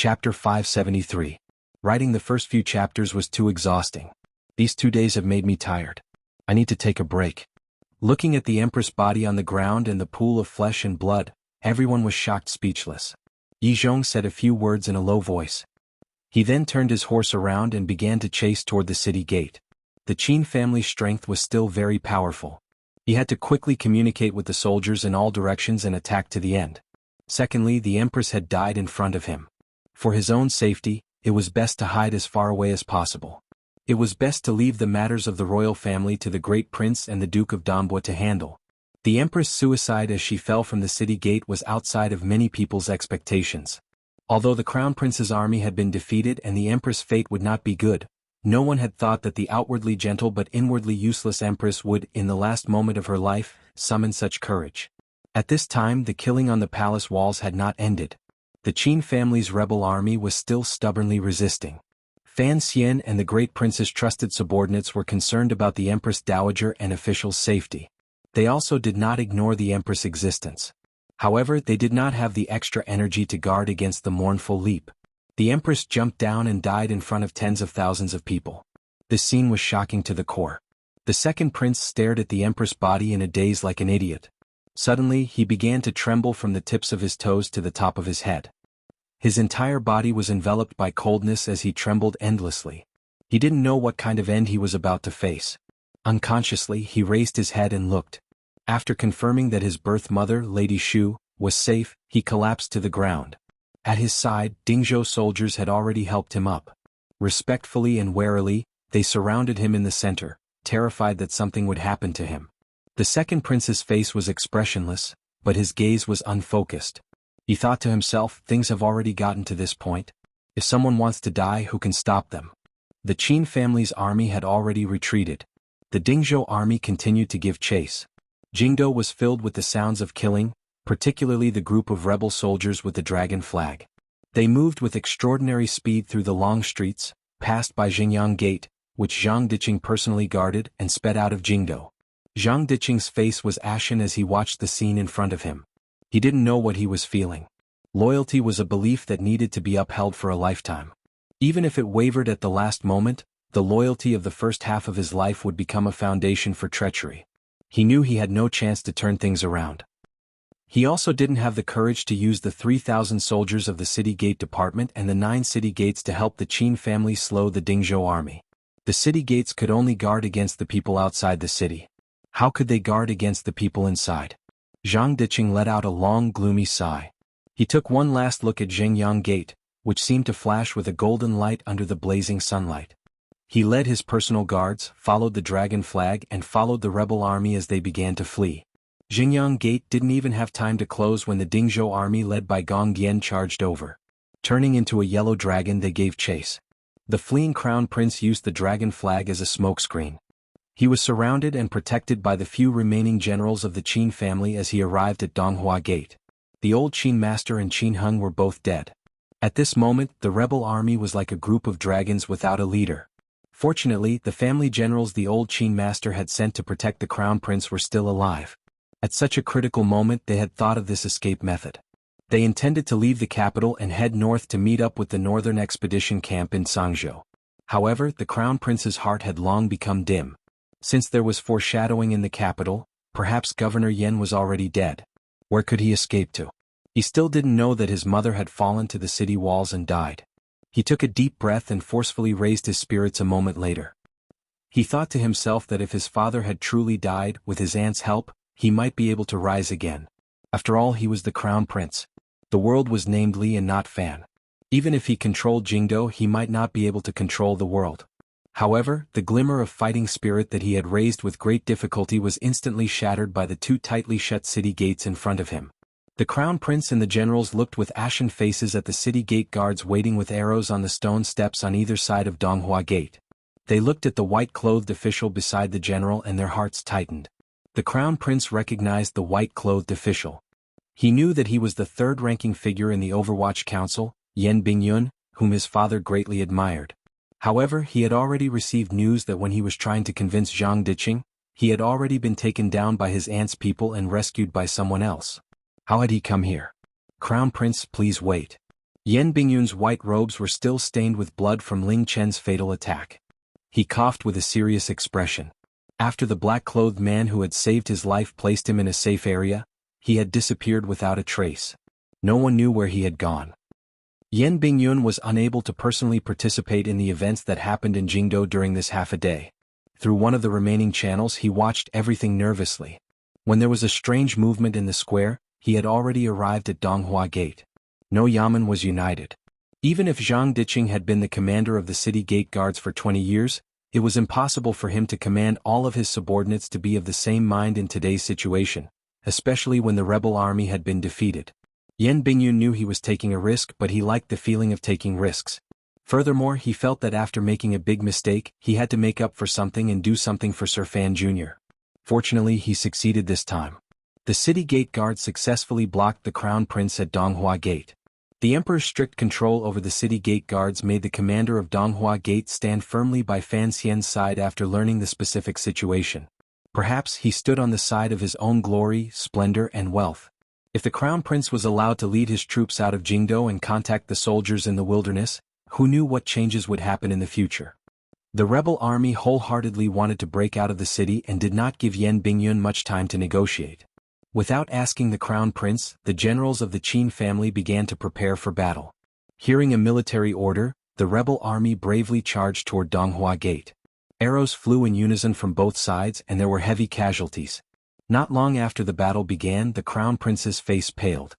Chapter 573. Writing the first few chapters was too exhausting. These 2 days have made me tired. I need to take a break. Looking at the Empress body on the ground and the pool of flesh and blood, everyone was shocked speechless. Yi Zhong said a few words in a low voice. He then turned his horse around and began to chase toward the city gate. The Qin family's strength was still very powerful. He had to quickly communicate with the soldiers in all directions and attack to the end. Secondly, the Empress had died in front of him. For his own safety, it was best to hide as far away as possible. It was best to leave the matters of the royal family to the great prince and the Duke of Dambois to handle. The Empress' suicide as she fell from the city gate was outside of many people's expectations. Although the Crown Prince's army had been defeated and the Empress' fate would not be good, no one had thought that the outwardly gentle but inwardly useless Empress would, in the last moment of her life, summon such courage. At this time the killing on the palace walls had not ended. The Qin family's rebel army was still stubbornly resisting. Fan Xian and the great prince's trusted subordinates were concerned about the Empress Dowager and officials' safety. They also did not ignore the Empress' existence. However, they did not have the extra energy to guard against the mournful leap. The Empress jumped down and died in front of tens of thousands of people. This scene was shocking to the core. The second prince stared at the Empress' body in a daze like an idiot. Suddenly, he began to tremble from the tips of his toes to the top of his head. His entire body was enveloped by coldness as he trembled endlessly. He didn't know what kind of end he was about to face. Unconsciously, he raised his head and looked. After confirming that his birth mother, Lady Shu, was safe, he collapsed to the ground. At his side, Dingzhou soldiers had already helped him up. Respectfully and warily, they surrounded him in the center, terrified that something would happen to him. The second prince's face was expressionless, but his gaze was unfocused. He thought to himself, things have already gotten to this point. If someone wants to die, who can stop them? The Qin family's army had already retreated. The Dingzhou army continued to give chase. Jingdo was filled with the sounds of killing, particularly the group of rebel soldiers with the dragon flag. They moved with extraordinary speed through the long streets, passed by Jingyang Gate, which Zhang Diqing personally guarded, and sped out of Jingdo. Zhang Diqing's face was ashen as he watched the scene in front of him. He didn't know what he was feeling. Loyalty was a belief that needed to be upheld for a lifetime. Even if it wavered at the last moment, the loyalty of the first half of his life would become a foundation for treachery. He knew he had no chance to turn things around. He also didn't have the courage to use the 3,000 soldiers of the City Gate Department and the 9 city gates to help the Qin family slow the Dingzhou army. The city gates could only guard against the people outside the city. How could they guard against the people inside? Zhang Diqing let out a long gloomy sigh. He took one last look at Jingyang Gate, which seemed to flash with a golden light under the blazing sunlight. He led his personal guards, followed the dragon flag and followed the rebel army as they began to flee. Jingyang Gate didn't even have time to close when the Dingzhou army led by Gong Yan charged over. Turning into a yellow dragon, they gave chase. The fleeing crown prince used the dragon flag as a smokescreen. He was surrounded and protected by the few remaining generals of the Qin family as he arrived at Donghua Gate. The old Qin master and Qin Hung were both dead. At this moment, the rebel army was like a group of dragons without a leader. Fortunately, the family generals the old Qin master had sent to protect the crown prince were still alive. At such a critical moment, they had thought of this escape method. They intended to leave the capital and head north to meet up with the northern expedition camp in Sangzhou. However, the crown prince's heart had long become dim. Since there was foreshadowing in the capital, perhaps Governor Yan was already dead. Where could he escape to? He still didn't know that his mother had fallen to the city walls and died. He took a deep breath and forcefully raised his spirits a moment later. He thought to himself that if his father had truly died, with his aunt's help, he might be able to rise again. After all, he was the crown prince. The world was named Li and not Fan. Even if he controlled Jingdo, he might not be able to control the world. However, the glimmer of fighting spirit that he had raised with great difficulty was instantly shattered by the 2 tightly shut city gates in front of him. The crown prince and the generals looked with ashen faces at the city gate guards waiting with arrows on the stone steps on either side of Donghua Gate. They looked at the white-clothed official beside the general and their hearts tightened. The crown prince recognized the white-clothed official. He knew that he was the third-ranking figure in the Overwatch Council, Yan Bingyun, whom his father greatly admired. However, he had already received news that when he was trying to convince Zhang Diqing, he had already been taken down by his aunt's people and rescued by someone else. How had he come here? Crown Prince, please wait. Yan Bingyun's white robes were still stained with blood from Ling Chen's fatal attack. He coughed with a serious expression. After the black-clothed man who had saved his life placed him in a safe area, he had disappeared without a trace. No one knew where he had gone. Yan Bingyun was unable to personally participate in the events that happened in Jingdo during this half a day. Through one of the remaining channels he watched everything nervously. When there was a strange movement in the square, he had already arrived at Donghua Gate. No yamen was united. Even if Zhang Diqing had been the commander of the city gate guards for 20 years, it was impossible for him to command all of his subordinates to be of the same mind in today's situation, especially when the rebel army had been defeated. Yan Bingyun knew he was taking a risk, but he liked the feeling of taking risks. Furthermore, he felt that after making a big mistake, he had to make up for something and do something for Sir Fan Jr. Fortunately, he succeeded this time. The city gate guards successfully blocked the crown prince at Donghua Gate. The emperor's strict control over the city gate guards made the commander of Donghua Gate stand firmly by Fan Xian's side after learning the specific situation. Perhaps he stood on the side of his own glory, splendor, and wealth. If the crown prince was allowed to lead his troops out of Jingdo and contact the soldiers in the wilderness, who knew what changes would happen in the future? The rebel army wholeheartedly wanted to break out of the city and did not give Yan Bingyun much time to negotiate. Without asking the crown prince, the generals of the Qin family began to prepare for battle. Hearing a military order, the rebel army bravely charged toward Donghua Gate. Arrows flew in unison from both sides and there were heavy casualties. Not long after the battle began, the crown prince's face paled.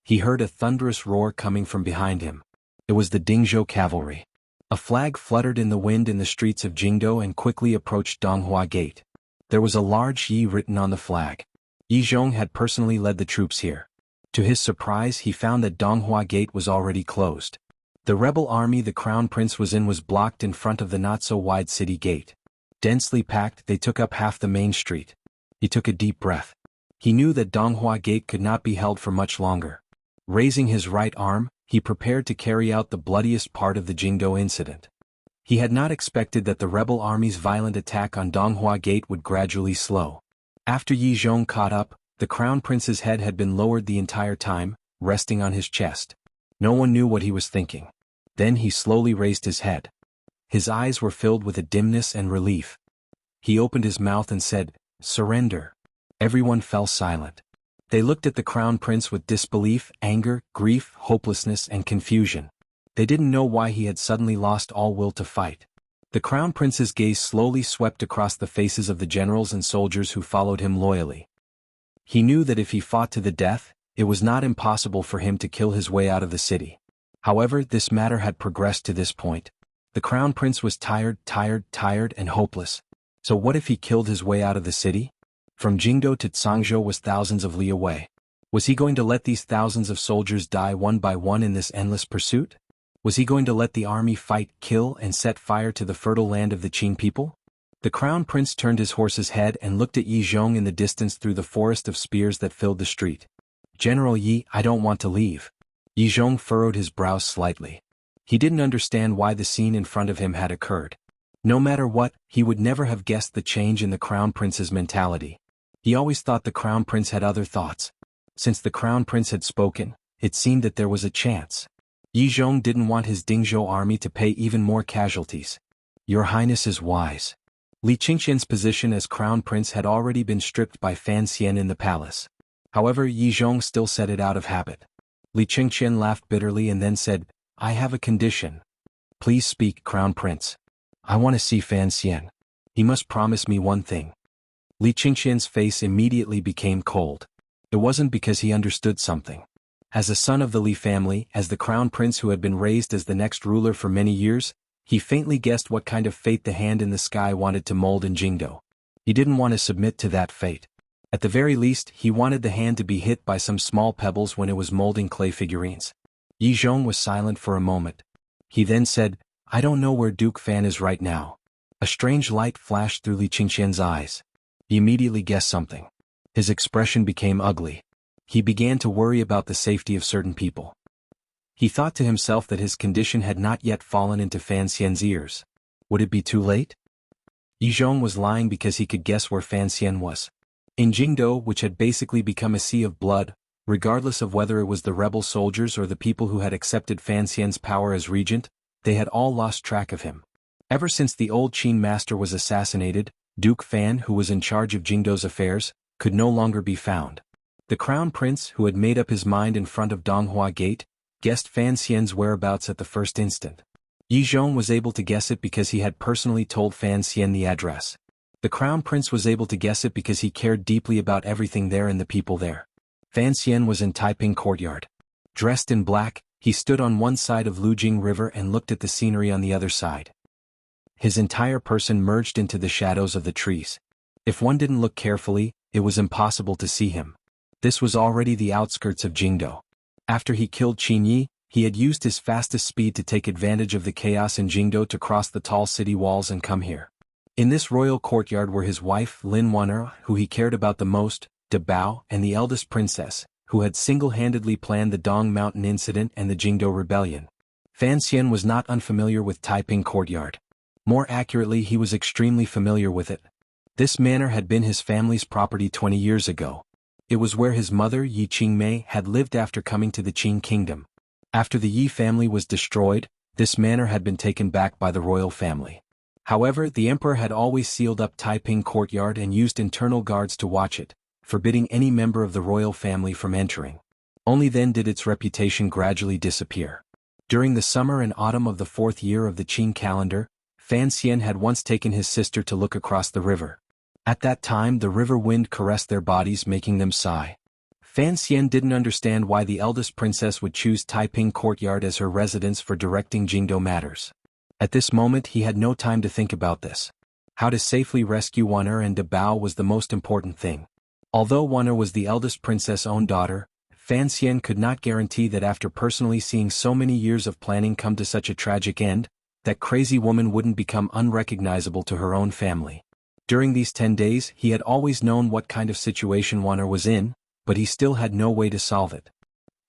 He heard a thunderous roar coming from behind him. It was the Dingzhou cavalry. A flag fluttered in the wind in the streets of Jingdo and quickly approached Donghua Gate. There was a large Yi written on the flag. Yi Zhong had personally led the troops here. To his surprise, he found that Donghua Gate was already closed. The rebel army the crown prince was in was blocked in front of the not-so-wide city gate. Densely packed, they took up half the main street. He took a deep breath. He knew that Donghua Gate could not be held for much longer. Raising his right arm, he prepared to carry out the bloodiest part of the Jingdo incident. He had not expected that the rebel army's violent attack on Donghua Gate would gradually slow. After Yi Zhong caught up, the crown prince's head had been lowered the entire time, resting on his chest. No one knew what he was thinking. Then he slowly raised his head. His eyes were filled with a dimness and relief. He opened his mouth and said, "Surrender." Everyone fell silent. They looked at the crown prince with disbelief, anger, grief, hopelessness, and confusion. They didn't know why he had suddenly lost all will to fight. The crown prince's gaze slowly swept across the faces of the generals and soldiers who followed him loyally. He knew that if he fought to the death, it was not impossible for him to kill his way out of the city. However, this matter had progressed to this point. The crown prince was tired, and hopeless. So what if he killed his way out of the city? From Jingdo to Tsangzhou was thousands of li away. Was he going to let these thousands of soldiers die one by one in this endless pursuit? Was he going to let the army fight, kill, and set fire to the fertile land of the Qin people? The crown prince turned his horse's head and looked at Yi Zhong in the distance through the forest of spears that filled the street. "General Yi, I don't want to leave." Yi Zhong furrowed his brows slightly. He didn't understand why the scene in front of him had occurred. No matter what, he would never have guessed the change in the crown prince's mentality. He always thought the crown prince had other thoughts. Since the crown prince had spoken, it seemed that there was a chance. Yi Zhong didn't want his Dingzhou army to pay even more casualties. "Your Highness is wise." Li Qingqian's position as crown prince had already been stripped by Fan Xian in the palace. However, Yi Zhong still said it out of habit. Li Qingqian laughed bitterly and then said, "I have a condition." "Please speak, crown prince." "I want to see Fan Xian. He must promise me one thing." Li Qingqian's face immediately became cold. It wasn't because he understood something. As a son of the Li family, as the crown prince who had been raised as the next ruler for many years, he faintly guessed what kind of fate the hand in the sky wanted to mold in Jingdo. He didn't want to submit to that fate. At the very least, he wanted the hand to be hit by some small pebbles when it was molding clay figurines. Yi Zhong was silent for a moment. He then said, "I don't know where Duke Fan is right now." A strange light flashed through Li Qingqian's eyes. He immediately guessed something. His expression became ugly. He began to worry about the safety of certain people. He thought to himself that his condition had not yet fallen into Fan Xian's ears. Would it be too late? Yi Zhong was lying because he could guess where Fan Xian was. In Jingdo, which had basically become a sea of blood, Regardless of whether it was the rebel soldiers or the people who had accepted Fan Xian's power as regent, they had all lost track of him. Ever since the old Qin master was assassinated, Duke Fan, who was in charge of Jingdo's affairs, could no longer be found. The crown prince, who had made up his mind in front of Donghua Gate, guessed Fan Xian's whereabouts at the first instant. Yi Zhong was able to guess it because he had personally told Fan Xian the address. The crown prince was able to guess it because he cared deeply about everything there and the people there. Fan Xian was in Taiping courtyard. Dressed in black, he stood on one side of Lujing River and looked at the scenery on the other side. His entire person merged into the shadows of the trees. If one didn't look carefully, it was impossible to see him. This was already the outskirts of Jingdo. After he killed Qin Yi, he had used his fastest speed to take advantage of the chaos in Jingdo to cross the tall city walls and come here. In this royal courtyard were his wife Lin Wan'er, who he cared about the most, De Bao, and the eldest princess, who had single-handedly planned the Dong Mountain incident and the Jingdo rebellion. Fan Xian was not unfamiliar with Taiping courtyard. More accurately, he was extremely familiar with it. This manor had been his family's property 20 years ago. It was where his mother Yi Qingmei had lived after coming to the Qin kingdom. After the Yi family was destroyed, this manor had been taken back by the royal family. However, the emperor had always sealed up Taiping courtyard and used internal guards to watch it, forbidding any member of the royal family from entering. Only then did its reputation gradually disappear. During the summer and autumn of the 4th year of the Qin calendar, Fan Xian had once taken his sister to look across the river. At that time the river wind caressed their bodies, making them sigh. Fan Xian didn't understand why the eldest princess would choose Taiping courtyard as her residence for directing Jingdo matters. At this moment he had no time to think about this. How to safely rescue Wan'er and De Bao was the most important thing. Although Wan'er was the eldest princess' own daughter, Fan Xian could not guarantee that after personally seeing so many years of planning come to such a tragic end, that crazy woman wouldn't become unrecognizable to her own family. During these 10 days he had always known what kind of situation Wan'er was in, but he still had no way to solve it.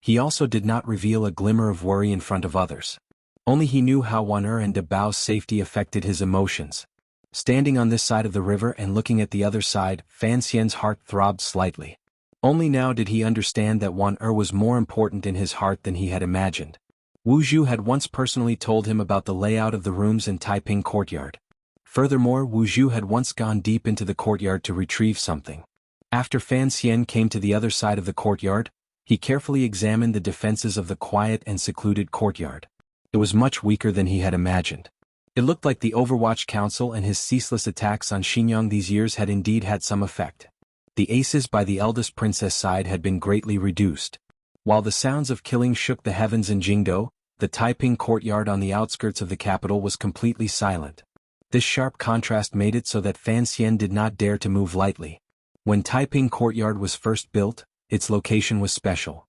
He also did not reveal a glimmer of worry in front of others. Only he knew how Wan'er and De Bao's safety affected his emotions. Standing on this side of the river and looking at the other side, Fan Xian's heart throbbed slightly. Only now did he understand that Wan'er was more important in his heart than he had imagined. Wu Zhu had once personally told him about the layout of the rooms in Taiping courtyard. Furthermore, Wu Zhu had once gone deep into the courtyard to retrieve something. After Fan Xian came to the other side of the courtyard, he carefully examined the defenses of the quiet and secluded courtyard. It was much weaker than he had imagined. It looked like the Overwatch Council and his ceaseless attacks on Xinjiang these years had indeed had some effect. The aces by the eldest princess side had been greatly reduced. While the sounds of killing shook the heavens in Jingdo, the Taiping courtyard on the outskirts of the capital was completely silent. This sharp contrast made it so that Fan Xian did not dare to move lightly. When Taiping courtyard was first built, its location was special.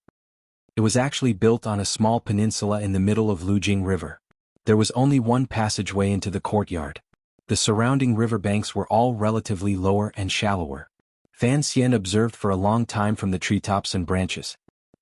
It was actually built on a small peninsula in the middle of Lujing River. There was only one passageway into the courtyard. The surrounding riverbanks were all relatively lower and shallower. Fan Xian observed for a long time from the treetops and branches.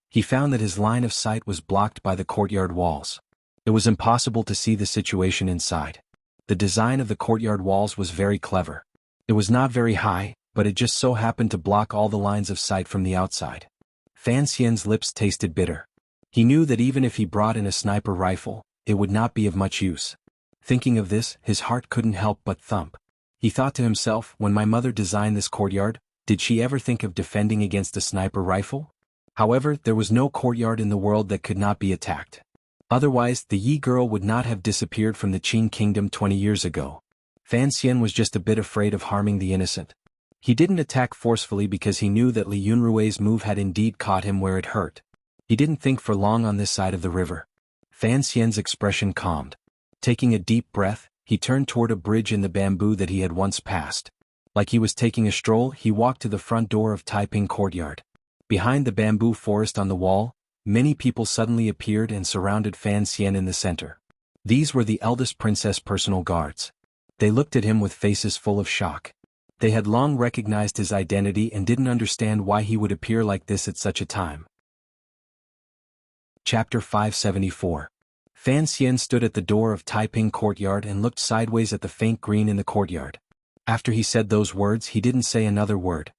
He found that his line of sight was blocked by the courtyard walls. It was impossible to see the situation inside. The design of the courtyard walls was very clever. It was not very high, but it just so happened to block all the lines of sight from the outside. Fan Xian's lips tasted bitter. He knew that even if he brought in a sniper rifle, it would not be of much use. Thinking of this, his heart couldn't help but thump. He thought to himself, when my mother designed this courtyard, did she ever think of defending against a sniper rifle? However, there was no courtyard in the world that could not be attacked. Otherwise, the Yi girl would not have disappeared from the Qin kingdom 20 years ago. Fan Xian was just a bit afraid of harming the innocent. He didn't attack forcefully because he knew that Li Yunrui's move had indeed caught him where it hurt. He didn't think for long on this side of the river. Fan Xian's expression calmed. Taking a deep breath, he turned toward a bridge in the bamboo that he had once passed. Like he was taking a stroll, he walked to the front door of Taiping courtyard. Behind the bamboo forest on the wall, many people suddenly appeared and surrounded Fan Xian in the center. These were the eldest princess' personal guards. They looked at him with faces full of shock. They had long recognized his identity and didn't understand why he would appear like this at such a time. Chapter 574. Fan Xian stood at the door of Taiping courtyard and looked sideways at the faint green in the courtyard. After he said those words he didn't say another word.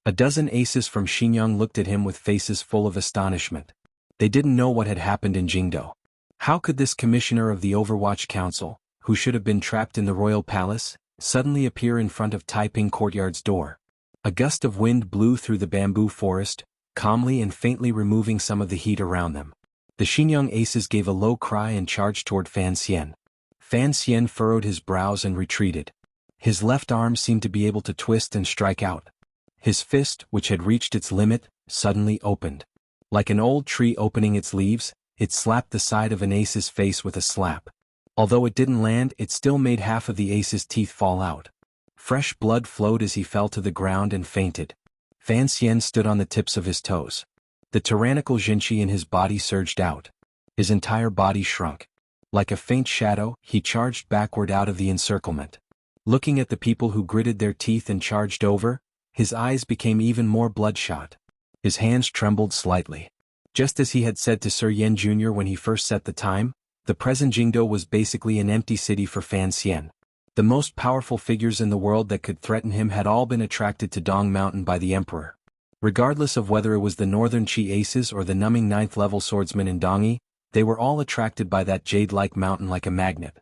A dozen aces from Xinjiang looked at him with faces full of astonishment. They didn't know what had happened in Jingdo. How could this commissioner of the Overwatch Council, who should have been trapped in the royal palace, suddenly appear in front of Taiping Courtyard's door? A gust of wind blew through the bamboo forest, calmly and faintly removing some of the heat around them. The Xinjiang aces gave a low cry and charged toward Fan Xian. Fan Xian furrowed his brows and retreated. His left arm seemed to be able to twist and strike out. His fist, which had reached its limit, suddenly opened. Like an old tree opening its leaves, it slapped the side of an ace's face with a slap. Although it didn't land, it still made half of the ace's teeth fall out. Fresh blood flowed as he fell to the ground and fainted. Fan Xian stood on the tips of his toes. The tyrannical Jinchi in his body surged out. His entire body shrunk. Like a faint shadow, he charged backward out of the encirclement. Looking at the people who gritted their teeth and charged over, his eyes became even more bloodshot. His hands trembled slightly. Just as he had said to Sir Yen Jr. when he first set the time, the present Jingdo was basically an empty city for Fan Xian. The most powerful figures in the world that could threaten him had all been attracted to Dong Mountain by the Emperor. Regardless of whether it was the Northern Qi aces or the numbing 9th-level swordsmen in Dongyi, they were all attracted by that jade-like mountain like a magnet.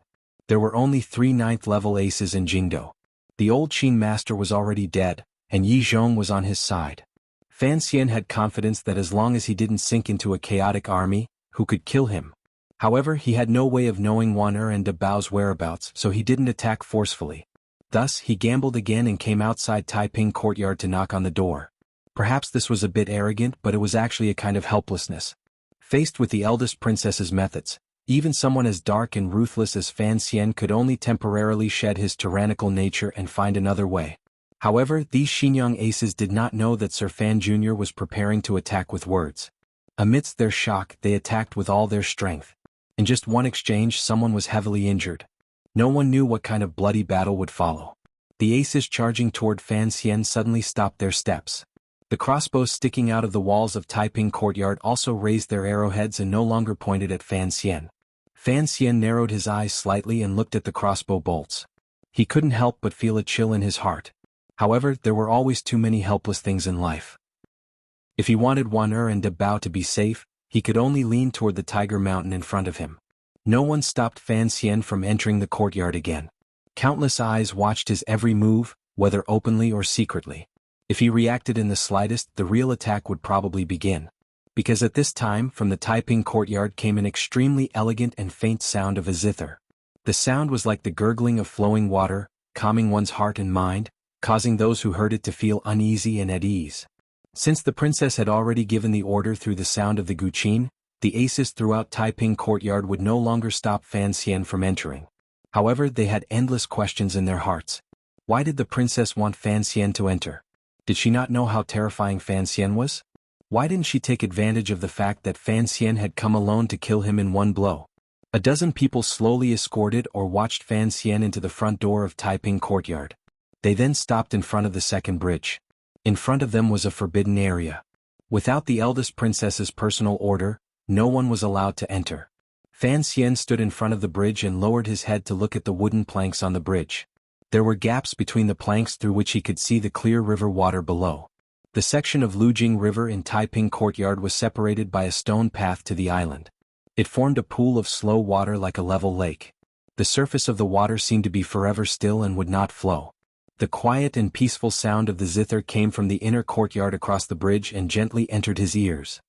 There were only 3 9th-level aces in Jingdo. The old Qin master was already dead, and Yi Zhong was on his side. Fan Xian had confidence that as long as he didn't sink into a chaotic army, who could kill him. However, he had no way of knowing Wan and De Bao's whereabouts, so he didn't attack forcefully. Thus, he gambled again and came outside Taiping Courtyard to knock on the door. Perhaps this was a bit arrogant, but it was actually a kind of helplessness. Faced with the eldest princess's methods, even someone as dark and ruthless as Fan Xian could only temporarily shed his tyrannical nature and find another way. However, these Xinjiang aces did not know that Sir Fan Jr. was preparing to attack with words. Amidst their shock, they attacked with all their strength. In just one exchange, someone was heavily injured. No one knew what kind of bloody battle would follow. The aces charging toward Fan Xian suddenly stopped their steps. The crossbows sticking out of the walls of Taiping Courtyard also raised their arrowheads and no longer pointed at Fan Xian. Fan Xian narrowed his eyes slightly and looked at the crossbow bolts. He couldn't help but feel a chill in his heart. However, there were always too many helpless things in life. If he wanted Wan and De Bao to be safe, he could only lean toward the Tiger Mountain in front of him. No one stopped Fan Xian from entering the courtyard again. Countless eyes watched his every move, whether openly or secretly. If he reacted in the slightest, the real attack would probably begin. Because at this time, from the Taiping Courtyard came an extremely elegant and faint sound of a zither. The sound was like the gurgling of flowing water, calming one's heart and mind, causing those who heard it to feel uneasy and at ease. Since the princess had already given the order through the sound of the guqin, the aces throughout Taiping Courtyard would no longer stop Fan Xian from entering. However, they had endless questions in their hearts. Why did the princess want Fan Xian to enter? Did she not know how terrifying Fan Xian was? Why didn't she take advantage of the fact that Fan Xian had come alone to kill him in one blow? A dozen people slowly escorted or watched Fan Xian into the front door of Taiping Courtyard. They then stopped in front of the second bridge. In front of them was a forbidden area. Without the eldest princess's personal order, no one was allowed to enter. Fan Xian stood in front of the bridge and lowered his head to look at the wooden planks on the bridge. There were gaps between the planks through which he could see the clear river water below. The section of Lujing River in Taiping Courtyard was separated by a stone path to the island. It formed a pool of slow water like a level lake. The surface of the water seemed to be forever still and would not flow. The quiet and peaceful sound of the zither came from the inner courtyard across the bridge and gently entered his ears.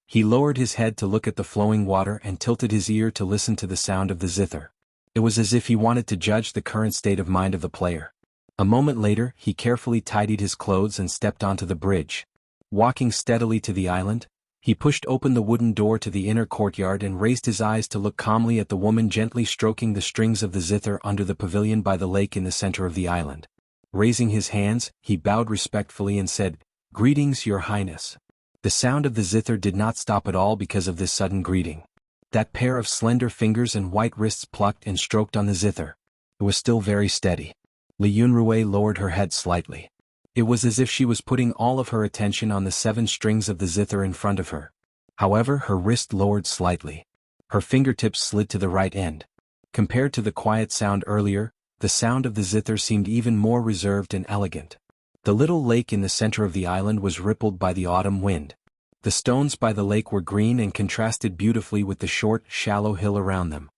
He lowered his head to look at the flowing water and tilted his ear to listen to the sound of the zither. It was as if he wanted to judge the current state of mind of the player. A moment later, he carefully tidied his clothes and stepped onto the bridge. Walking steadily to the island, he pushed open the wooden door to the inner courtyard and raised his eyes to look calmly at the woman gently stroking the strings of the zither under the pavilion by the lake in the center of the island. Raising his hands, he bowed respectfully and said, "Greetings, Your Highness." The sound of the zither did not stop at all because of this sudden greeting. That pair of slender fingers and white wrists plucked and stroked on the zither. It was still very steady. Li Yunrui lowered her head slightly. It was as if she was putting all of her attention on the 7 strings of the zither in front of her. However, her wrist lowered slightly. Her fingertips slid to the right end. Compared to the quiet sound earlier, the sound of the zither seemed even more reserved and elegant. The little lake in the center of the island was rippled by the autumn wind. The stones by the lake were green and contrasted beautifully with the short, shallow hill around them.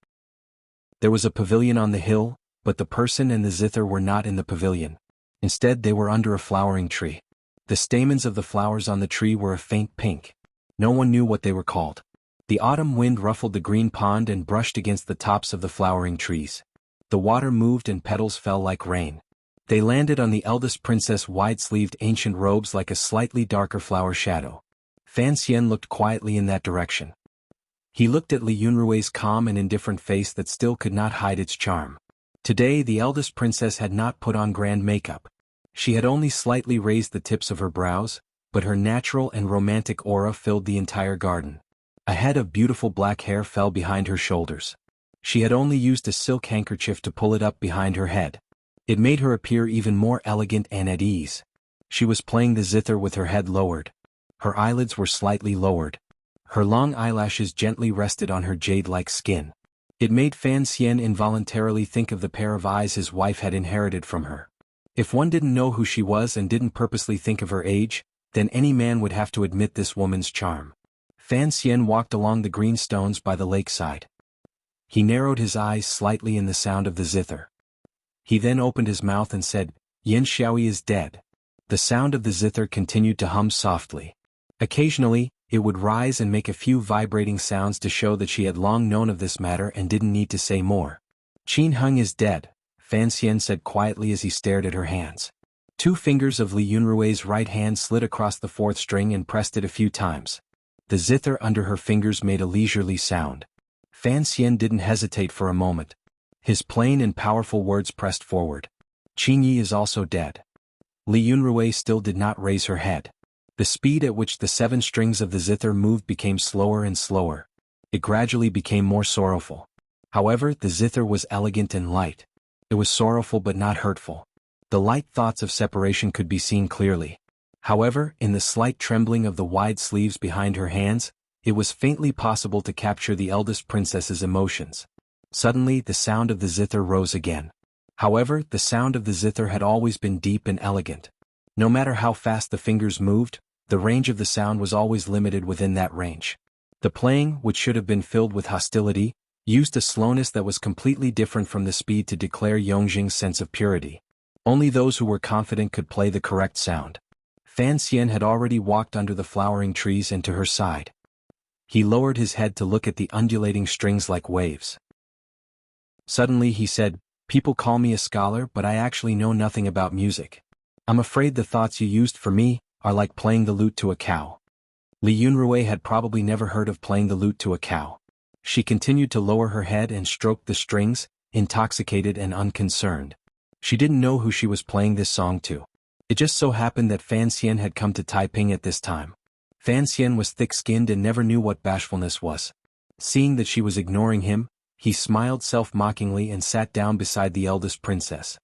There was a pavilion on the hill, but the person and the zither were not in the pavilion. Instead, they were under a flowering tree. The stamens of the flowers on the tree were a faint pink. No one knew what they were called. The autumn wind ruffled the green pond and brushed against the tops of the flowering trees. The water moved and petals fell like rain. They landed on the eldest princess' wide-sleeved ancient robes like a slightly darker flower shadow. Fan Xian looked quietly in that direction. He looked at Li Yunrui's calm and indifferent face that still could not hide its charm. Today the eldest princess had not put on grand makeup. She had only slightly raised the tips of her brows, but her natural and romantic aura filled the entire garden. A head of beautiful black hair fell behind her shoulders. She had only used a silk handkerchief to pull it up behind her head. It made her appear even more elegant and at ease. She was playing the zither with her head lowered. Her eyelids were slightly lowered. Her long eyelashes gently rested on her jade-like skin. It made Fan Xian involuntarily think of the pair of eyes his wife had inherited from her. If one didn't know who she was and didn't purposely think of her age, then any man would have to admit this woman's charm. Fan Xian walked along the green stones by the lakeside. He narrowed his eyes slightly in the sound of the zither. He then opened his mouth and said, "Yin Xiaoyi is dead." The sound of the zither continued to hum softly. Occasionally, it would rise and make a few vibrating sounds to show that she had long known of this matter and didn't need to say more. "Qin Heng is dead," Fan Xian said quietly as he stared at her hands. 2 fingers of Li Yunrui's right hand slid across the 4th string and pressed it a few times. The zither under her fingers made a leisurely sound. Fan Xian didn't hesitate for a moment. His plain and powerful words pressed forward. "Qin Yi is also dead." Li Yunrui still did not raise her head. The speed at which the 7 strings of the zither moved became slower and slower. It gradually became more sorrowful. However, the zither was elegant and light. It was sorrowful but not hurtful. The light thoughts of separation could be seen clearly. However, in the slight trembling of the wide sleeves behind her hands, it was faintly possible to capture the eldest princess's emotions. Suddenly, the sound of the zither rose again. However, the sound of the zither had always been deep and elegant. No matter how fast the fingers moved, the range of the sound was always limited within that range. The playing, which should have been filled with hostility, used a slowness that was completely different from the speed to declare Yongjing's sense of purity. Only those who were confident could play the correct sound. Fan Xian had already walked under the flowering trees and to her side. He lowered his head to look at the undulating strings like waves. Suddenly he said, "People call me a scholar, but I actually know nothing about music. I'm afraid the thoughts you used for me are like playing the lute to a cow." Li Yunrui had probably never heard of playing the lute to a cow. She continued to lower her head and stroked the strings, intoxicated and unconcerned. She didn't know who she was playing this song to. It just so happened that Fan Xian had come to Taiping at this time. Fan Xian was thick-skinned and never knew what bashfulness was. Seeing that she was ignoring him, he smiled self-mockingly and sat down beside the eldest princess.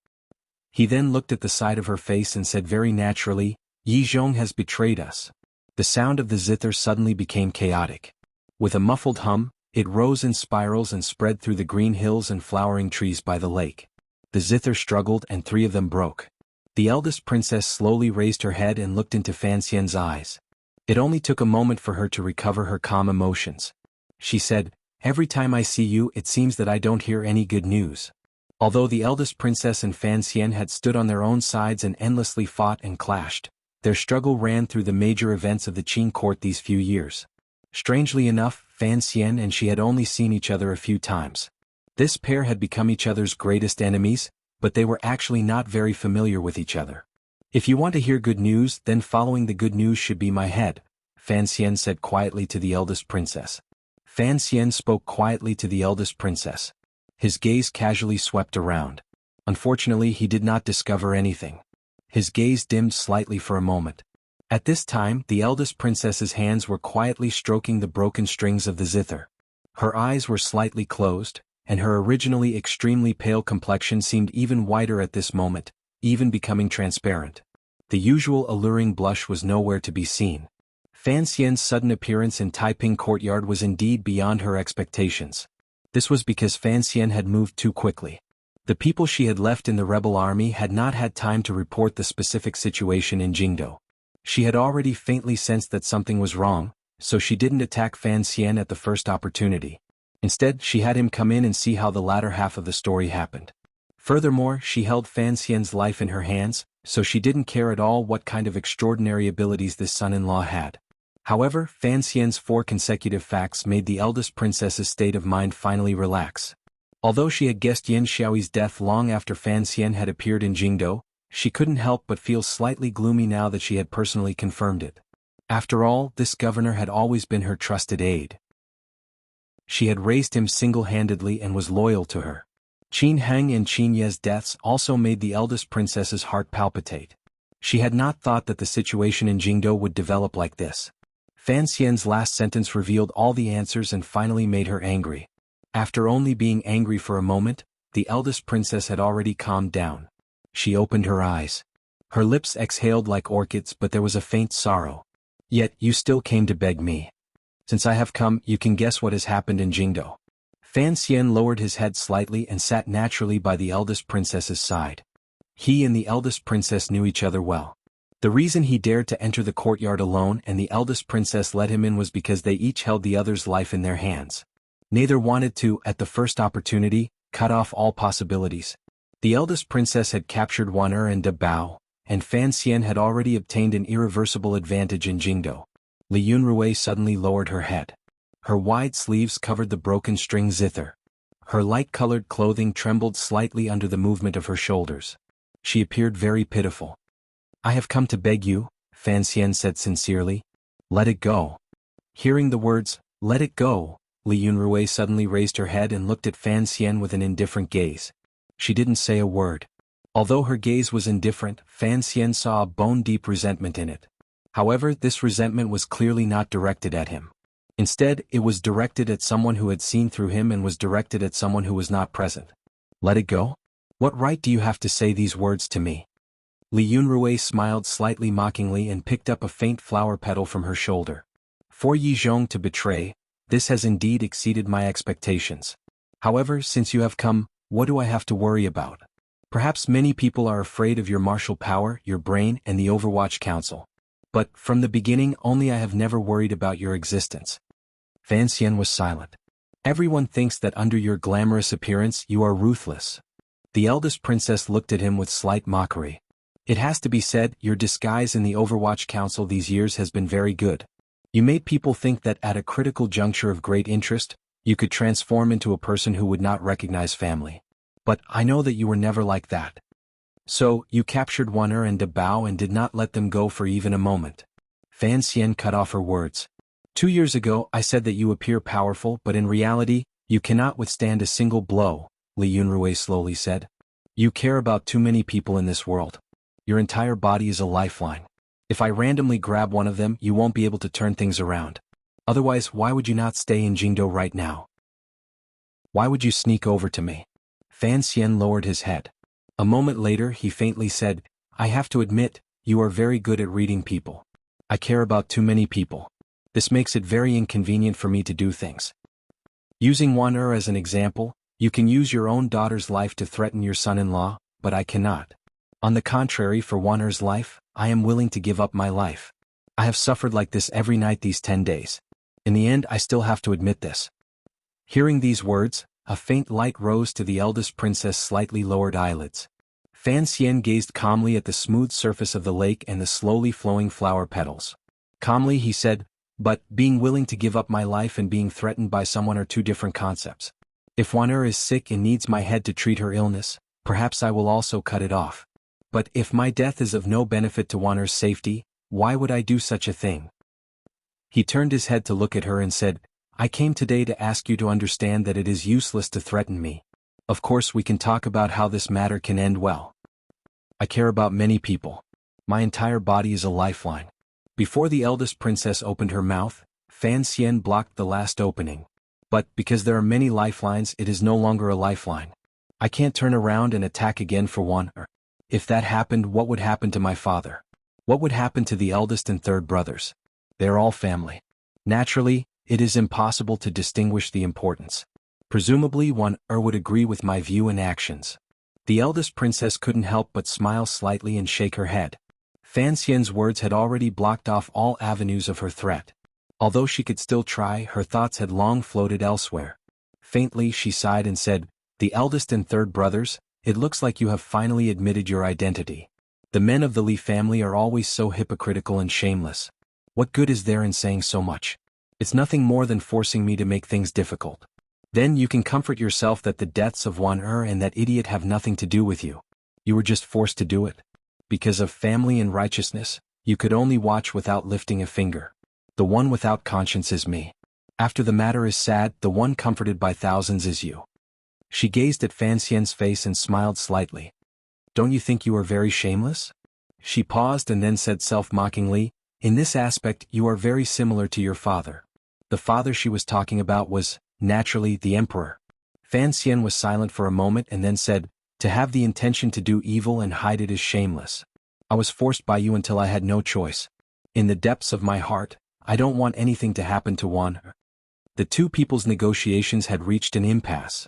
He then looked at the side of her face and said very naturally, "Yi Zhong has betrayed us." The sound of the zither suddenly became chaotic. With a muffled hum, it rose in spirals and spread through the green hills and flowering trees by the lake. The zither struggled and 3 of them broke. The eldest princess slowly raised her head and looked into Fan Xian's eyes. It only took a moment for her to recover her calm emotions. She said, "Every time I see you it seems that I don't hear any good news." Although the eldest princess and Fan Xian had stood on their own sides and endlessly fought and clashed, their struggle ran through the major events of the Qin court these few years. Strangely enough, Fan Xian and she had only seen each other a few times. This pair had become each other's greatest enemies, but they were actually not very familiar with each other. "If you want to hear good news, then following the good news should be my head," Fan Xian said quietly to the eldest princess. Fan Xian spoke quietly to the eldest princess. His gaze casually swept around. Unfortunately, he did not discover anything. His gaze dimmed slightly for a moment. At this time, the eldest princess's hands were quietly stroking the broken strings of the zither. Her eyes were slightly closed, and her originally extremely pale complexion seemed even whiter at this moment, even becoming transparent. The usual alluring blush was nowhere to be seen. Fan Xian's sudden appearance in Taiping courtyard was indeed beyond her expectations. This was because Fan Xian had moved too quickly. The people she had left in the rebel army had not had time to report the specific situation in Jingdo. She had already faintly sensed that something was wrong, so she didn't attack Fan Xian at the first opportunity. Instead, she had him come in and see how the latter half of the story happened. Furthermore, she held Fan Xian's life in her hands, so she didn't care at all what kind of extraordinary abilities this son-in-law had. However, Fan Xian's 4 consecutive facts made the eldest princess's state of mind finally relax. Although she had guessed Yin Xiaoyi's death long after Fan Xian had appeared in Jingdo, she couldn't help but feel slightly gloomy now that she had personally confirmed it. After all, this governor had always been her trusted aide. She had raised him single-handedly and was loyal to her. Qin Heng and Qin Ye's deaths also made the eldest princess's heart palpitate. She had not thought that the situation in Jingdo would develop like this. Fan Xian's last sentence revealed all the answers and finally made her angry. After only being angry for a moment, the eldest princess had already calmed down. She opened her eyes. Her lips exhaled like orchids, but there was a faint sorrow. Yet, you still came to beg me. Since I have come, you can guess what has happened in Jingdo. Fan Xian lowered his head slightly and sat naturally by the eldest princess's side. He and the eldest princess knew each other well. The reason he dared to enter the courtyard alone and the eldest princess let him in was because they each held the other's life in their hands. Neither wanted to, at the first opportunity, cut off all possibilities. The eldest princess had captured Wan and De Bao, and Fan Xian had already obtained an irreversible advantage in Jingdo. Li Yunrui suddenly lowered her head. Her wide sleeves covered the broken string zither. Her light-colored clothing trembled slightly under the movement of her shoulders. She appeared very pitiful. I have come to beg you, Fan Xian said sincerely. Let it go. Hearing the words, let it go, Li Yunrui suddenly raised her head and looked at Fan Xian with an indifferent gaze. She didn't say a word. Although her gaze was indifferent, Fan Xian saw a bone-deep resentment in it. However, this resentment was clearly not directed at him. Instead, it was directed at someone who had seen through him and was directed at someone who was not present. Let it go? What right do you have to say these words to me? Li Yunrui smiled slightly mockingly and picked up a faint flower petal from her shoulder. For Yi Zhong to betray, this has indeed exceeded my expectations. However, since you have come, what do I have to worry about? Perhaps many people are afraid of your martial power, your brain, and the Overwatch Council. But, from the beginning, only I have never worried about your existence. Fan Xian was silent. Everyone thinks that under your glamorous appearance you are ruthless. The eldest princess looked at him with slight mockery. It has to be said, your disguise in the Overwatch Council these years has been very good. You made people think that at a critical juncture of great interest, you could transform into a person who would not recognize family. But I know that you were never like that. So, you captured Wan and De Bao and did not let them go for even a moment. Fan Xian cut off her words. 2 years ago I said that you appear powerful, but in reality, you cannot withstand a single blow, Li Yunrui slowly said. You care about too many people in this world. Your entire body is a lifeline. If I randomly grab one of them, you won't be able to turn things around. Otherwise, why would you not stay in Jingdo right now? Why would you sneak over to me? Fan Xian lowered his head. A moment later he faintly said, I have to admit, you are very good at reading people. I care about too many people. This makes it very inconvenient for me to do things. Using Wan as an example, you can use your own daughter's life to threaten your son-in-law, but I cannot. On the contrary, for Wan's life, I am willing to give up my life. I have suffered like this every night these 10 days. In the end, I still have to admit this. Hearing these words, a faint light rose to the eldest princess' slightly lowered eyelids. Fan Xian gazed calmly at the smooth surface of the lake and the slowly flowing flower petals. Calmly he said, but, being willing to give up my life and being threatened by someone are two different concepts. If Wan is sick and needs my head to treat her illness, perhaps I will also cut it off. But if my death is of no benefit to Wan's safety, why would I do such a thing? He turned his head to look at her and said, I came today to ask you to understand that it is useless to threaten me. Of course we can talk about how this matter can end well. I care about many people. My entire body is a lifeline. Before the eldest princess opened her mouth, Fan Xian blocked the last opening. But, because there are many lifelines, it is no longer a lifeline. I can't turn around and attack again for Wan. If that happened, what would happen to my father? What would happen to the eldest and third brothers? They are all family. Naturally, it is impossible to distinguish the importance. Presumably Wan would agree with my view and actions. The eldest princess couldn't help but smile slightly and shake her head. Fan Xian's words had already blocked off all avenues of her threat. Although she could still try, her thoughts had long floated elsewhere. Faintly she sighed and said, "The eldest and third brothers, it looks like you have finally admitted your identity. The men of the Li family are always so hypocritical and shameless. What good is there in saying so much? It's nothing more than forcing me to make things difficult. Then you can comfort yourself that the deaths of Wan and that idiot have nothing to do with you. You were just forced to do it. Because of family and righteousness, you could only watch without lifting a finger. The one without conscience is me. After the matter is sad, the one comforted by thousands is you." She gazed at Fan Xian's face and smiled slightly. "Don't you think you are very shameless?" She paused and then said self-mockingly, "In this aspect you are very similar to your father." The father she was talking about was, naturally, the emperor. Fan Xian was silent for a moment and then said, "To have the intention to do evil and hide it is shameless. I was forced by you until I had no choice. In the depths of my heart, I don't want anything to happen to Wan." The two people's negotiations had reached an impasse.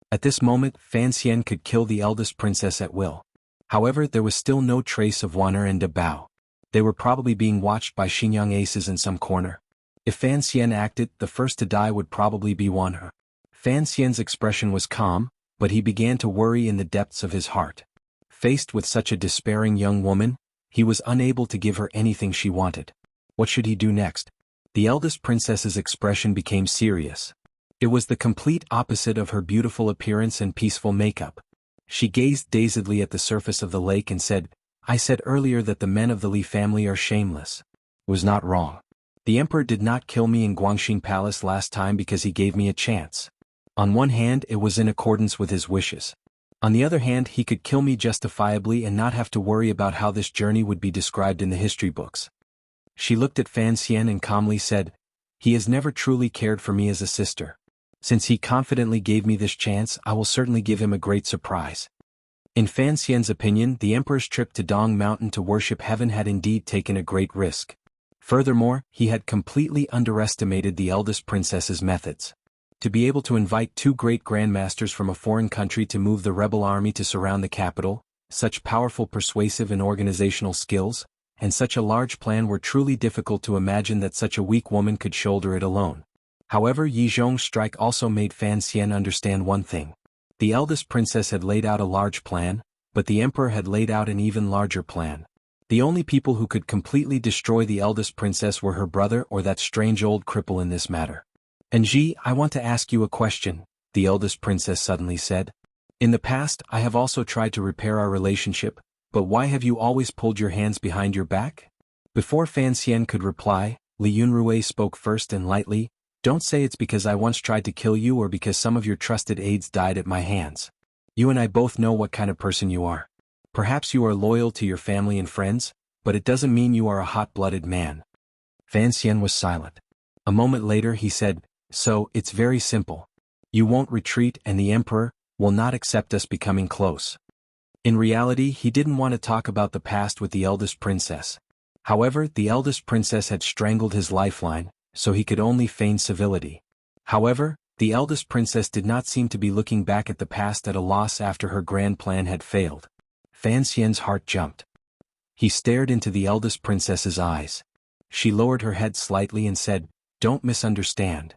At this moment, Fan Xian could kill the eldest princess at will. However, there was still no trace of Wan and De Bao. They were probably being watched by Xinjiang aces in some corner. If Fan Xian acted, the first to die would probably be Wan. Fan Xian's expression was calm, but he began to worry in the depths of his heart. Faced with such a despairing young woman, he was unable to give her anything she wanted. What should he do next? The eldest princess's expression became serious. It was the complete opposite of her beautiful appearance and peaceful makeup. She gazed dazedly at the surface of the lake and said, "I said earlier that the men of the Li family are shameless. It was not wrong. The emperor did not kill me in Guangxin Palace last time because he gave me a chance. On one hand, it was in accordance with his wishes. On the other hand, he could kill me justifiably and not have to worry about how this journey would be described in the history books." She looked at Fan Xian and calmly said, "He has never truly cared for me as a sister. Since he confidently gave me this chance, I will certainly give him a great surprise." In Fan Xian's opinion, the emperor's trip to Dong Mountain to worship heaven had indeed taken a great risk. Furthermore, he had completely underestimated the eldest princess's methods. To be able to invite two great grandmasters from a foreign country to move the rebel army to surround the capital, such powerful persuasive and organizational skills, and such a large plan were truly difficult to imagine that such a weak woman could shoulder it alone. However, Yi Zhong's strike also made Fan Xian understand one thing. The eldest princess had laid out a large plan, but the emperor had laid out an even larger plan. The only people who could completely destroy the eldest princess were her brother or that strange old cripple in this matter. "And Ji, I want to ask you a question," the eldest princess suddenly said. "In the past, I have also tried to repair our relationship, but why have you always pulled your hands behind your back?" Before Fan Xian could reply, Li Yunrui spoke first and lightly, "Don't say it's because I once tried to kill you or because some of your trusted aides died at my hands. You and I both know what kind of person you are. Perhaps you are loyal to your family and friends, but it doesn't mean you are a hot-blooded man." Fan Xian was silent. A moment later he said, "So, it's very simple. You won't retreat and the emperor will not accept us becoming close." In reality, he didn't want to talk about the past with the eldest princess. However, the eldest princess had strangled his lifeline, so he could only feign civility. However, the eldest princess did not seem to be looking back at the past at a loss after her grand plan had failed. Fan Xian's heart jumped. He stared into the eldest princess's eyes. She lowered her head slightly and said, "Don't misunderstand.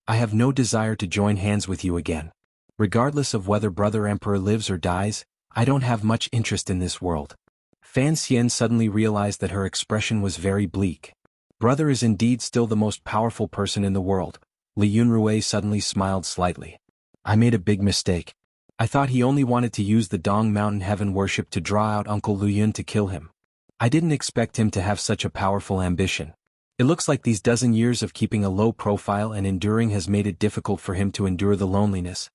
I have no desire to join hands with you again. Regardless of whether Brother Emperor lives or dies, I don't have much interest in this world." Fan Xian suddenly realized that her expression was very bleak. Brother is indeed still the most powerful person in the world. Li Yunrui suddenly smiled slightly. "I made a big mistake. I thought he only wanted to use the Dong Mountain Heaven worship to draw out Uncle Lu Yun to kill him. I didn't expect him to have such a powerful ambition. It looks like these dozen years of keeping a low profile and enduring has made it difficult for him to endure the loneliness."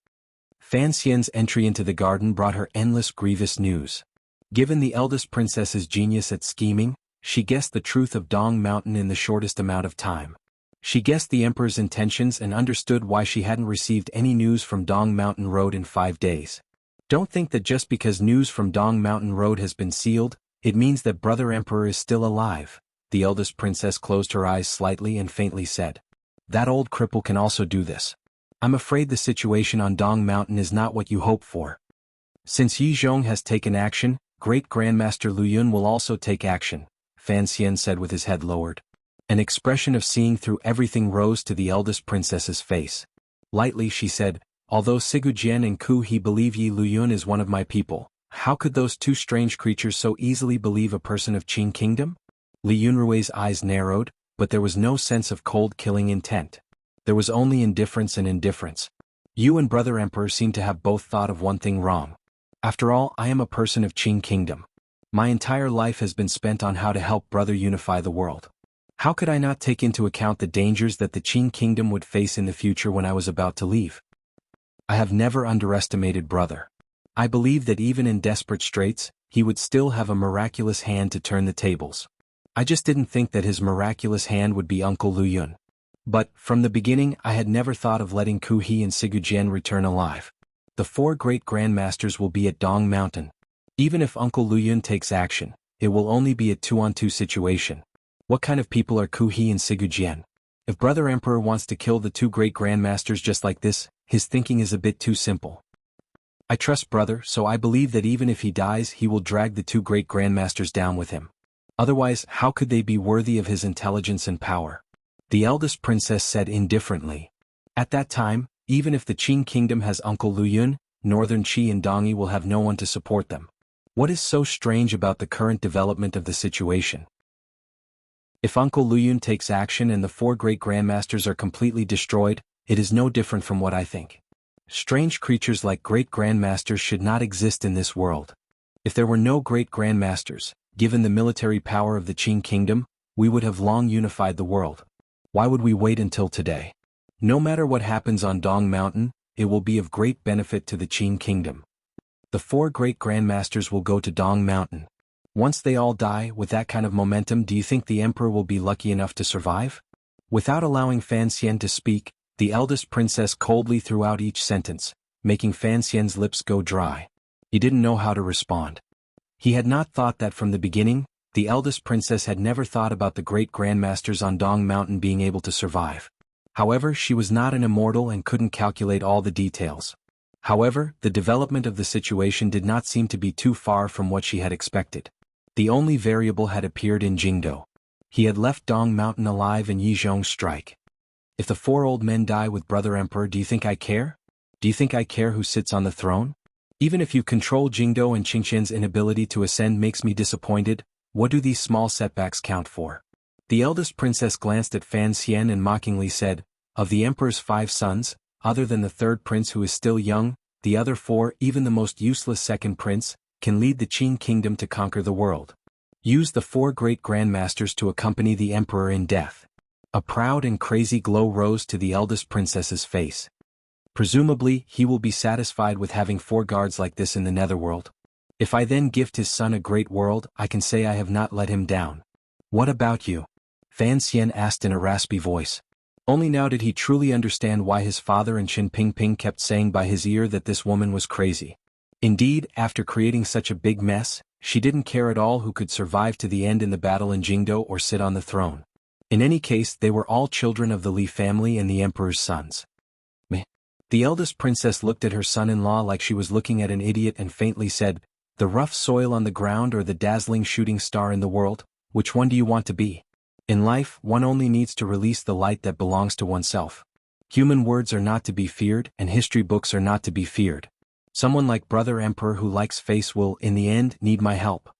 Fan Xian's entry into the garden brought her endless grievous news. Given the eldest princess's genius at scheming, she guessed the truth of Dong Mountain in the shortest amount of time. She guessed the emperor's intentions and understood why she hadn't received any news from Dong Mountain Road in 5 days. Don't think that just because news from Dong Mountain Road has been sealed, it means that Brother Emperor is still alive. The eldest princess closed her eyes slightly and faintly said, "That old cripple can also do this. I'm afraid the situation on Dong Mountain is not what you hope for. Since Yi Zhong has taken action, Great Grandmaster Lu Yun will also take action, Fan Xian said with his head lowered. An expression of seeing through everything rose to the eldest princess's face. Lightly she said, although Sigu Jian and Ku He believe Yi Lu Yun is one of my people, how could those two strange creatures so easily believe a person of Qing Kingdom? Li Yunrui's eyes narrowed, but there was no sense of cold killing intent. There was only indifference and indifference. You and Brother Emperor seem to have both thought of one thing wrong. After all, I am a person of Qing Kingdom. My entire life has been spent on how to help Brother unify the world. How could I not take into account the dangers that the Qing Kingdom would face in the future when I was about to leave? I have never underestimated Brother. I believe that even in desperate straits, he would still have a miraculous hand to turn the tables. I just didn't think that his miraculous hand would be Uncle Lu Yun. But, from the beginning, I had never thought of letting Ku He and Sigu Jian return alive. The 4 great grandmasters will be at Dong Mountain. Even if Uncle Lu Yun takes action, it will only be a 2-on-2 situation. What kind of people are Ku He and Sigu Jian? If Brother Emperor wants to kill the 2 great grandmasters just like this, his thinking is a bit too simple. I trust Brother, so I believe that even if he dies he will drag the 2 great grandmasters down with him. Otherwise, how could they be worthy of his intelligence and power? The eldest princess said indifferently. At that time, even if the Qing Kingdom has Uncle Lu Yun, Northern Qi and Dongyi will have no one to support them. What is so strange about the current development of the situation? If Uncle Lu Yun takes action and the 4 great grandmasters are completely destroyed, it is no different from what I think. Strange creatures like great grandmasters should not exist in this world. If there were no great grandmasters, given the military power of the Qing Kingdom, we would have long unified the world. Why would we wait until today? No matter what happens on Dong Mountain, it will be of great benefit to the Qing Kingdom. The 4 great grandmasters will go to Dong Mountain. Once they all die, with that kind of momentum, do you think the Emperor will be lucky enough to survive? Without allowing Fan Xian to speak, the eldest princess coldly threw out each sentence, making Fan Xian's lips go dry. He didn't know how to respond. He had not thought that from the beginning, the eldest princess had never thought about the great grandmasters on Dong Mountain being able to survive. However, she was not an immortal and couldn't calculate all the details. However, the development of the situation did not seem to be too far from what she had expected. The only variable had appeared in Jingdo. He had left Dong Mountain alive in Yi Zhong's strike. If the 4 old men die with Brother Emperor, do you think I care? Do you think I care who sits on the throne? Even if you control Jingdo and Qingqian's inability to ascend makes me disappointed, what do these small setbacks count for? The eldest princess glanced at Fan Xian and mockingly said, of the Emperor's 5 sons, other than the 3rd prince who is still young, the other 4, even the most useless 2nd prince, can lead the Qing Kingdom to conquer the world. Use the 4 great grandmasters to accompany the Emperor in death. A proud and crazy glow rose to the eldest princess's face. Presumably, he will be satisfied with having 4 guards like this in the netherworld. If I then gift his son a great world, I can say I have not let him down. What about you? Fan Xian asked in a raspy voice. Only now did he truly understand why his father and Qin Pingping kept saying by his ear that this woman was crazy. Indeed, after creating such a big mess, she didn't care at all who could survive to the end in the battle in Jingdo or sit on the throne. In any case, they were all children of the Li family and the Emperor's sons. Meh. The eldest princess looked at her son-in-law like she was looking at an idiot and faintly said, the rough soil on the ground or the dazzling shooting star in the world, which one do you want to be? In life, one only needs to release the light that belongs to oneself. Human words are not to be feared, and history books are not to be feared. Someone like Brother Emperor who likes face will, in the end, need my help.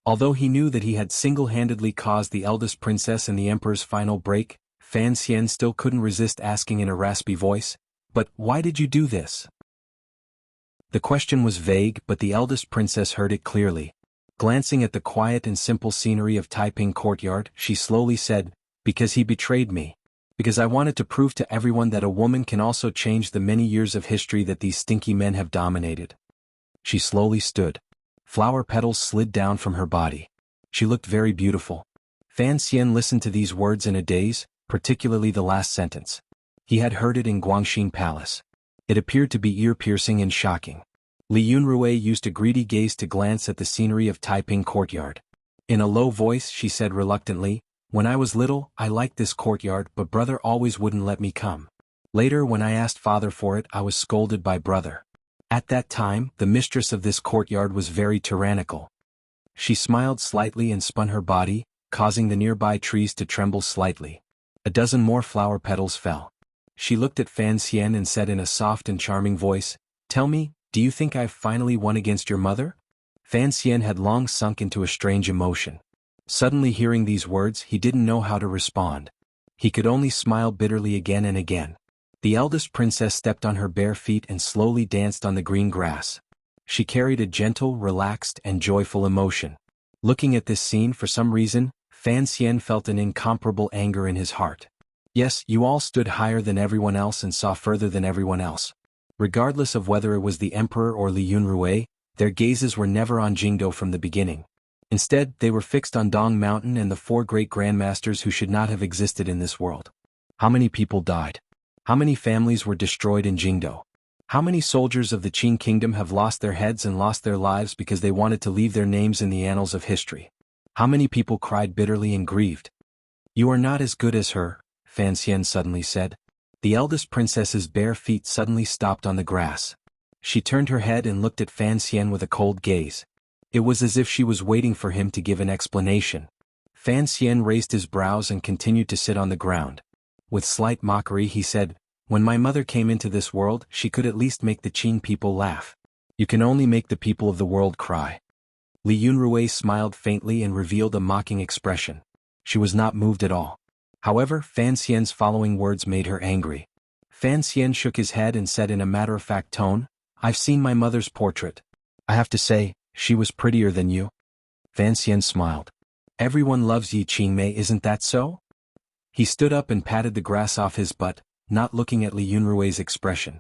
Although he knew that he had single-handedly caused the eldest princess and the Emperor's final break, Fan Xian still couldn't resist asking in a raspy voice, but why did you do this? The question was vague, but the eldest princess heard it clearly. Glancing at the quiet and simple scenery of Taiping Courtyard, she slowly said, because he betrayed me. Because I wanted to prove to everyone that a woman can also change the many years of history that these stinky men have dominated. She slowly stood. Flower petals slid down from her body. She looked very beautiful. Fan Xian listened to these words in a daze, particularly the last sentence. He had heard it in Guangxin Palace. It appeared to be ear-piercing and shocking. Li Yunrui used a greedy gaze to glance at the scenery of Taiping Courtyard. In a low voice she said reluctantly, when I was little, I liked this courtyard but brother always wouldn't let me come. Later, when I asked father for it, I was scolded by brother. At that time, the mistress of this courtyard was very tyrannical. She smiled slightly and spun her body, causing the nearby trees to tremble slightly. A dozen more flower petals fell. She looked at Fan Xian and said in a soft and charming voice, "Tell me, do you think I've finally won against your mother?" Fan Xian had long sunk into a strange emotion. Suddenly hearing these words, he didn't know how to respond. He could only smile bitterly again and again. The eldest princess stepped on her bare feet and slowly danced on the green grass. She carried a gentle, relaxed, and joyful emotion. Looking at this scene, for some reason, Fan Xian felt an incomparable anger in his heart. Yes, you all stood higher than everyone else and saw further than everyone else. Regardless of whether it was the emperor or Li Yunrui, their gazes were never on Jingdo from the beginning. Instead, they were fixed on Dong Mountain and the 4 great grandmasters who should not have existed in this world. How many people died? How many families were destroyed in Jingdo? How many soldiers of the Qing kingdom have lost their heads and lost their lives because they wanted to leave their names in the annals of history? How many people cried bitterly and grieved? "You are not as good as her," Fan Xian suddenly said. The eldest princess's bare feet suddenly stopped on the grass. She turned her head and looked at Fan Xian with a cold gaze. It was as if she was waiting for him to give an explanation. Fan Xian raised his brows and continued to sit on the ground. With slight mockery he said, "When my mother came into this world, she could at least make the Qing people laugh. You can only make the people of the world cry." Li Yunrui smiled faintly and revealed a mocking expression. She was not moved at all. However, Fan Xian's following words made her angry. Fan Xian shook his head and said in a matter-of-fact tone, "I've seen my mother's portrait. I have to say, she was prettier than you." Fan Xian smiled. "Everyone loves Yi Qingmei, isn't that so?" He stood up and patted the grass off his butt, not looking at Li Yunrui's expression.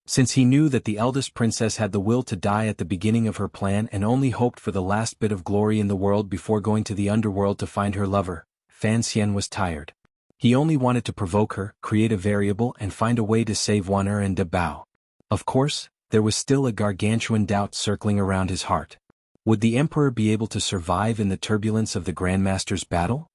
Since he knew that the eldest princess had the will to die at the beginning of her plan and only hoped for the last bit of glory in the world before going to the underworld to find her lover, Fan Xian was tired. He only wanted to provoke her, create a variable and find a way to save Wan and De Bao. Of course, there was still a gargantuan doubt circling around his heart. Would the emperor be able to survive in the turbulence of the Grandmaster's battle?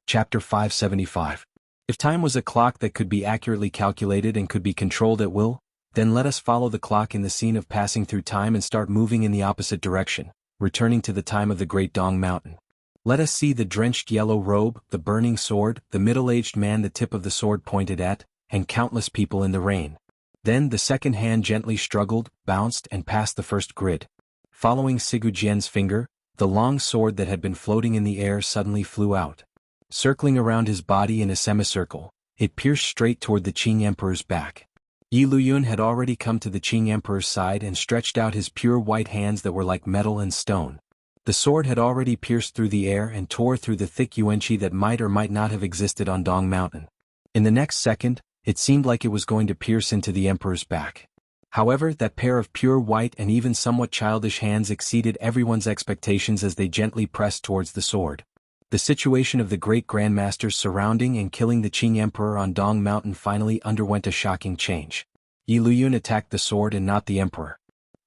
Chapter 575. If time was a clock that could be accurately calculated and could be controlled at will, then let us follow the clock in the scene of passing through time and start moving in the opposite direction, returning to the time of the Great Dong Mountain. Let us see the drenched yellow robe, the burning sword, the middle-aged man the tip of the sword pointed at, and countless people in the rain. Then the second hand gently struggled, bounced and passed the first grid. Following Sigu Jian's finger, the long sword that had been floating in the air suddenly flew out. Circling around his body in a semicircle, it pierced straight toward the Qing Emperor's back. Yi Luyun had already come to the Qing Emperor's side and stretched out his pure white hands that were like metal and stone. The sword had already pierced through the air and tore through the thick yuanqi that might or might not have existed on Dong Mountain. In the next second, it seemed like it was going to pierce into the Emperor's back. However, that pair of pure white and even somewhat childish hands exceeded everyone's expectations as they gently pressed towards the sword. The situation of the great grandmasters surrounding and killing the Qing Emperor on Dong Mountain finally underwent a shocking change. Yi Luyun attacked the sword and not the Emperor.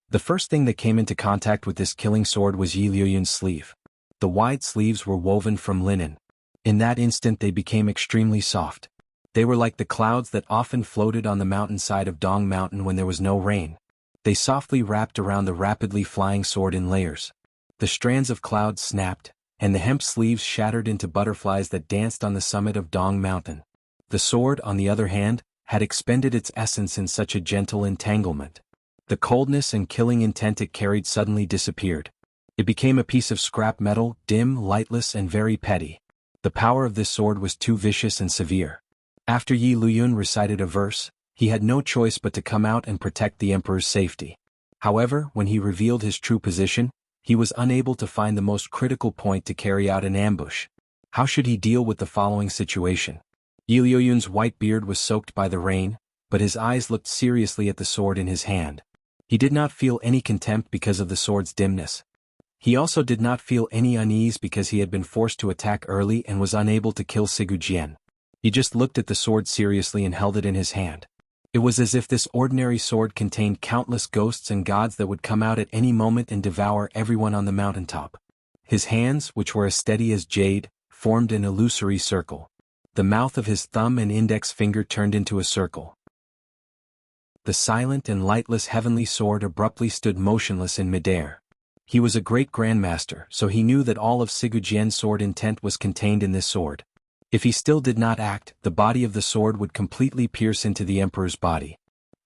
The first thing that came into contact with this killing sword was Yi Luyun's sleeve. The wide sleeves were woven from linen. In that instant they became extremely soft. They were like the clouds that often floated on the mountainside of Dong Mountain when there was no rain. They softly wrapped around the rapidly flying sword in layers. The strands of clouds snapped, and the hemp sleeves shattered into butterflies that danced on the summit of Dong Mountain. The sword, on the other hand, had expended its essence in such a gentle entanglement. The coldness and killing intent it carried suddenly disappeared. It became a piece of scrap metal, dim, lightless and very petty. The power of this sword was too vicious and severe. After Yi Luyun recited a verse, he had no choice but to come out and protect the Emperor's safety. However, when he revealed his true position, he was unable to find the most critical point to carry out an ambush. How should he deal with the following situation? Yi Luyun's white beard was soaked by the rain, but his eyes looked seriously at the sword in his hand. He did not feel any contempt because of the sword's dimness. He also did not feel any unease because he had been forced to attack early and was unable to kill Sigu Jian. He just looked at the sword seriously and held it in his hand. It was as if this ordinary sword contained countless ghosts and gods that would come out at any moment and devour everyone on the mountaintop. His hands, which were as steady as jade, formed an illusory circle. The mouth of his thumb and index finger turned into a circle. The silent and lightless heavenly sword abruptly stood motionless in midair. He was a great grandmaster, so he knew that all of Sigurjien's sword intent was contained in this sword. If he still did not act, the body of the sword would completely pierce into the emperor's body.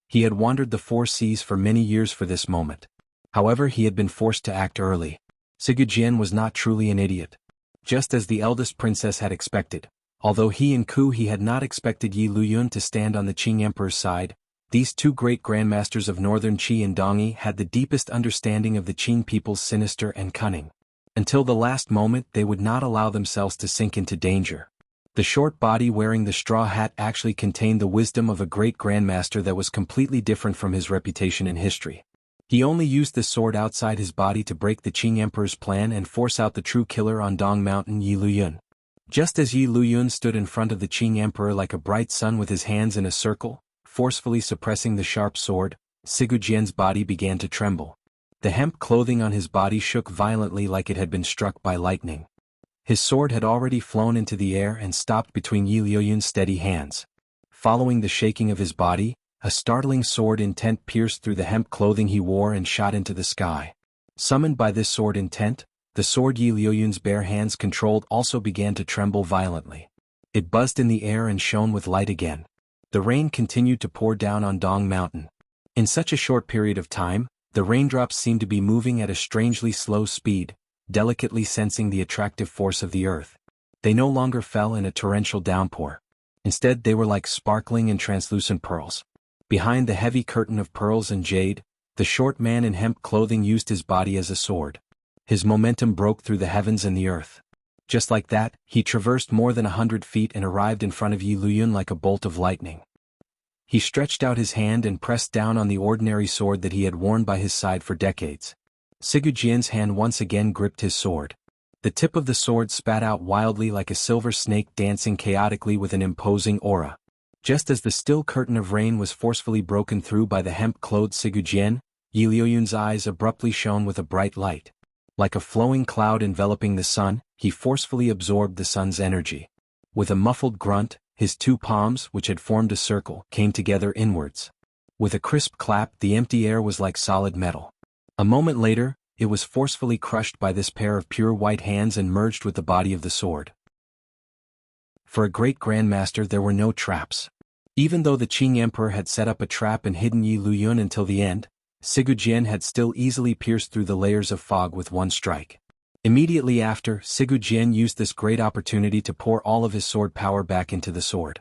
He had wandered the 4 seas for many years for this moment. However, he had been forced to act early. Sigurjien was not truly an idiot. Just as the eldest princess had expected, although he had not expected Yi Luyun to stand on the Qing emperor's side, these 2 great grandmasters of northern Qi and Dongyi had the deepest understanding of the Qing people's sinister and cunning. Until the last moment, they would not allow themselves to sink into danger. The short body wearing the straw hat actually contained the wisdom of a great grandmaster that was completely different from his reputation in history. He only used the sword outside his body to break the Qing emperor's plan and force out the true killer on Dong Mountain, Yi Luyun. Just as Yi Luyun stood in front of the Qing emperor like a bright sun with his hands in a circle, forcefully suppressing the sharp sword, Sigurjien's body began to tremble. The hemp clothing on his body shook violently like it had been struck by lightning. His sword had already flown into the air and stopped between Yi Luyun's steady hands. Following the shaking of his body, a startling sword intent pierced through the hemp clothing he wore and shot into the sky. Summoned by this sword intent, the sword Yi Luyun's bare hands controlled also began to tremble violently. It buzzed in the air and shone with light again. The rain continued to pour down on Dong Mountain. In such a short period of time, the raindrops seemed to be moving at a strangely slow speed, delicately sensing the attractive force of the earth. They no longer fell in a torrential downpour. Instead, they were like sparkling and translucent pearls. Behind the heavy curtain of pearls and jade, the short man in hemp clothing used his body as a sword. His momentum broke through the heavens and the earth. Just like that, he traversed more than 100 feet and arrived in front of Yi Luyun like a bolt of lightning. He stretched out his hand and pressed down on the ordinary sword that he had worn by his side for decades. Sigurjien's hand once again gripped his sword. The tip of the sword spat out wildly like a silver snake dancing chaotically with an imposing aura. Just as the still curtain of rain was forcefully broken through by the hemp-clothed Sigurjien, Yi Luyun's eyes abruptly shone with a bright light. Like a flowing cloud enveloping the sun, he forcefully absorbed the sun's energy. With a muffled grunt, his 2 palms, which had formed a circle, came together inwards. With a crisp clap, the empty air was like solid metal. A moment later, it was forcefully crushed by this pair of pure white hands and merged with the body of the sword. For a great grandmaster there were no traps. Even though the Qing emperor had set up a trap and hidden Yi Luyun until the end, Sigurjien had still easily pierced through the layers of fog with one strike. Immediately after, Sigurjien used this great opportunity to pour all of his sword power back into the sword.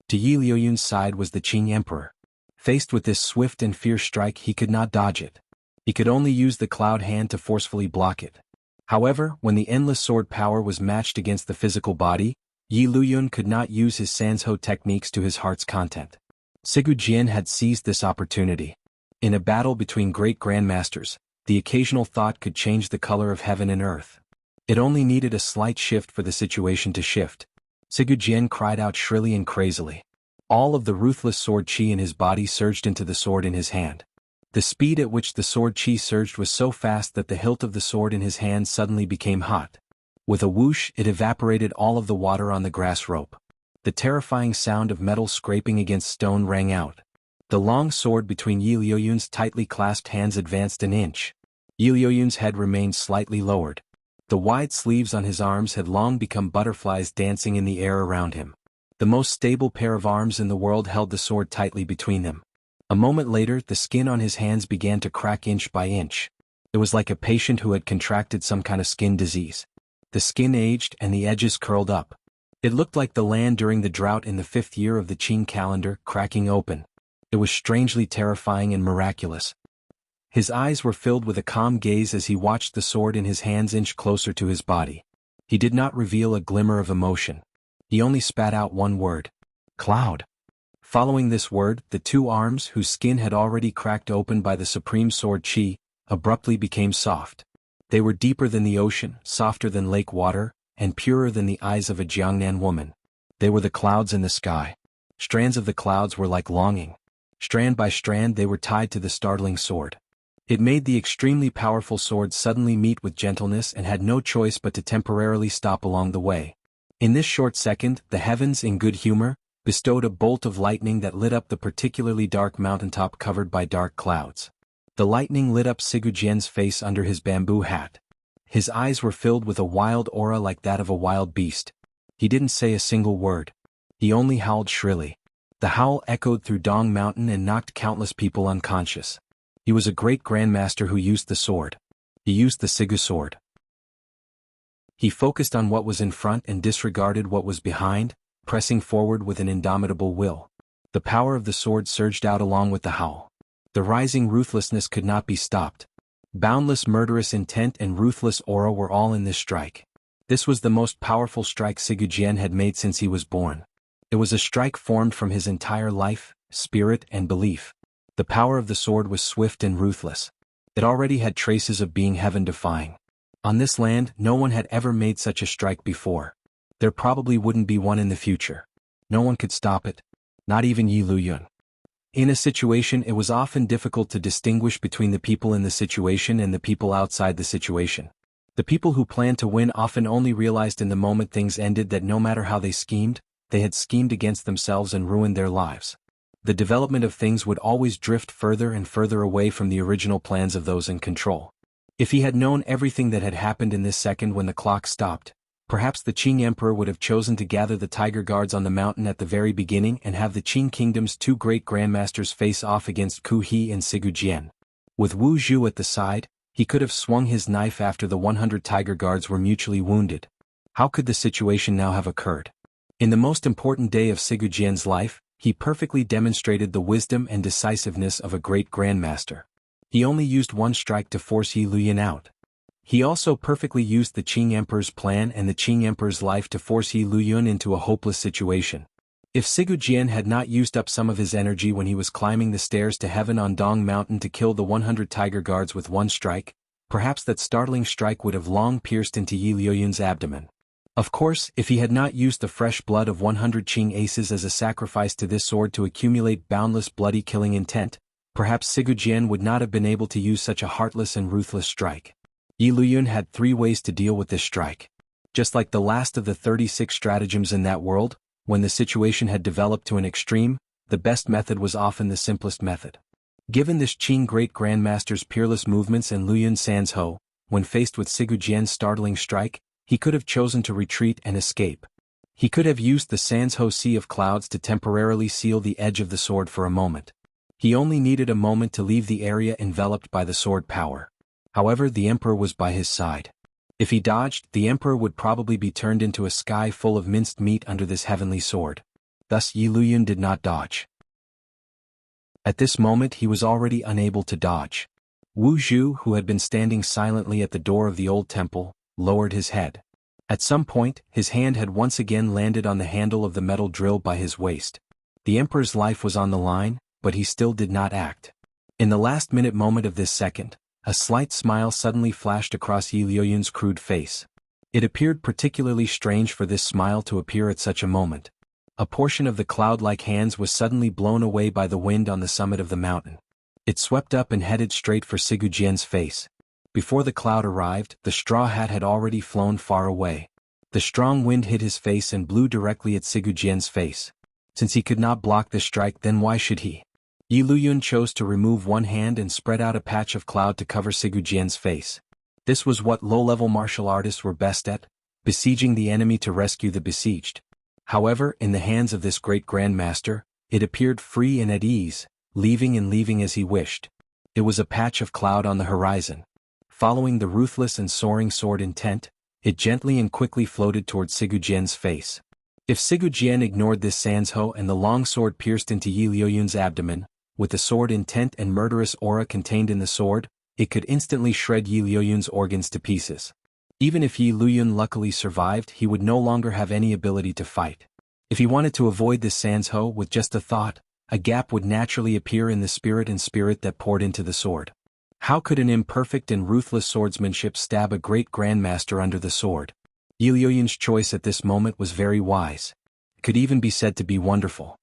To Yi Luyun's side was the Qing emperor. Faced with this swift and fierce strike, he could not dodge it. He could only use the cloud hand to forcefully block it. However, when the endless sword power was matched against the physical body, Yi Luyun could not use his Sanzhou techniques to his heart's content. Sigurjien had seized this opportunity. In a battle between great grandmasters, the occasional thought could change the color of heaven and earth. It only needed a slight shift for the situation to shift. Sigurjien cried out shrilly and crazily. All of the ruthless sword qi in his body surged into the sword in his hand. The speed at which the sword qi surged was so fast that the hilt of the sword in his hand suddenly became hot. With a whoosh, it evaporated all of the water on the grass rope. The terrifying sound of metal scraping against stone rang out. The long sword between Yi Luyun's tightly clasped hands advanced an inch. Yi Luyun's head remained slightly lowered. The wide sleeves on his arms had long become butterflies dancing in the air around him. The most stable pair of arms in the world held the sword tightly between them. A moment later, the skin on his hands began to crack inch by inch. It was like a patient who had contracted some kind of skin disease. The skin aged and the edges curled up. It looked like the land during the drought in the 5th year of the Qing calendar, cracking open. It was strangely terrifying and miraculous. His eyes were filled with a calm gaze as he watched the sword in his hands inch closer to his body. He did not reveal a glimmer of emotion. He only spat out one word. Cloud. Following this word, the 2 arms, whose skin had already cracked open by the supreme sword qi, abruptly became soft. They were deeper than the ocean, softer than lake water, and purer than the eyes of a Jiangnan woman. They were the clouds in the sky. Strands of the clouds were like longing. Strand by strand they were tied to the startling sword. It made the extremely powerful sword suddenly meet with gentleness and had no choice but to temporarily stop along the way. In this short second, the heavens, in good humor, bestowed a bolt of lightning that lit up the particularly dark mountaintop covered by dark clouds. The lightning lit up Sigujian's face under his bamboo hat. His eyes were filled with a wild aura like that of a wild beast. He didn't say a single word. He only howled shrilly. The howl echoed through Dong Mountain and knocked countless people unconscious. He was a great grandmaster who used the sword. He used the Sigu sword. He focused on what was in front and disregarded what was behind, pressing forward with an indomitable will. The power of the sword surged out along with the howl. The rising ruthlessness could not be stopped. Boundless murderous intent and ruthless aura were all in this strike. This was the most powerful strike Sigujian had made since he was born. It was a strike formed from his entire life, spirit, and belief. The power of the sword was swift and ruthless. It already had traces of being heaven-defying. On this land, no one had ever made such a strike before. There probably wouldn't be one in the future. No one could stop it. Not even Yi Luyun. In a situation, it was often difficult to distinguish between the people in the situation and the people outside the situation. The people who planned to win often only realized in the moment things ended that no matter how they had schemed against themselves and ruined their lives. The development of things would always drift further and further away from the original plans of those in control. If he had known everything that had happened in this second when the clock stopped, perhaps the Qing Emperor would have chosen to gather the Tiger Guards on the mountain at the very beginning and have the Qing Kingdom's two great grandmasters face off against Ku He and Sigujian. With Wu Zhu at the side, he could have swung his knife after the 100 Tiger Guards were mutually wounded. How could the situation now have occurred? In the most important day of Sigujian's life, he perfectly demonstrated the wisdom and decisiveness of a great grandmaster. He only used one strike to force Yi Luyun out. He also perfectly used the Qing Emperor's plan and the Qing Emperor's life to force Yi Luyun into a hopeless situation. If Sigujian had not used up some of his energy when he was climbing the stairs to heaven on Dong Mountain to kill the 100 Tiger Guards with one strike, perhaps that startling strike would have long pierced into Yi Luyun's abdomen. Of course, if he had not used the fresh blood of 100 Qing aces as a sacrifice to this sword to accumulate boundless bloody killing intent, perhaps Sigujian would not have been able to use such a heartless and ruthless strike. Yi Luyun had 3 ways to deal with this strike. Just like the last of the 36 stratagems in that world, when the situation had developed to an extreme, the best method was often the simplest method. Given this Qing great grandmaster's peerless movements and Luyun Sanzhou, when faced with Sigujian's startling strike, he could have chosen to retreat and escape. He could have used the Sanzhou Sea of Clouds to temporarily seal the edge of the sword for a moment. He only needed a moment to leave the area enveloped by the sword power. However, the Emperor was by his side. If he dodged, the Emperor would probably be turned into a sky full of minced meat under this heavenly sword. Thus Yi Luyun did not dodge. At this moment he was already unable to dodge. Wu Zhu, who had been standing silently at the door of the old temple, lowered his head. At some point, his hand had once again landed on the handle of the metal drill by his waist. The Emperor's life was on the line, but he still did not act. In the last-minute moment of this second, a slight smile suddenly flashed across Yi Luyun's crude face. It appeared particularly strange for this smile to appear at such a moment. A portion of the cloud-like hands was suddenly blown away by the wind on the summit of the mountain. It swept up and headed straight for Sigujian's face. Before the cloud arrived, the straw hat had already flown far away. The strong wind hit his face and blew directly at Sigujian's face. Since he could not block the strike, then why should he? Yi Luyun chose to remove one hand and spread out a patch of cloud to cover Sigujian's face. This was what low-level martial artists were best at, besieging the enemy to rescue the besieged. However, in the hands of this great grandmaster, it appeared free and at ease, leaving and leaving as he wished. It was a patch of cloud on the horizon. Following the ruthless and soaring sword intent, it gently and quickly floated toward Sigujian's face. If Sigujian ignored this Sanzhou and the long sword pierced into Yi Luyun's abdomen, with the sword intent and murderous aura contained in the sword, it could instantly shred Yi Luyun's organs to pieces. Even if Yi Luyun luckily survived, he would no longer have any ability to fight. If he wanted to avoid this Sanzhou with just a thought, a gap would naturally appear in the spirit that poured into the sword. How could an imperfect and ruthless swordsmanship stab a great grandmaster under the sword? Yi Luyun's choice at this moment was very wise. It could even be said to be wonderful.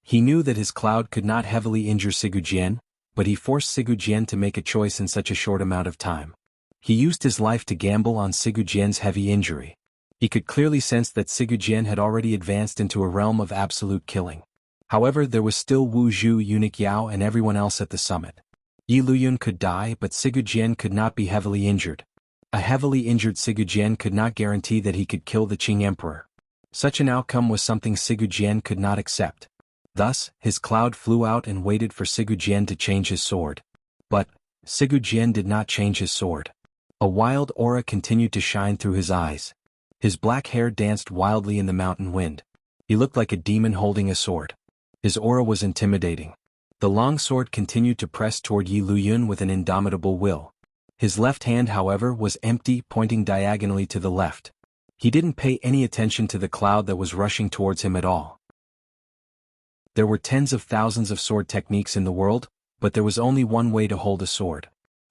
He knew that his cloud could not heavily injure Sigujian, but he forced Sigujian to make a choice in such a short amount of time. He used his life to gamble on Sigujian's heavy injury. He could clearly sense that Sigurjin had already advanced into a realm of absolute killing. However, there was still Wu Zhu, eunuch Yao and everyone else at the summit. Yi Luyun could die, but Sigurjin could not be heavily injured. A heavily injured Sigurjin could not guarantee that he could kill the Qing Emperor. Such an outcome was something Sigurjin could not accept. Thus, his cloud flew out and waited for Sigurjin to change his sword. But Sigurjin did not change his sword. A wild aura continued to shine through his eyes. His black hair danced wildly in the mountain wind. He looked like a demon holding a sword. His aura was intimidating. The long sword continued to press toward Yi Luyun with an indomitable will. His left hand, however, was empty, pointing diagonally to the left. He didn't pay any attention to the cloud that was rushing towards him at all. There were tens of thousands of sword techniques in the world, but there was only one way to hold a sword.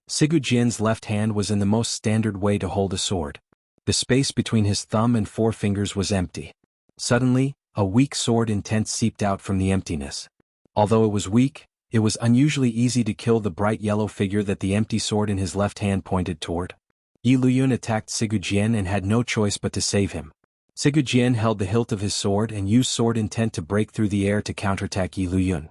Sigurjin's left hand was in the most standard way to hold a sword. The space between his thumb and forefingers was empty. Suddenly, a weak sword intent seeped out from the emptiness. Although it was weak, it was unusually easy to kill the bright yellow figure that the empty sword in his left hand pointed toward. Yi Luyun attacked Sigurjin and had no choice but to save him. Sigurjin held the hilt of his sword and used sword intent to break through the air to counterattack Yi Luyun.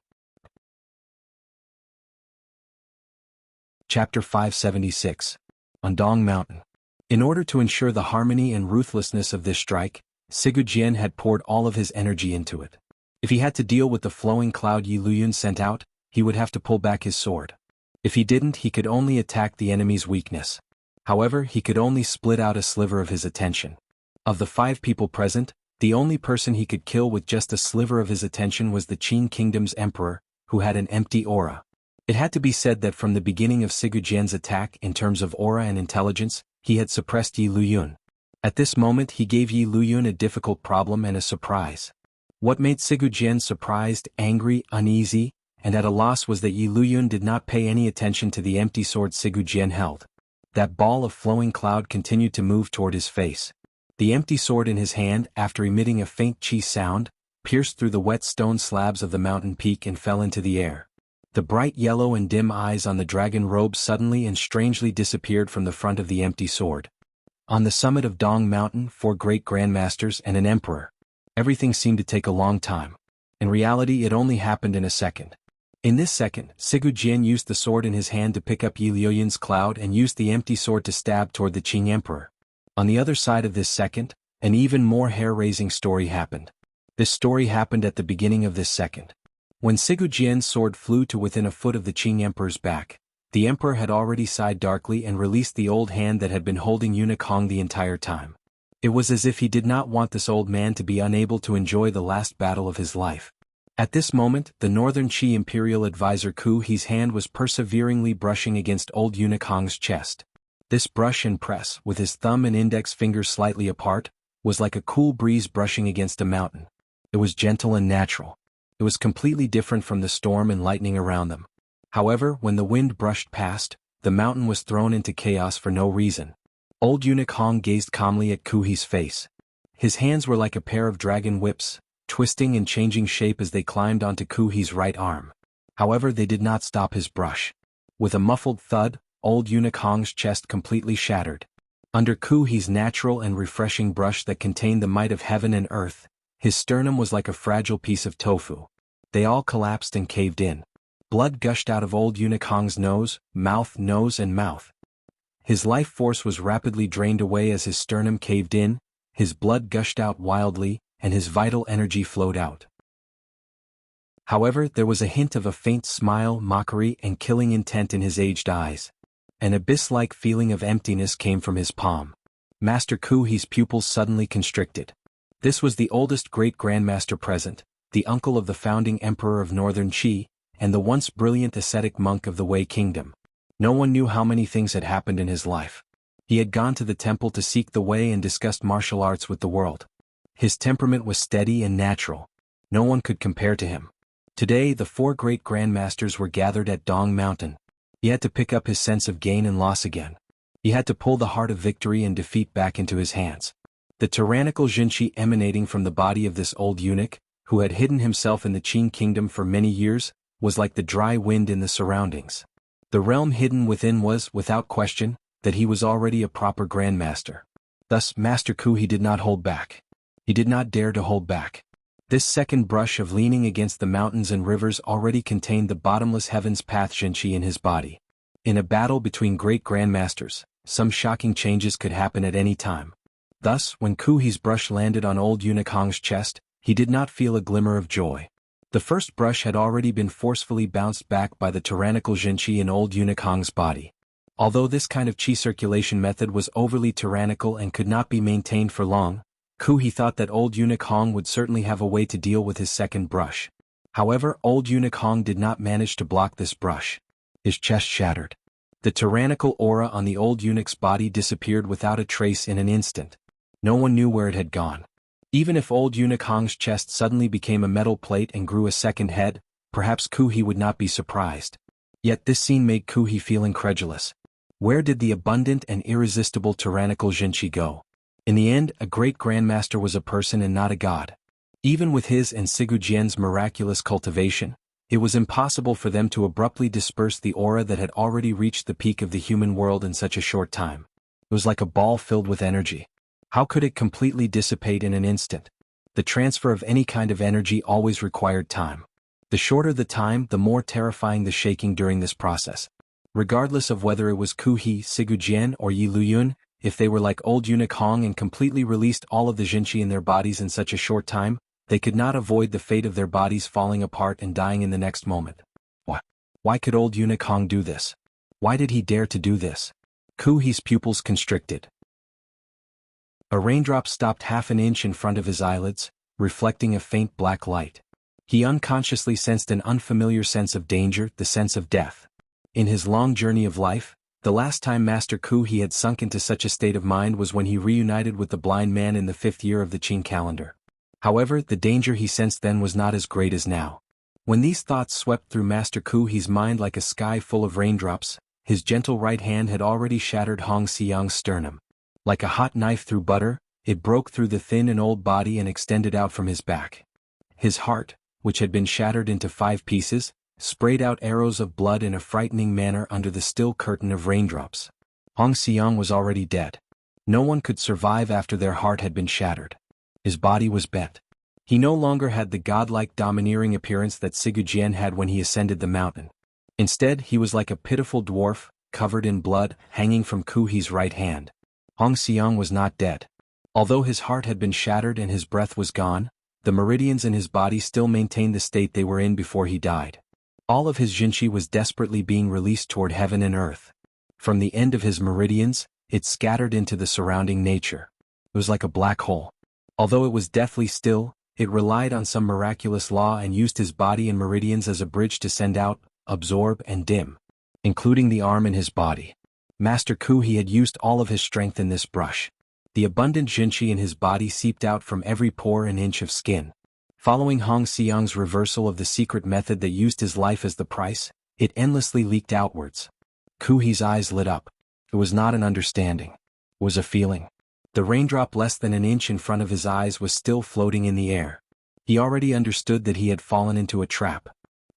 Chapter 576. On Dong Mountain. In order to ensure the harmony and ruthlessness of this strike, Sigurjin had poured all of his energy into it. If he had to deal with the flowing cloud Yi Luyun sent out, he would have to pull back his sword. If he didn't, he could only attack the enemy's weakness. However, he could only split out a sliver of his attention. Of the 5 people present, the only person he could kill with just a sliver of his attention was the Qing Kingdom's emperor, who had an empty aura. It had to be said that from the beginning of Sigurjin's attack in terms of aura and intelligence, he had suppressed Yi Luyun. At this moment he gave Yi Luyun a difficult problem and a surprise. What made Sigurjin surprised, angry, uneasy, and at a loss was that Yi Luyun did not pay any attention to the empty sword Sigurjin held. That ball of flowing cloud continued to move toward his face. The empty sword in his hand, after emitting a faint chi sound, pierced through the wet stone slabs of the mountain peak and fell into the air. The bright yellow and dim eyes on the dragon robe suddenly and strangely disappeared from the front of the empty sword. On the summit of Dong Mountain, 4 great grandmasters and an emperor. Everything seemed to take a long time. In reality, it only happened in a second. In this second, Sigurjin used the sword in his hand to pick up Yi Luyun's cloud and used the empty sword to stab toward the Qing Emperor. On the other side of this second, an even more hair-raising story happened. This story happened at the beginning of this second. When Sigurjin's sword flew to within a foot of the Qing Emperor's back, the Emperor had already sighed darkly and released the old hand that had been holding eunuch Hong the entire time. It was as if he did not want this old man to be unable to enjoy the last battle of his life. At this moment, the Northern Qi Imperial Advisor Ku He's hand was perseveringly brushing against old eunuch Hong's chest. This brush and press, with his thumb and index fingers slightly apart, was like a cool breeze brushing against a mountain. It was gentle and natural. It was completely different from the storm and lightning around them. However, when the wind brushed past, the mountain was thrown into chaos for no reason. Old eunuch Hong gazed calmly at Ku He's face. His hands were like a pair of dragon whips, twisting and changing shape as they climbed onto Ku He's right arm. However, they did not stop his brush. With a muffled thud, old eunuch Hong's chest completely shattered. Under Ku He's natural and refreshing brush that contained the might of heaven and earth, his sternum was like a fragile piece of tofu. They all collapsed and caved in. Blood gushed out of old eunuch Hong's nose, and mouth. His life force was rapidly drained away as his sternum caved in, his blood gushed out wildly, and his vital energy flowed out. However, there was a hint of a faint smile, mockery, and killing intent in his aged eyes. An abyss-like feeling of emptiness came from his palm. Master Ku He's pupils suddenly constricted. This was the oldest great grandmaster present, the uncle of the founding emperor of Northern Qi, and the once brilliant ascetic monk of the Wei Kingdom. No one knew how many things had happened in his life. He had gone to the temple to seek the way and discussed martial arts with the world. His temperament was steady and natural. No one could compare to him. Today the 4 great grandmasters were gathered at Dong Mountain. He had to pick up his sense of gain and loss again. He had to pull the heart of victory and defeat back into his hands. The tyrannical Jinqi emanating from the body of this old eunuch, who had hidden himself in the Qing kingdom for many years, was like the dry wind in the surroundings. The realm hidden within was, without question, that he was already a proper grandmaster. Thus, Master Ku did not hold back. He did not dare to hold back. This second brush of leaning against the mountains and rivers already contained the bottomless heavens path Jinchi in his body. In a battle between great grandmasters, some shocking changes could happen at any time. Thus, when Kuhi's brush landed on old eunuch Hong's chest, he did not feel a glimmer of joy. The first brush had already been forcefully bounced back by the tyrannical Jinchi in old eunuch Hong's body. Although this kind of qi circulation method was overly tyrannical and could not be maintained for long, Kuhi thought that old eunuch Hong would certainly have a way to deal with his second brush. However, old eunuch Hong did not manage to block this brush. His chest shattered. The tyrannical aura on the old eunuch's body disappeared without a trace in an instant. No one knew where it had gone. Even if old eunuch Hong's chest suddenly became a metal plate and grew a second head, perhaps Kuhi would not be surprised. Yet this scene made Kuhi feel incredulous. Where did the abundant and irresistible tyrannical Jinchi go? In the end, a great grandmaster was a person and not a god. Even with his and Sigu Jian's miraculous cultivation, it was impossible for them to abruptly disperse the aura that had already reached the peak of the human world in such a short time. It was like a ball filled with energy. How could it completely dissipate in an instant? The transfer of any kind of energy always required time. The shorter the time, the more terrifying the shaking during this process. Regardless of whether it was Kuhi, Sigu Jian, or Yi Luyun, if they were like old eunuch Hong and completely released all of the Jinchi in their bodies in such a short time, they could not avoid the fate of their bodies falling apart and dying in the next moment. Why could old eunuch Hong do this? Why did he dare to do this? Kuhi's pupils constricted. A raindrop stopped half an inch in front of his eyelids, reflecting a faint black light. He unconsciously sensed an unfamiliar sense of danger, the sense of death. In his long journey of life, the last time Master Kuhi had sunk into such a state of mind was when he reunited with the blind man in the 5th year of the Qin calendar. However, the danger he sensed then was not as great as now. When these thoughts swept through Master Kuhi's mind like a sky full of raindrops, his gentle right hand had already shattered Hong Xiang's sternum. Like a hot knife through butter, it broke through the thin and old body and extended out from his back. His heart, which had been shattered into 5 pieces, sprayed out arrows of blood in a frightening manner under the still curtain of raindrops. Hong Xiang was already dead. No one could survive after their heart had been shattered. His body was bent. He no longer had the godlike domineering appearance that Sigu Jian had when he ascended the mountain. Instead, he was like a pitiful dwarf, covered in blood, hanging from Kuhi's right hand. Hong Xiang was not dead. Although his heart had been shattered and his breath was gone, the meridians in his body still maintained the state they were in before he died. All of his Jinchi was desperately being released toward heaven and earth. From the end of his meridians, it scattered into the surrounding nature. It was like a black hole. Although it was deathly still, it relied on some miraculous law and used his body and meridians as a bridge to send out, absorb and dim, including the arm in his body. Master Kuhi had used all of his strength in this brush. The abundant Jinchi in his body seeped out from every pore and inch of skin. Following Hong Xiang's reversal of the secret method that used his life as the price, it endlessly leaked outwards. Kuhi's eyes lit up. It was not an understanding. It was a feeling. The raindrop less than an inch in front of his eyes was still floating in the air. He already understood that he had fallen into a trap.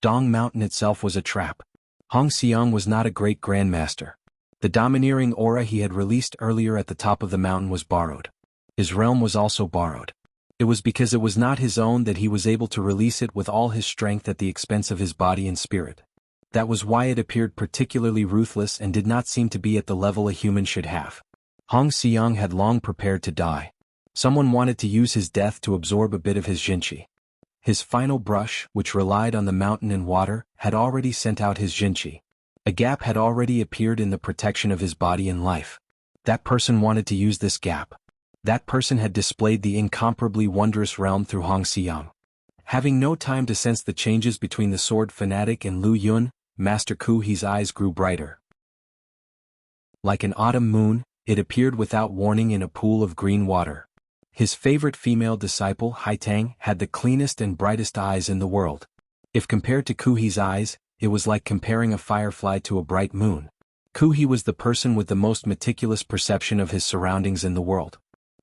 Dong Mountain itself was a trap. Hong Xiang was not a great grandmaster. The domineering aura he had released earlier at the top of the mountain was borrowed. His realm was also borrowed. It was because it was not his own that he was able to release it with all his strength at the expense of his body and spirit. That was why it appeared particularly ruthless and did not seem to be at the level a human should have. Hong Xiang had long prepared to die. Someone wanted to use his death to absorb a bit of his Jinchi. His final brush, which relied on the mountain and water, had already sent out his Jinchi. A gap had already appeared in the protection of his body and life. That person wanted to use this gap. That person had displayed the incomparably wondrous realm through Hong Xiang. Having no time to sense the changes between the sword fanatic and Lu Yun, Master Kuhi's eyes grew brighter. Like an autumn moon, it appeared without warning in a pool of green water. His favorite female disciple, Haitang, had the cleanest and brightest eyes in the world. If compared to Kuhi's eyes, it was like comparing a firefly to a bright moon. Kuhi was the person with the most meticulous perception of his surroundings in the world.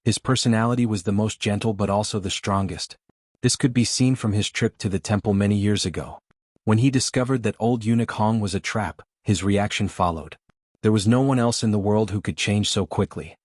His personality was the most gentle but also the strongest. This could be seen from his trip to the temple many years ago. When he discovered that old eunuch Hong was a trap, his reaction followed. There was no one else in the world who could change so quickly.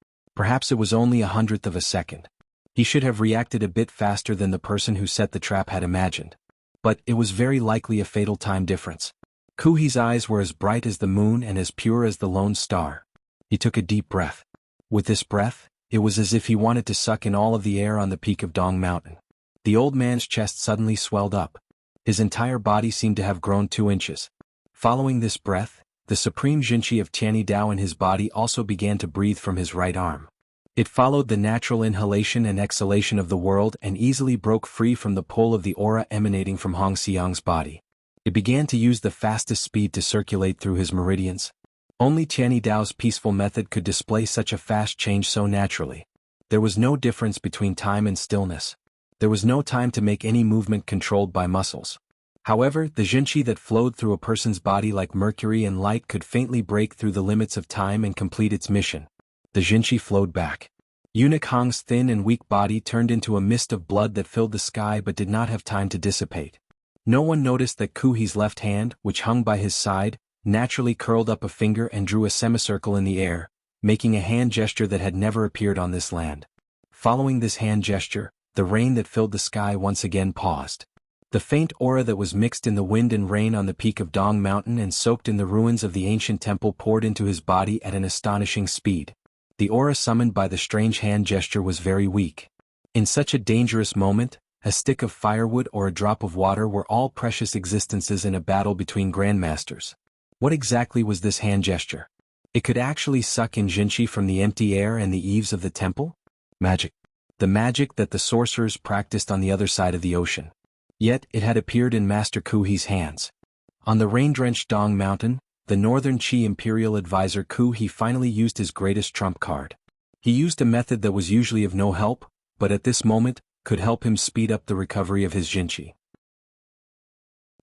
Perhaps it was only 100th of a second. He should have reacted a bit faster than the person who set the trap had imagined. But it was very likely a fatal time difference. Kuhi's eyes were as bright as the moon and as pure as the lone star. He took a deep breath. With this breath, it was as if he wanted to suck in all of the air on the peak of Dong Mountain. The old man's chest suddenly swelled up. His entire body seemed to have grown 2 inches. Following this breath, the supreme Jinchi of Tianyi Dao in his body also began to breathe from his right arm. It followed the natural inhalation and exhalation of the world and easily broke free from the pull of the aura emanating from Hong Xiang's body. It began to use the fastest speed to circulate through his meridians. Only Tianyi Dao's peaceful method could display such a fast change so naturally. There was no difference between time and stillness. There was no time to make any movement controlled by muscles. However, the Jinchi that flowed through a person's body like mercury and light could faintly break through the limits of time and complete its mission. The Jinchi flowed back. Eunuch Hong's thin and weak body turned into a mist of blood that filled the sky but did not have time to dissipate. No one noticed that Kuhi's left hand, which hung by his side, naturally curled up a finger and drew a semicircle in the air, making a hand gesture that had never appeared on this land. Following this hand gesture, the rain that filled the sky once again paused. The faint aura that was mixed in the wind and rain on the peak of Dong Mountain and soaked in the ruins of the ancient temple poured into his body at an astonishing speed. The aura summoned by the strange hand gesture was very weak. In such a dangerous moment, a stick of firewood or a drop of water were all precious existences in a battle between grandmasters. What exactly was this hand gesture? It could actually suck in Jinchi from the empty air and the eaves of the temple? Magic. The magic that the sorcerers practiced on the other side of the ocean. Yet it had appeared in Master Kuhi's hands. On the rain-drenched Dong Mountain, the Northern Qi Imperial Advisor Kuhi finally used his greatest trump card. He used a method that was usually of no help, but at this moment, could help him speed up the recovery of his Jinchi.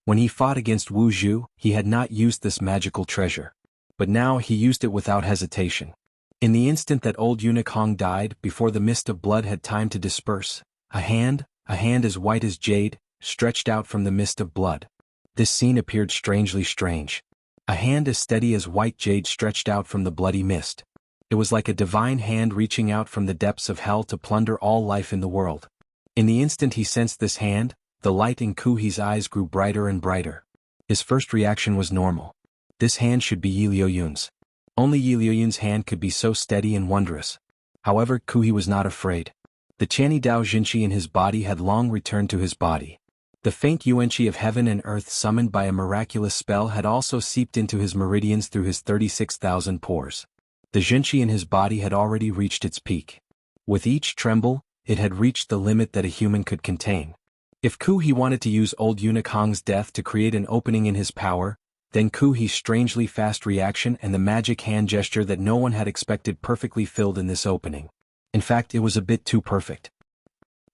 When he fought against Wu Zhu, he had not used this magical treasure. But now he used it without hesitation. In the instant that old eunuch Hong died, before the mist of blood had time to disperse, a hand as white as jade, stretched out from the mist of blood. This scene appeared strangely strange. A hand as steady as white jade stretched out from the bloody mist. It was like a divine hand reaching out from the depths of hell to plunder all life in the world. In the instant he sensed this hand, the light in Kuhi's eyes grew brighter and brighter. His first reaction was normal. This hand should be Yi Liuyun's. Only Yi Liuyun's hand could be so steady and wondrous. However, Kuhi was not afraid. The Tianyi Dao Jinchi in his body had long returned to his body. The faint yuanqi of heaven and earth summoned by a miraculous spell had also seeped into his meridians through his 36,000 pores. The Jinchi in his body had already reached its peak. With each tremble, it had reached the limit that a human could contain. If Kuhi wanted to use old eunuch Hong's death to create an opening in his power, then Kuhi's strangely fast reaction and the magic hand gesture that no one had expected perfectly filled in this opening. In fact, it was a bit too perfect.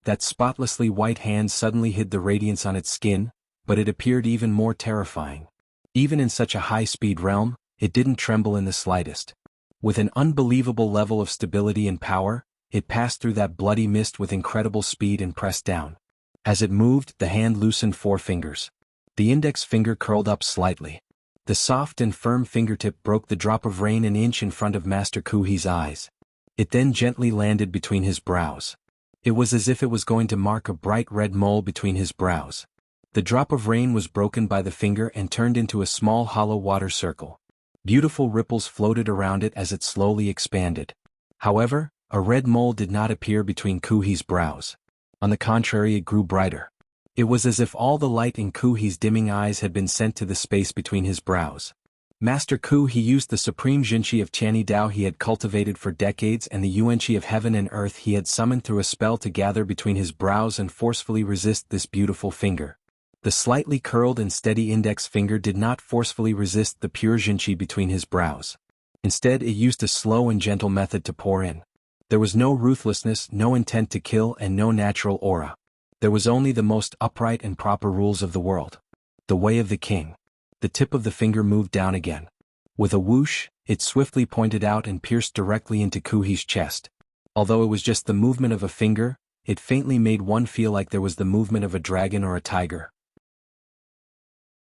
That spotlessly white hand suddenly hid the radiance on its skin, but it appeared even more terrifying. Even in such a high-speed realm, it didn't tremble in the slightest. With an unbelievable level of stability and power, it passed through that bloody mist with incredible speed and pressed down. As it moved, the hand loosened 4 fingers. The index finger curled up slightly. The soft and firm fingertip broke the drop of rain an inch in front of Master Kuhi's eyes. It then gently landed between his brows. It was as if it was going to mark a bright red mole between his brows. The drop of rain was broken by the finger and turned into a small hollow water circle. Beautiful ripples floated around it as it slowly expanded. However, a red mole did not appear between Kuhi's brows. On the contrary, it grew brighter. It was as if all the light in Kuhi's dimming eyes had been sent to the space between his brows. Master Kuhi used the supreme Jinchi of Tianyi Dao he had cultivated for decades and the yuanqi of heaven and earth he had summoned through a spell to gather between his brows and forcefully resist this beautiful finger. The slightly curled and steady index finger did not forcefully resist the pure Jinchi between his brows. Instead, it used a slow and gentle method to pour in. There was no ruthlessness, no intent to kill, and no natural aura. There was only the most upright and proper rules of the world. The way of the king. The tip of the finger moved down again. With a whoosh, it swiftly pointed out and pierced directly into Kuhi's chest. Although it was just the movement of a finger, it faintly made one feel like there was the movement of a dragon or a tiger.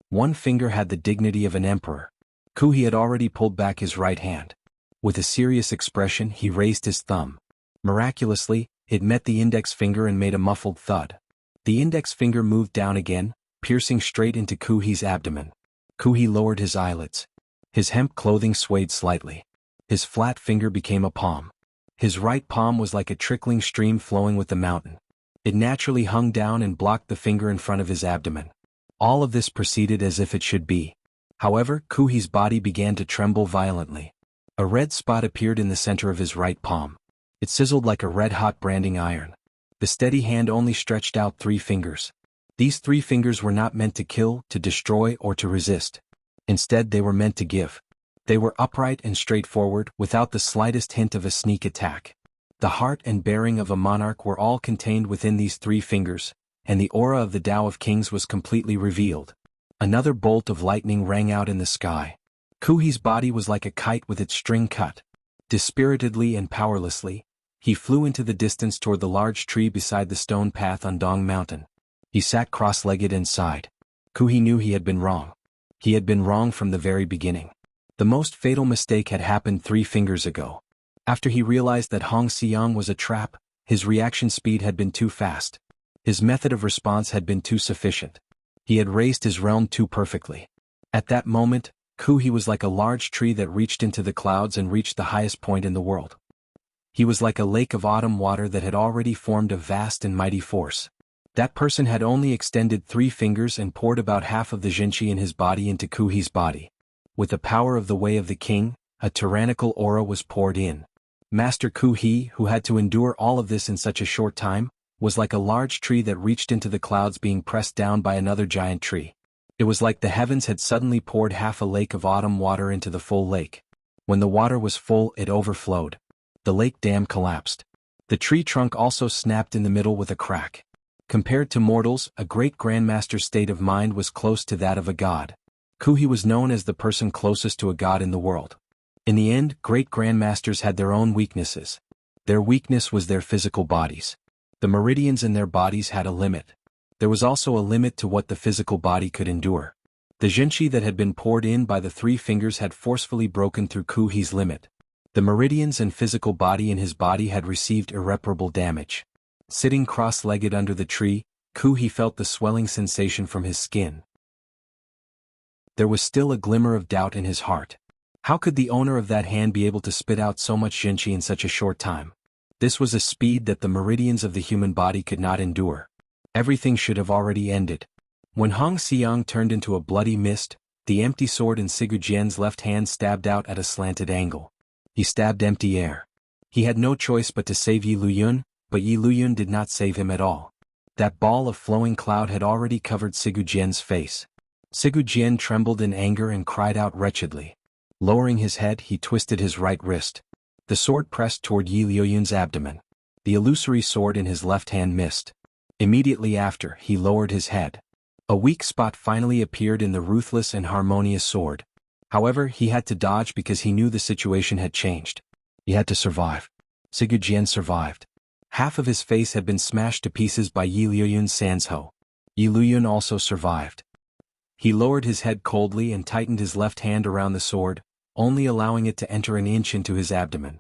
One finger had the dignity of an emperor. Kuhi had already pulled back his right hand. With a serious expression, he raised his thumb. Miraculously, it met the index finger and made a muffled thud. The index finger moved down again, piercing straight into Kuhi's abdomen. Kuhi lowered his eyelids. His hemp clothing swayed slightly. His flat finger became a palm. His right palm was like a trickling stream flowing with the mountain. It naturally hung down and blocked the finger in front of his abdomen. All of this proceeded as if it should be. However, Kuhi's body began to tremble violently. A red spot appeared in the center of his right palm. It sizzled like a red-hot branding iron. The steady hand only stretched out 3 fingers. These 3 fingers were not meant to kill, to destroy, or to resist. Instead, they were meant to give. They were upright and straightforward, without the slightest hint of a sneak attack. The heart and bearing of a monarch were all contained within these 3 fingers, and the aura of the Tao of Kings was completely revealed. Another bolt of lightning rang out in the sky. Kuhi's body was like a kite with its string cut. Dispiritedly and powerlessly, he flew into the distance toward the large tree beside the stone path on Dong Mountain. He sat cross-legged and sighed. Kuhi knew he had been wrong. He had been wrong from the very beginning. The most fatal mistake had happened 3 fingers ago. After he realized that Hong Xiang was a trap, his reaction speed had been too fast. His method of response had been too sufficient. He had raised his realm too perfectly. At that moment, Kuhi was like a large tree that reached into the clouds and reached the highest point in the world. He was like a lake of autumn water that had already formed a vast and mighty force. That person had only extended 3 fingers and poured about half of the Jinqi in his body into Kuhi's body. With the power of the Way of the King, a tyrannical aura was poured in. Master Kuhi, who had to endure all of this in such a short time, was like a large tree that reached into the clouds being pressed down by another giant tree. It was like the heavens had suddenly poured half a lake of autumn water into the full lake. When the water was full, it overflowed. The lake dam collapsed. The tree trunk also snapped in the middle with a crack. Compared to mortals, a great grandmaster's state of mind was close to that of a god. Kuhi was known as the person closest to a god in the world. In the end, great grandmasters had their own weaknesses. Their weakness was their physical bodies. The meridians in their bodies had a limit. There was also a limit to what the physical body could endure. The Jinqi that had been poured in by the 3 fingers had forcefully broken through Kuhi's limit. The meridians and physical body in his body had received irreparable damage. Sitting cross-legged under the tree, Kuhi felt the swelling sensation from his skin. There was still a glimmer of doubt in his heart. How could the owner of that hand be able to spit out so much Jinqi in such a short time? This was a speed that the meridians of the human body could not endure. Everything should have already ended. When Hong Xiang turned into a bloody mist, the empty sword in Sigu Jian's left hand stabbed out at a slanted angle. He stabbed empty air. He had no choice but to save Yi Luyun, but Yi Luyun did not save him at all. That ball of flowing cloud had already covered Sigu Jian's face. Sigu Jian trembled in anger and cried out wretchedly. Lowering his head, he twisted his right wrist. The sword pressed toward Yi Luyun's abdomen. The illusory sword in his left hand missed. Immediately after, he lowered his head. A weak spot finally appeared in the ruthless and harmonious sword. However, he had to dodge because he knew the situation had changed. He had to survive. Sigu Jian survived. Half of his face had been smashed to pieces by Yi Luyun's Sansho. Yi Luyun also survived. He lowered his head coldly and tightened his left hand around the sword, only allowing it to enter an inch into his abdomen.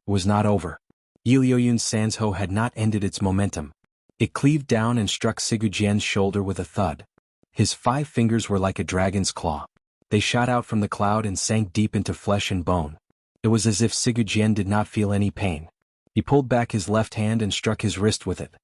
It was not over. Yi Luyun's Sansho had not ended its momentum. It cleaved down and struck Sigu Jian's shoulder with a thud. His 5 fingers were like a dragon's claw. They shot out from the cloud and sank deep into flesh and bone. It was as if Sigu Jian did not feel any pain. He pulled back his left hand and struck his wrist with it.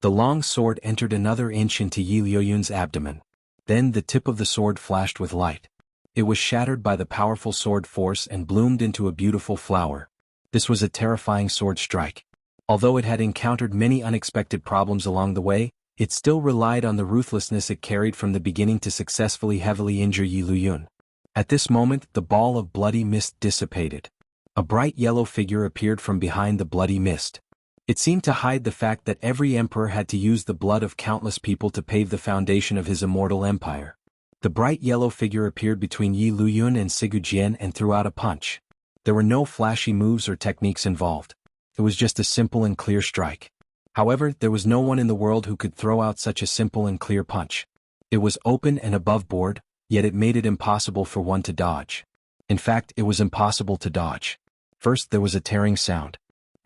The long sword entered another inch into Yi Luyun's abdomen. Then the tip of the sword flashed with light. It was shattered by the powerful sword force and bloomed into a beautiful flower. This was a terrifying sword strike. Although it had encountered many unexpected problems along the way, it still relied on the ruthlessness it carried from the beginning to successfully heavily injure Yi Luyun. At this moment, the ball of bloody mist dissipated. A bright yellow figure appeared from behind the bloody mist. It seemed to hide the fact that every emperor had to use the blood of countless people to pave the foundation of his immortal empire. The bright yellow figure appeared between Yi Luyun and Sigu Jian and threw out a punch. There were no flashy moves or techniques involved. It was just a simple and clear strike. However, there was no one in the world who could throw out such a simple and clear punch. It was open and above board, yet it made it impossible for one to dodge. In fact, it was impossible to dodge. First, there was a tearing sound.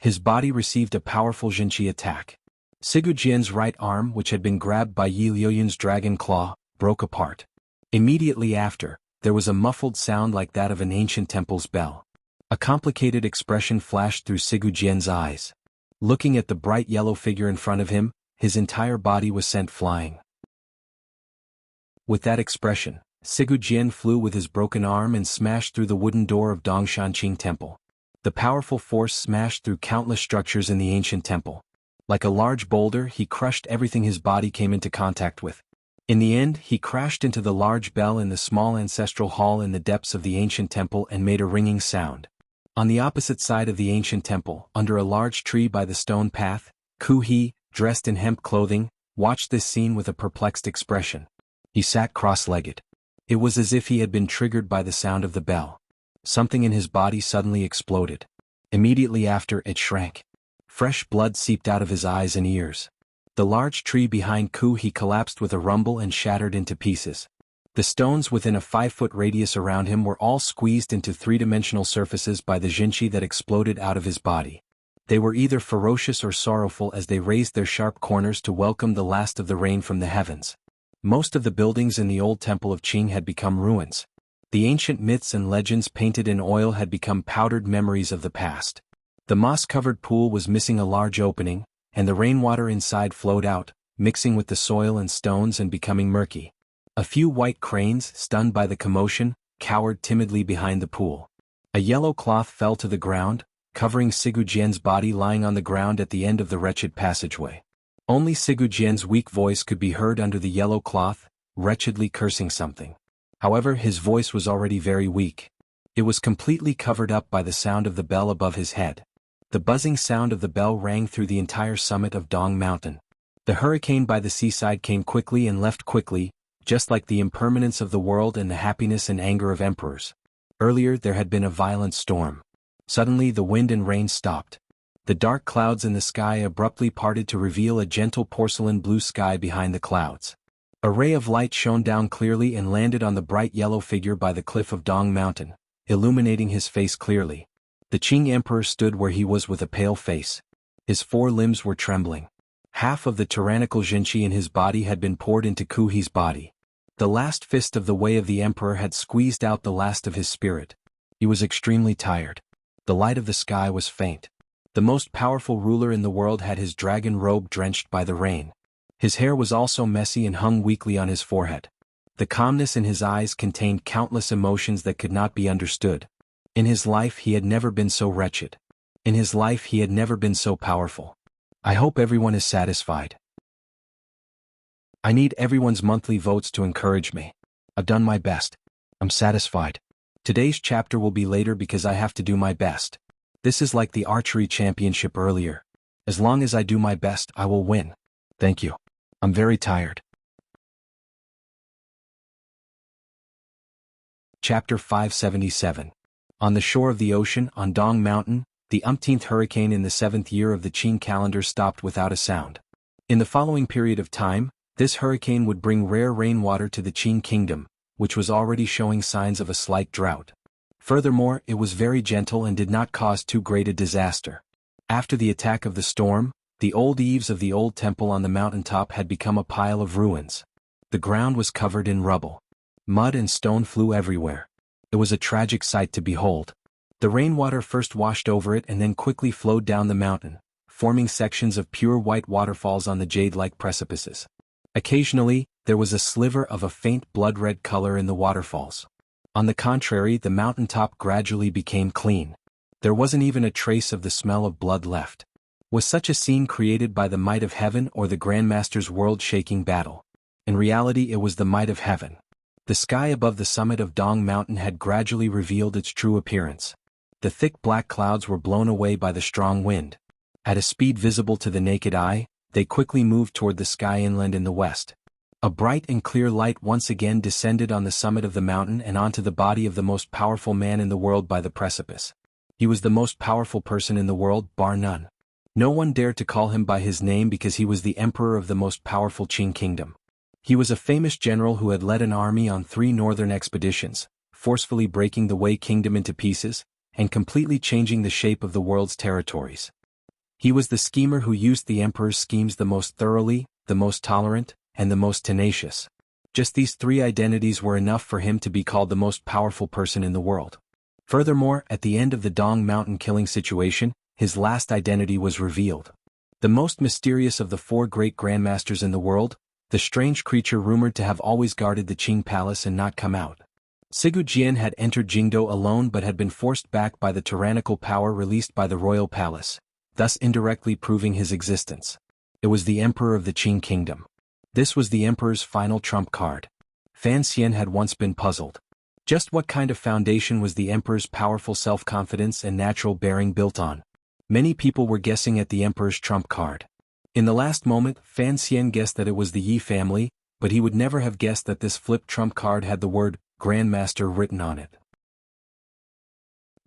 His body received a powerful Jinqi attack. Sigu Jian's right arm, which had been grabbed by Yi Liuyun's dragon claw, broke apart. Immediately after, there was a muffled sound like that of an ancient temple's bell. A complicated expression flashed through Sigu Jian's eyes. Looking at the bright yellow figure in front of him, his entire body was sent flying. With that expression, Sigu Jian flew with his broken arm and smashed through the wooden door of Dongshanqing Temple. The powerful force smashed through countless structures in the ancient temple. Like a large boulder, he crushed everything his body came into contact with. In the end, he crashed into the large bell in the small ancestral hall in the depths of the ancient temple and made a ringing sound. On the opposite side of the ancient temple, under a large tree by the stone path, Ku He, dressed in hemp clothing, watched this scene with a perplexed expression. He sat cross-legged. It was as if he had been triggered by the sound of the bell. Something in his body suddenly exploded. Immediately after, it shrank. Fresh blood seeped out of his eyes and ears. The large tree behind Ku He collapsed with a rumble and shattered into pieces. The stones within a 5-foot radius around him were all squeezed into three-dimensional surfaces by the Jinqi that exploded out of his body. They were either ferocious or sorrowful as they raised their sharp corners to welcome the last of the rain from the heavens. Most of the buildings in the old temple of Qing had become ruins. The ancient myths and legends painted in oil had become powdered memories of the past. The moss-covered pool was missing a large opening, and the rainwater inside flowed out, mixing with the soil and stones and becoming murky. A few white cranes, stunned by the commotion, cowered timidly behind the pool. A yellow cloth fell to the ground, covering Sigu Jian's body lying on the ground at the end of the wretched passageway. Only Sigu Jian's weak voice could be heard under the yellow cloth, wretchedly cursing something. However, his voice was already very weak. It was completely covered up by the sound of the bell above his head. The buzzing sound of the bell rang through the entire summit of Dong Mountain. The hurricane by the seaside came quickly and left quickly, just like the impermanence of the world and the happiness and anger of emperors. Earlier there had been a violent storm. Suddenly the wind and rain stopped. The dark clouds in the sky abruptly parted to reveal a gentle porcelain blue sky behind the clouds. A ray of light shone down clearly and landed on the bright yellow figure by the cliff of Dong Mountain, illuminating his face clearly. The Qing emperor stood where he was with a pale face. His 4 limbs were trembling. Half of the tyrannical Jinqi in his body had been poured into Ku He's body. The last fist of the way of the emperor had squeezed out the last of his spirit. He was extremely tired. The light of the sky was faint. The most powerful ruler in the world had his dragon robe drenched by the rain. His hair was also messy and hung weakly on his forehead. The calmness in his eyes contained countless emotions that could not be understood. In his life he had never been so wretched. In his life he had never been so powerful. I hope everyone is satisfied. I need everyone's monthly votes to encourage me. I've done my best. I'm satisfied. Today's chapter will be later because I have to do my best. This is like the archery championship earlier. As long as I do my best, I will win. Thank you. I'm very tired. Chapter 577. On the shore of the ocean, on Dong Mountain, the umpteenth hurricane in the 7th year of the Qing calendar stopped without a sound. In the following period of time, this hurricane would bring rare rainwater to the Qing kingdom, which was already showing signs of a slight drought. Furthermore, it was very gentle and did not cause too great a disaster. After the attack of the storm, the old eaves of the old temple on the mountaintop had become a pile of ruins. The ground was covered in rubble. Mud and stone flew everywhere. It was a tragic sight to behold. The rainwater first washed over it and then quickly flowed down the mountain, forming sections of pure white waterfalls on the jade-like precipices. Occasionally, there was a sliver of a faint blood-red color in the waterfalls. On the contrary, the mountaintop gradually became clean. There wasn't even a trace of the smell of blood left. Was such a scene created by the might of heaven or the Grandmaster's world-shaking battle? In reality, it was the might of heaven. The sky above the summit of Dong Mountain had gradually revealed its true appearance. The thick black clouds were blown away by the strong wind. At a speed visible to the naked eye, they quickly moved toward the sky inland in the west. A bright and clear light once again descended on the summit of the mountain and onto the body of the most powerful man in the world by the precipice. He was the most powerful person in the world, bar none. No one dared to call him by his name because he was the emperor of the most powerful Qing kingdom. He was a famous general who had led an army on 3 northern expeditions, forcefully breaking the Wei kingdom into pieces, and completely changing the shape of the world's territories. He was the schemer who used the emperor's schemes the most thoroughly, the most tolerant, and the most tenacious. Just these three identities were enough for him to be called the most powerful person in the world. Furthermore, at the end of the Dong Mountain killing situation, his last identity was revealed. The most mysterious of the four great grandmasters in the world, the strange creature rumored to have always guarded the Qing palace and not come out. Sigu Jian had entered Jingdo alone but had been forced back by the tyrannical power released by the royal palace, thus indirectly proving his existence. It was the emperor of the Qing kingdom. This was the emperor's final trump card. Fan Xian had once been puzzled. Just what kind of foundation was the emperor's powerful self-confidence and natural bearing built on? Many people were guessing at the emperor's trump card. In the last moment, Fan Xian guessed that it was the Yi family, but he would never have guessed that this flipped trump card had the word Grandmaster written on it.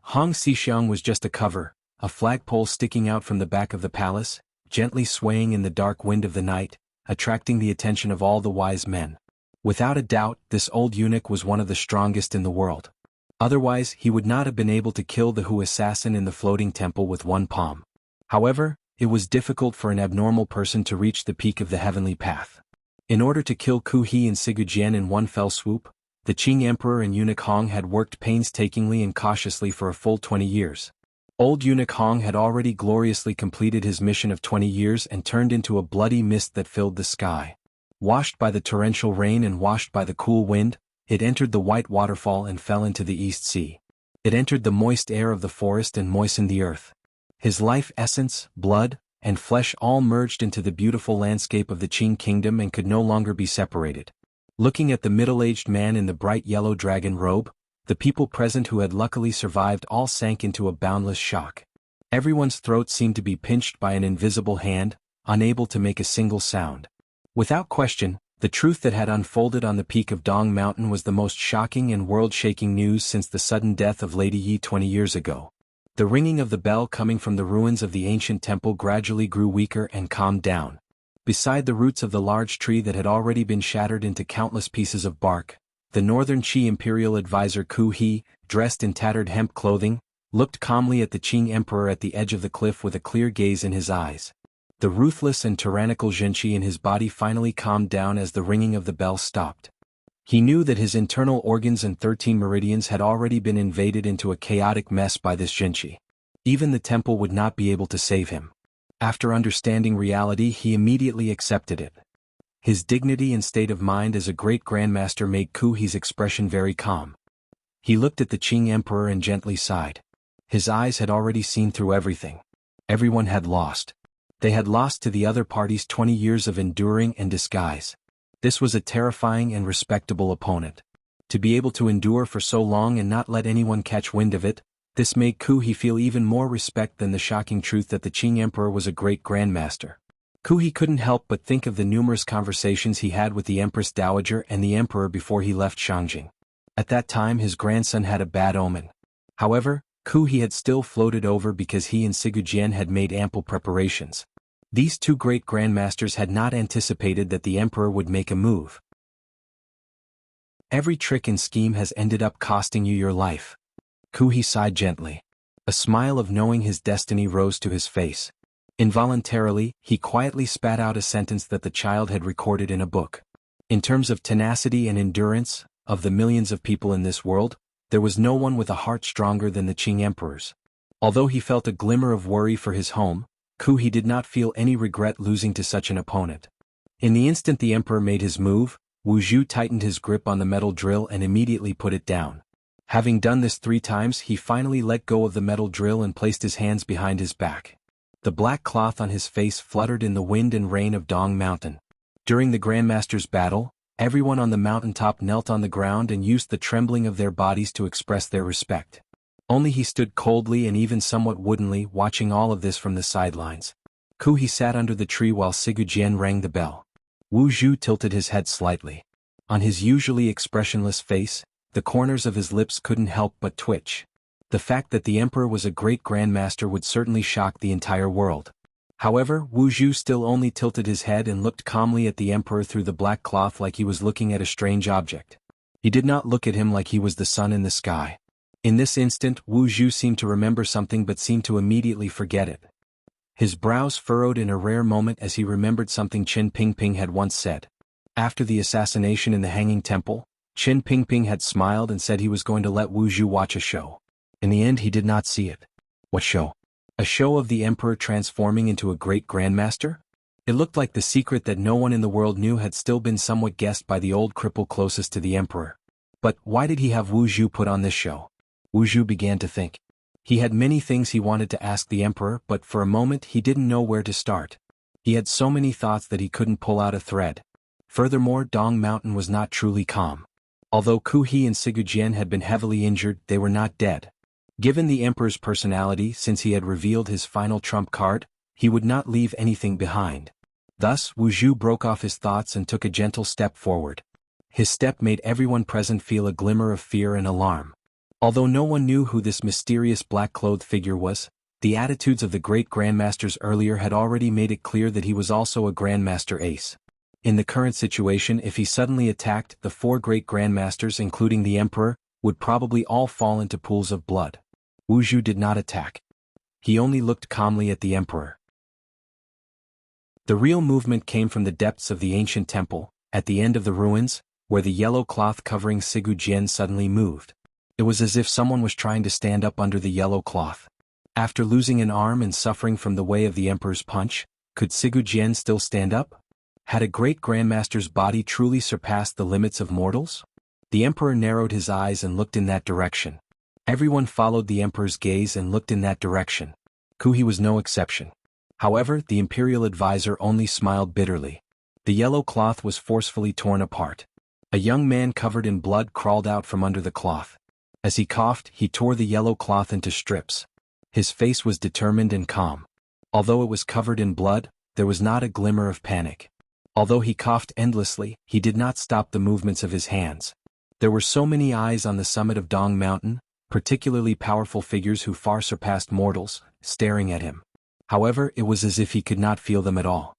Hong Xixiang was just a cover, a flagpole sticking out from the back of the palace, gently swaying in the dark wind of the night, attracting the attention of all the wise men. Without a doubt, this old eunuch was one of the strongest in the world. Otherwise, he would not have been able to kill the Hu assassin in the floating temple with one palm. However, it was difficult for an abnormal person to reach the peak of the heavenly path. In order to kill Ku He and Sigu Jian in one fell swoop, the Qing emperor and eunuch Hong had worked painstakingly and cautiously for a full 20 years. Old eunuch Hong had already gloriously completed his mission of 20 years and turned into a bloody mist that filled the sky. Washed by the torrential rain and washed by the cool wind, it entered the white waterfall and fell into the East Sea. It entered the moist air of the forest and moistened the earth. His life essence, blood, and flesh all merged into the beautiful landscape of the Qing kingdom and could no longer be separated. Looking at the middle-aged man in the bright yellow dragon robe, the people present who had luckily survived all sank into a boundless shock. Everyone's throat seemed to be pinched by an invisible hand, unable to make a single sound. Without question, the truth that had unfolded on the peak of Dong Mountain was the most shocking and world-shaking news since the sudden death of Lady Yi 20 years ago. The ringing of the bell coming from the ruins of the ancient temple gradually grew weaker and calmed down. Beside the roots of the large tree that had already been shattered into countless pieces of bark, the Northern Qi imperial advisor Ku He, dressed in tattered hemp clothing, looked calmly at the Qing emperor at the edge of the cliff with a clear gaze in his eyes. The ruthless and tyrannical Zhenqi in his body finally calmed down as the ringing of the bell stopped. He knew that his internal organs and 13 meridians had already been invaded into a chaotic mess by this Zhenqi. Even the temple would not be able to save him. After understanding reality, he immediately accepted it. His dignity and state of mind as a great grandmaster made Ku He's expression very calm. He looked at the Qing emperor and gently sighed. His eyes had already seen through everything. Everyone had lost. They had lost to the other party's 20 years of enduring and disguise. This was a terrifying and respectable opponent. To be able to endure for so long and not let anyone catch wind of it, this made Ku He feel even more respect than the shocking truth that the Qing emperor was a great grandmaster. Ku He couldn't help but think of the numerous conversations he had with the Empress Dowager and the emperor before he left Shangjing. At that time his grandson had a bad omen. However, Ku He had still floated over because he and Sigu Jian had made ample preparations. These two great grandmasters had not anticipated that the emperor would make a move. Every trick and scheme has ended up costing you your life. Ku He sighed gently. A smile of knowing his destiny rose to his face. Involuntarily, he quietly spat out a sentence that the child had recorded in a book. In terms of tenacity and endurance, of the millions of people in this world, there was no one with a heart stronger than the Qing emperors. Although he felt a glimmer of worry for his home, Ku He did not feel any regret losing to such an opponent. In the instant the emperor made his move, Wu Zhu tightened his grip on the metal drill and immediately put it down. Having done this 3 times, he finally let go of the metal drill and placed his hands behind his back. The black cloth on his face fluttered in the wind and rain of Dong Mountain. During the Grandmaster's battle, everyone on the mountaintop knelt on the ground and used the trembling of their bodies to express their respect. Only he stood coldly and even somewhat woodenly watching all of this from the sidelines. Ku He sat under the tree while Sigu Jian rang the bell. Wu Zhu tilted his head slightly. On his usually expressionless face, the corners of his lips couldn't help but twitch. The fact that the emperor was a great grandmaster would certainly shock the entire world. However, Wu Zhu still only tilted his head and looked calmly at the emperor through the black cloth like he was looking at a strange object. He did not look at him like he was the sun in the sky. In this instant, Wu Zhu seemed to remember something but seemed to immediately forget it. His brows furrowed in a rare moment as he remembered something Qin Pingping had once said. After the assassination in the Hanging Temple, Qin Pingping had smiled and said he was going to let Wu Zhu watch a show. In the end he did not see it. What show? A show of the emperor transforming into a great grandmaster? It looked like the secret that no one in the world knew had still been somewhat guessed by the old cripple closest to the emperor. But why did he have Wu Zhu put on this show? Wu Zhu began to think. He had many things he wanted to ask the emperor, but for a moment he didn't know where to start. He had so many thoughts that he couldn't pull out a thread. Furthermore, Dong Mountain was not truly calm. Although Ku He and Sigu Jian had been heavily injured, they were not dead. Given the emperor's personality, since he had revealed his final trump card, he would not leave anything behind. Thus, Wu Zhu broke off his thoughts and took a gentle step forward. His step made everyone present feel a glimmer of fear and alarm. Although no one knew who this mysterious black-clothed figure was, the attitudes of the great grandmasters earlier had already made it clear that he was also a grandmaster ace. In the current situation, if he suddenly attacked, the 4 great grandmasters including the emperor, would probably all fall into pools of blood. Wu Zhu did not attack. He only looked calmly at the emperor. The real movement came from the depths of the ancient temple, at the end of the ruins, where the yellow cloth covering Sigu Jian suddenly moved. It was as if someone was trying to stand up under the yellow cloth. After losing an arm and suffering from the way of the emperor's punch, could Sigu Jian still stand up? Had a great grandmaster's body truly surpassed the limits of mortals? The emperor narrowed his eyes and looked in that direction. Everyone followed the emperor's gaze and looked in that direction. Ku He was no exception. However, the imperial advisor only smiled bitterly. The yellow cloth was forcefully torn apart. A young man covered in blood crawled out from under the cloth. As he coughed, he tore the yellow cloth into strips. His face was determined and calm. Although it was covered in blood, there was not a glimmer of panic. Although he coughed endlessly, he did not stop the movements of his hands. There were so many eyes on the summit of Dong Mountain, particularly powerful figures who far surpassed mortals, staring at him. However, it was as if he could not feel them at all.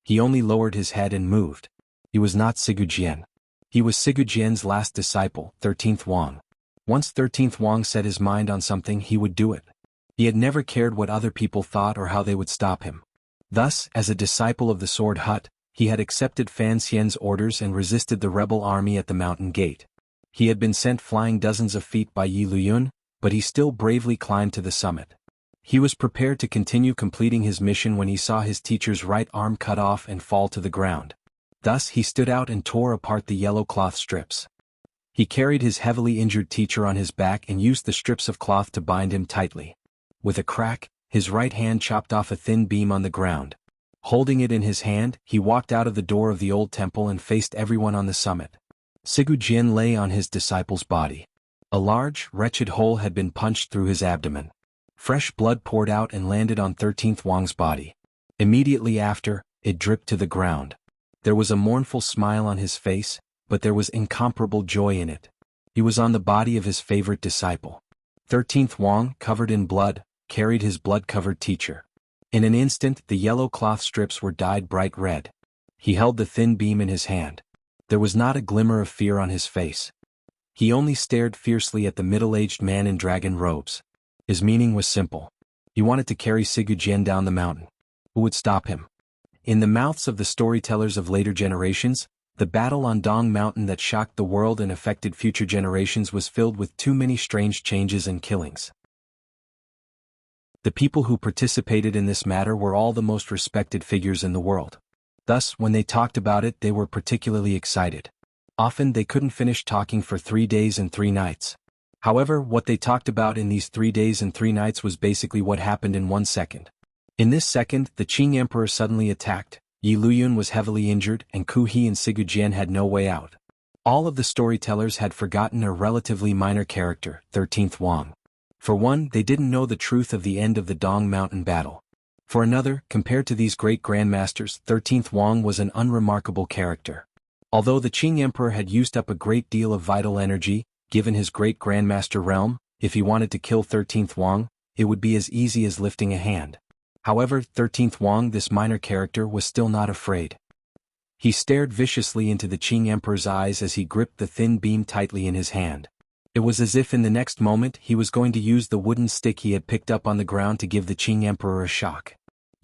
He only lowered his head and moved. He was not Sigu Jian. He was Sigu Jian's last disciple, 13th Wang. Once 13th Wang set his mind on something, he would do it. He had never cared what other people thought or how they would stop him. Thus, as a disciple of the Sword Hut, he had accepted Fan Xian's orders and resisted the rebel army at the mountain gate. He had been sent flying dozens of feet by Yi Luyun, but he still bravely climbed to the summit. He was prepared to continue completing his mission when he saw his teacher's right arm cut off and fall to the ground. Thus he stood out and tore apart the yellow cloth strips. He carried his heavily injured teacher on his back and used the strips of cloth to bind him tightly. With a crack, his right hand chopped off a thin beam on the ground. Holding it in his hand, he walked out of the door of the old temple and faced everyone on the summit. Sigu Jian lay on his disciple's body. A large, wretched hole had been punched through his abdomen. Fresh blood poured out and landed on 13th Wang's body. Immediately after, it dripped to the ground. There was a mournful smile on his face, but there was incomparable joy in it. He was on the body of his favorite disciple. 13th Wang, covered in blood, carried his blood-covered teacher. In an instant, the yellow cloth strips were dyed bright red. He held the thin beam in his hand. There was not a glimmer of fear on his face. He only stared fiercely at the middle-aged man in dragon robes. His meaning was simple. He wanted to carry Sigu Jian down the mountain. Who would stop him? In the mouths of the storytellers of later generations, the battle on Dong Mountain that shocked the world and affected future generations was filled with too many strange changes and killings. The people who participated in this matter were all the most respected figures in the world. Thus, when they talked about it, they were particularly excited. Often they couldn't finish talking for 3 days and 3 nights. However, what they talked about in these 3 days and 3 nights was basically what happened in 1 second. In this second, the Qing Emperor suddenly attacked, Yi Luyun was heavily injured, and Ku He and Sigu Jian had no way out. All of the storytellers had forgotten a relatively minor character, 13th Wang. For one, they didn't know the truth of the end of the Dong Mountain battle. For another, compared to these great grandmasters, 13th Wang was an unremarkable character. Although the Qing Emperor had used up a great deal of vital energy, given his great grandmaster realm, if he wanted to kill 13th Wang, it would be as easy as lifting a hand. However, 13th Wang, this minor character, was still not afraid. He stared viciously into the Qing Emperor's eyes as he gripped the thin beam tightly in his hand. It was as if in the next moment he was going to use the wooden stick he had picked up on the ground to give the Qing Emperor a shock.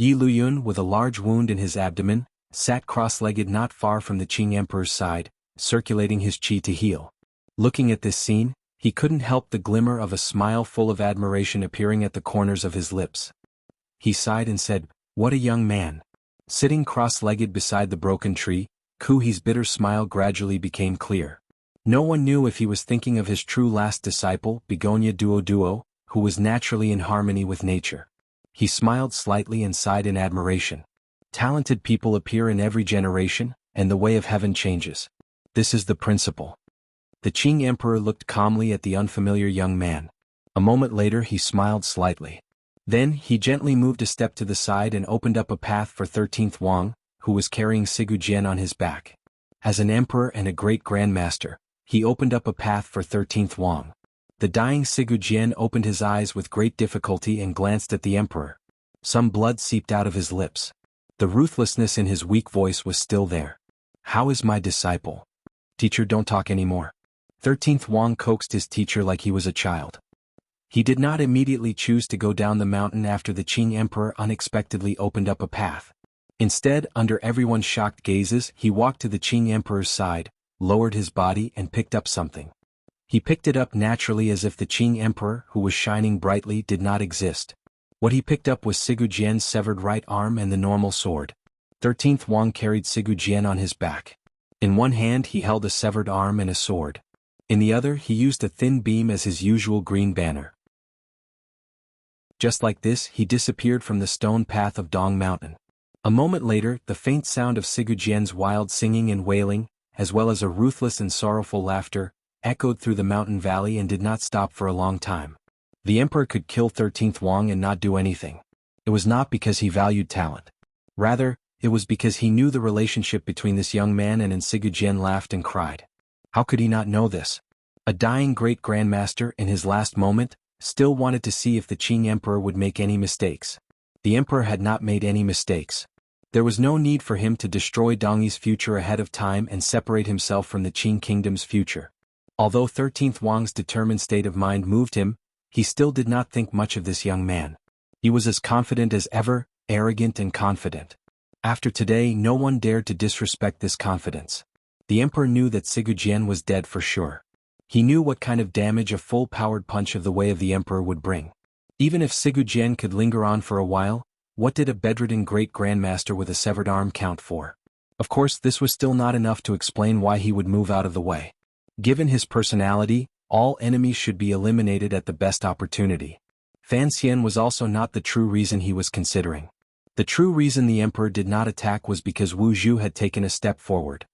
Yi Luyun, with a large wound in his abdomen, sat cross-legged not far from the Qing Emperor's side, circulating his qi to heal. Looking at this scene, he couldn't help the glimmer of a smile full of admiration appearing at the corners of his lips. He sighed and said, "What a young man." Sitting cross-legged beside the broken tree, Ku He's bitter smile gradually became clear. No one knew if he was thinking of his true last disciple, Begonia Duo, who was naturally in harmony with nature. He smiled slightly and sighed in admiration. Talented people appear in every generation, and the way of heaven changes. This is the principle. The Qing Emperor looked calmly at the unfamiliar young man. A moment later he smiled slightly. Then he gently moved a step to the side and opened up a path for 13th Wang, who was carrying Sigu Jian on his back. As an emperor and a great grandmaster, he opened up a path for 13th Wang. The dying Sigu Jian opened his eyes with great difficulty and glanced at the emperor. Some blood seeped out of his lips. The ruthlessness in his weak voice was still there. "How is my disciple?" "Teacher, don't talk anymore." 13th Wang coaxed his teacher like he was a child. He did not immediately choose to go down the mountain after the Qing Emperor unexpectedly opened up a path. Instead, under everyone's shocked gazes, he walked to the Qing Emperor's side, lowered his body and picked up something. He picked it up naturally as if the Qing Emperor, who was shining brightly, did not exist. What he picked up was Sigu Jian's severed right arm and the normal sword. 13th Wang carried Sigu Jian on his back. In one hand he held a severed arm and a sword. In the other he used a thin beam as his usual green banner. Just like this he disappeared from the stone path of Dong Mountain. A moment later the faint sound of Sigu Jian's wild singing and wailing, as well as a ruthless and sorrowful laughter, echoed through the mountain valley and did not stop for a long time. The emperor could kill 13th Wang and not do anything. It was not because he valued talent. Rather, it was because he knew the relationship between this young man and Sigu Jian laughed and cried. How could he not know this? A dying great grandmaster, in his last moment, still wanted to see if the Qing emperor would make any mistakes. The emperor had not made any mistakes. There was no need for him to destroy Dongyi's future ahead of time and separate himself from the Qing kingdom's future. Although 13th Wang's determined state of mind moved him, he still did not think much of this young man. He was as confident as ever, arrogant and confident. After today no one dared to disrespect this confidence. The emperor knew that Sigu Jian was dead for sure. He knew what kind of damage a full-powered punch of the way of the emperor would bring. Even if Sigu Jian could linger on for a while, what did a bedridden great grandmaster with a severed arm count for? Of course this was still not enough to explain why he would move out of the way. Given his personality, all enemies should be eliminated at the best opportunity. Fan Xian was also not the true reason he was considering. The true reason the emperor did not attack was because Wu Zhu had taken a step forward.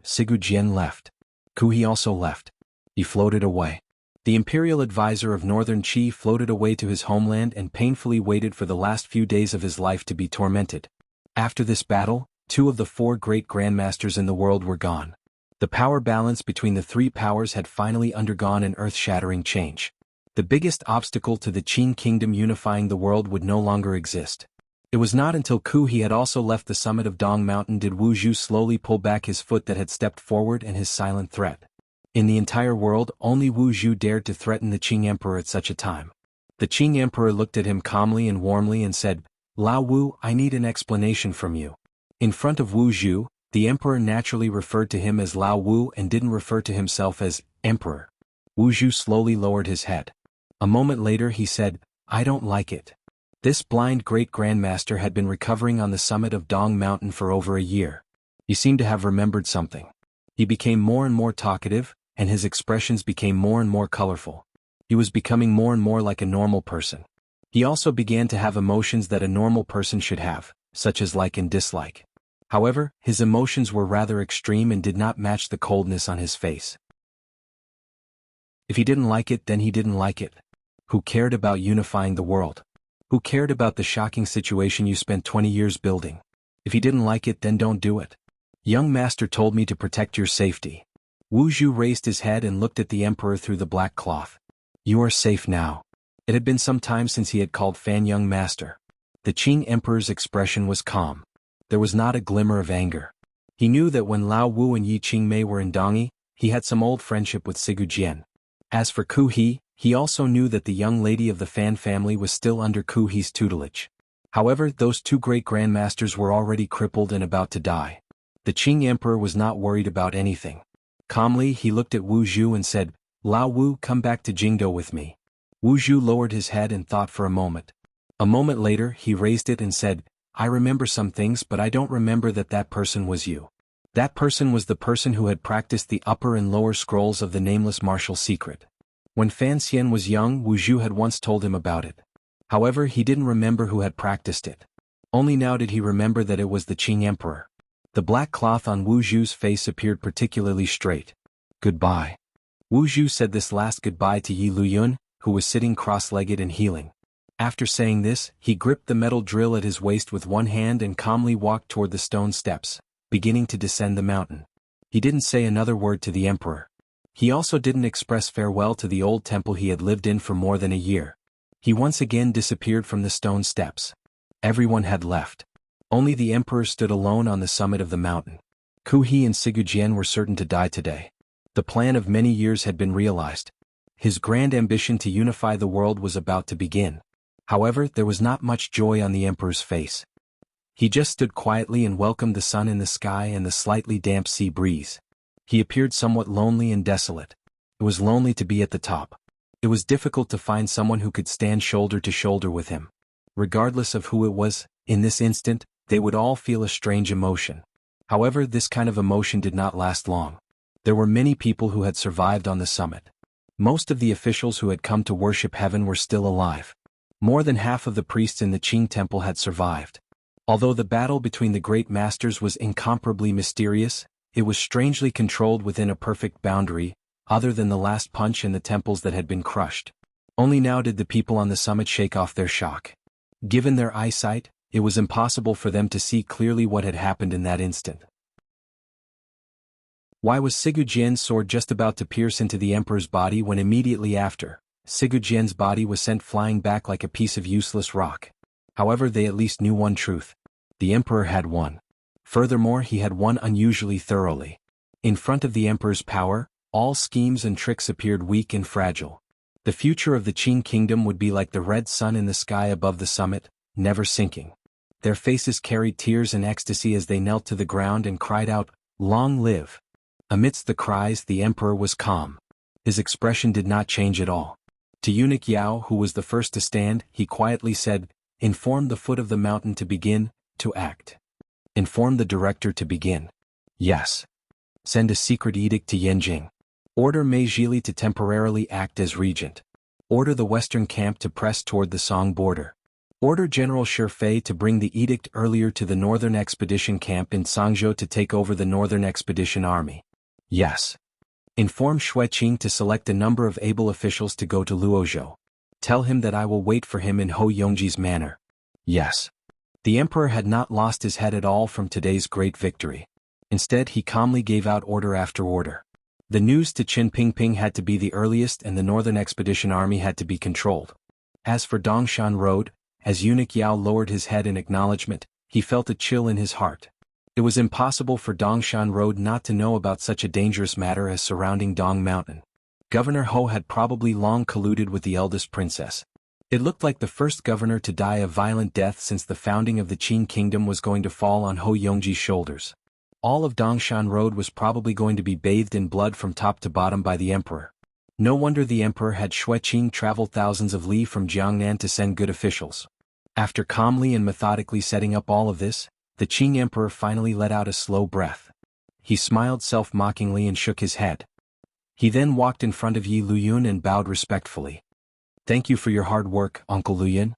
Sigu Jian left. Ku He also left. He floated away. The imperial advisor of Northern Qi floated away to his homeland and painfully waited for the last few days of his life to be tormented. After this battle, 2 of the 4 great grandmasters in the world were gone. The power balance between the 3 powers had finally undergone an earth-shattering change. The biggest obstacle to the Qin kingdom unifying the world would no longer exist. It was not until Ku He had also left the summit of Dong Mountain did Wu Zhu slowly pull back his foot that had stepped forward and his silent threat. In the entire world, only Wu Zhu dared to threaten the Qing emperor at such a time. The Qing emperor looked at him calmly and warmly and said, "Lao Wu, I need an explanation from you." In front of Wu Zhu, the emperor naturally referred to him as Lao Wu and didn't refer to himself as emperor. Wu Zhu slowly lowered his head. A moment later he said, "I don't like it." This blind great grandmaster had been recovering on the summit of Dong Mountain for over a year. He seemed to have remembered something. He became more and more talkative, and his expressions became more and more colorful. He was becoming more and more like a normal person. He also began to have emotions that a normal person should have, such as like and dislike. However, his emotions were rather extreme and did not match the coldness on his face. If he didn't like it, then he didn't like it. Who cared about unifying the world? Who cared about the shocking situation you spent 20 years building? If he didn't like it, then don't do it. Young master told me to protect your safety. Wu Zhu raised his head and looked at the emperor through the black cloth. You are safe now. It had been some time since he had called Fan young master. The Qing emperor's expression was calm. There was not a glimmer of anger. He knew that when Lao Wu and Yi Qingmei were in Dongyi, he had some old friendship with Sigu Jian. As for Ku He also knew that the young lady of the Fan family was still under Ku He's tutelage. However, those two great grandmasters were already crippled and about to die. The Qing emperor was not worried about anything. Calmly, he looked at Wu Zhu and said, "Lao Wu, come back to Jingdo with me." Wu Zhu lowered his head and thought for a moment. A moment later, he raised it and said, "I remember some things, but I don't remember that person was you." That person was the person who had practiced the upper and lower scrolls of the nameless martial secret. When Fan Xian was young, Wu Zhu had once told him about it. However, he didn't remember who had practiced it. Only now did he remember that it was the Qing emperor. The black cloth on Wu Zhu's face appeared particularly straight. "Goodbye." Wu Zhu said this last goodbye to Yi Luyun, who was sitting cross-legged and healing. After saying this, he gripped the metal drill at his waist with one hand and calmly walked toward the stone steps, beginning to descend the mountain. He didn't say another word to the emperor. He also didn't express farewell to the old temple he had lived in for more than a year. He once again disappeared from the stone steps. Everyone had left. Only the emperor stood alone on the summit of the mountain. Ku He and Sigurjian were certain to die today. The plan of many years had been realized. His grand ambition to unify the world was about to begin. However, there was not much joy on the emperor's face. He just stood quietly and welcomed the sun in the sky and the slightly damp sea breeze. He appeared somewhat lonely and desolate. It was lonely to be at the top. It was difficult to find someone who could stand shoulder to shoulder with him. Regardless of who it was, in this instant, they would all feel a strange emotion. However, this kind of emotion did not last long. There were many people who had survived on the summit. Most of the officials who had come to worship heaven were still alive. More than half of the priests in the Qing temple had survived. Although the battle between the great masters was incomparably mysterious, it was strangely controlled within a perfect boundary, other than the last punch in the temples that had been crushed. Only now did the people on the summit shake off their shock. Given their eyesight, it was impossible for them to see clearly what had happened in that instant. Why was Sigurjian's sword just about to pierce into the emperor's body when immediately after, Sigurjian's body was sent flying back like a piece of useless rock? However, they at least knew one truth. The emperor had won. Furthermore, he had won unusually thoroughly. In front of the emperor's power, all schemes and tricks appeared weak and fragile. The future of the Qing kingdom would be like the red sun in the sky above the summit, never sinking. Their faces carried tears and ecstasy as they knelt to the ground and cried out, "Long live!" Amidst the cries, the emperor was calm. His expression did not change at all. To eunuch Yao, who was the first to stand, he quietly said, "Inform the foot of the mountain to begin, to act." Inform the director to begin. Yes. Send a secret edict to Yanjing. Order Mei Zhili to temporarily act as regent. Order the western camp to press toward the Song border. Order General Shi Fei to bring the edict earlier to the northern expedition camp in Sangzhou to take over the northern expedition army. Yes. Inform Xue Qing to select a number of able officials to go to Luozhou. Tell him that I will wait for him in Ho Yongji's manor. Yes. The emperor had not lost his head at all from today's great victory. Instead, he calmly gave out order after order. The news to Qin Pingping had to be the earliest and the northern expedition army had to be controlled. As for Dongshan Road, as eunuch Yao lowered his head in acknowledgement, he felt a chill in his heart. It was impossible for Dongshan Road not to know about such a dangerous matter as surrounding Dong Mountain. Governor Ho had probably long colluded with the eldest princess. It looked like the first governor to die a violent death since the founding of the Qing kingdom was going to fall on Ho Yongji's shoulders. All of Dongshan Road was probably going to be bathed in blood from top to bottom by the emperor. No wonder the emperor had Xue Qing travel thousands of li from Jiangnan to send good officials. After calmly and methodically setting up all of this, the Qing emperor finally let out a slow breath. He smiled self-mockingly and shook his head. He then walked in front of Yi Luyun and bowed respectfully. "Thank you for your hard work, Uncle Luyun."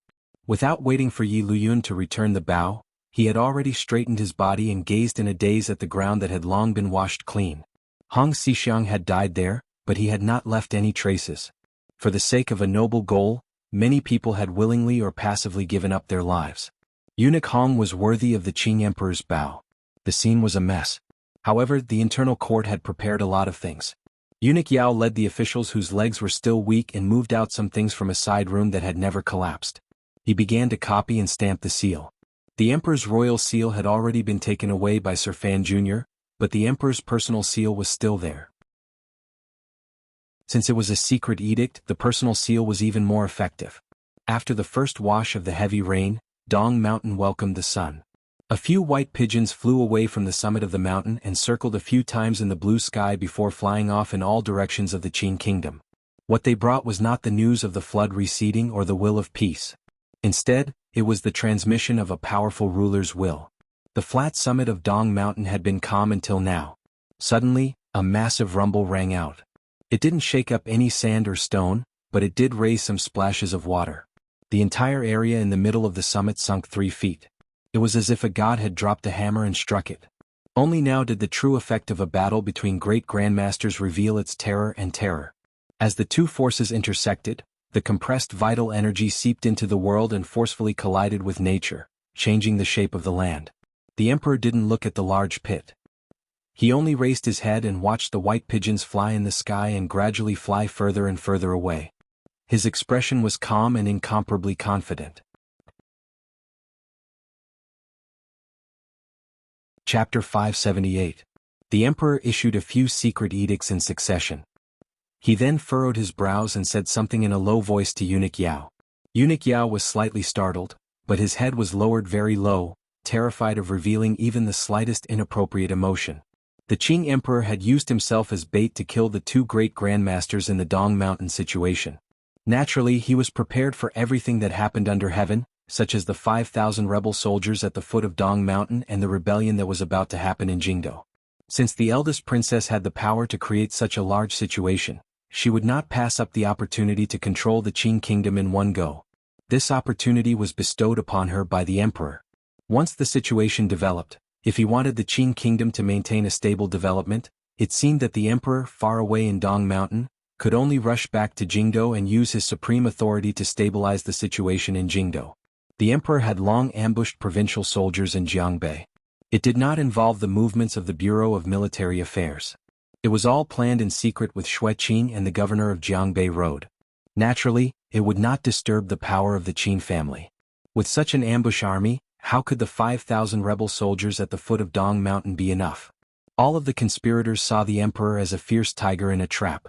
Without waiting for Yi Luyun to return the bow, he had already straightened his body and gazed in a daze at the ground that had long been washed clean. Hong Xixiang had died there, but he had not left any traces. For the sake of a noble goal, many people had willingly or passively given up their lives. Eunuch Hong was worthy of the Qing emperor's bow. The scene was a mess. However, the internal court had prepared a lot of things. Eunuch Yao led the officials whose legs were still weak and moved out some things from a side room that had never collapsed. He began to copy and stamp the seal. The emperor's royal seal had already been taken away by Sir Fan Jr., but the emperor's personal seal was still there. Since it was a secret edict, the personal seal was even more effective. After the first wash of the heavy rain, Dong Mountain welcomed the sun. A few white pigeons flew away from the summit of the mountain and circled a few times in the blue sky before flying off in all directions of the Qin kingdom. What they brought was not the news of the flood receding or the will of peace. Instead, it was the transmission of a powerful ruler's will. The flat summit of Dong Mountain had been calm until now. Suddenly, a massive rumble rang out. It didn't shake up any sand or stone, but it did raise some splashes of water. The entire area in the middle of the summit sunk 3 feet. It was as if a god had dropped a hammer and struck it. Only now did the true effect of a battle between great grandmasters reveal its terror and terror. As the two forces intersected, the compressed vital energy seeped into the world and forcefully collided with nature, changing the shape of the land. The emperor didn't look at the large pit. He only raised his head and watched the white pigeons fly in the sky and gradually fly further and further away. His expression was calm and incomparably confident. Chapter 578. The emperor issued a few secret edicts in succession. He then furrowed his brows and said something in a low voice to Eunuch Yao. Eunuch Yao was slightly startled, but his head was lowered very low, terrified of revealing even the slightest inappropriate emotion. The Qing emperor had used himself as bait to kill the two great grandmasters in the Dong Mountain situation. Naturally, he was prepared for everything that happened under heaven, such as the 5,000 rebel soldiers at the foot of Dong Mountain and the rebellion that was about to happen in Jingdo. Since the eldest princess had the power to create such a large situation, she would not pass up the opportunity to control the Qin kingdom in one go. This opportunity was bestowed upon her by the emperor. Once the situation developed, if he wanted the Qin kingdom to maintain a stable development, it seemed that the emperor, far away in Dong Mountain, could only rush back to Jingdo and use his supreme authority to stabilize the situation in Jingdo. The emperor had long ambushed provincial soldiers in Jiangbei. It did not involve the movements of the Bureau of Military Affairs. It was all planned in secret with Xue Qin and the governor of Jiangbei Road. Naturally, it would not disturb the power of the Qin family. With such an ambush army, how could the 5,000 rebel soldiers at the foot of Dong Mountain be enough? All of the conspirators saw the emperor as a fierce tiger in a trap.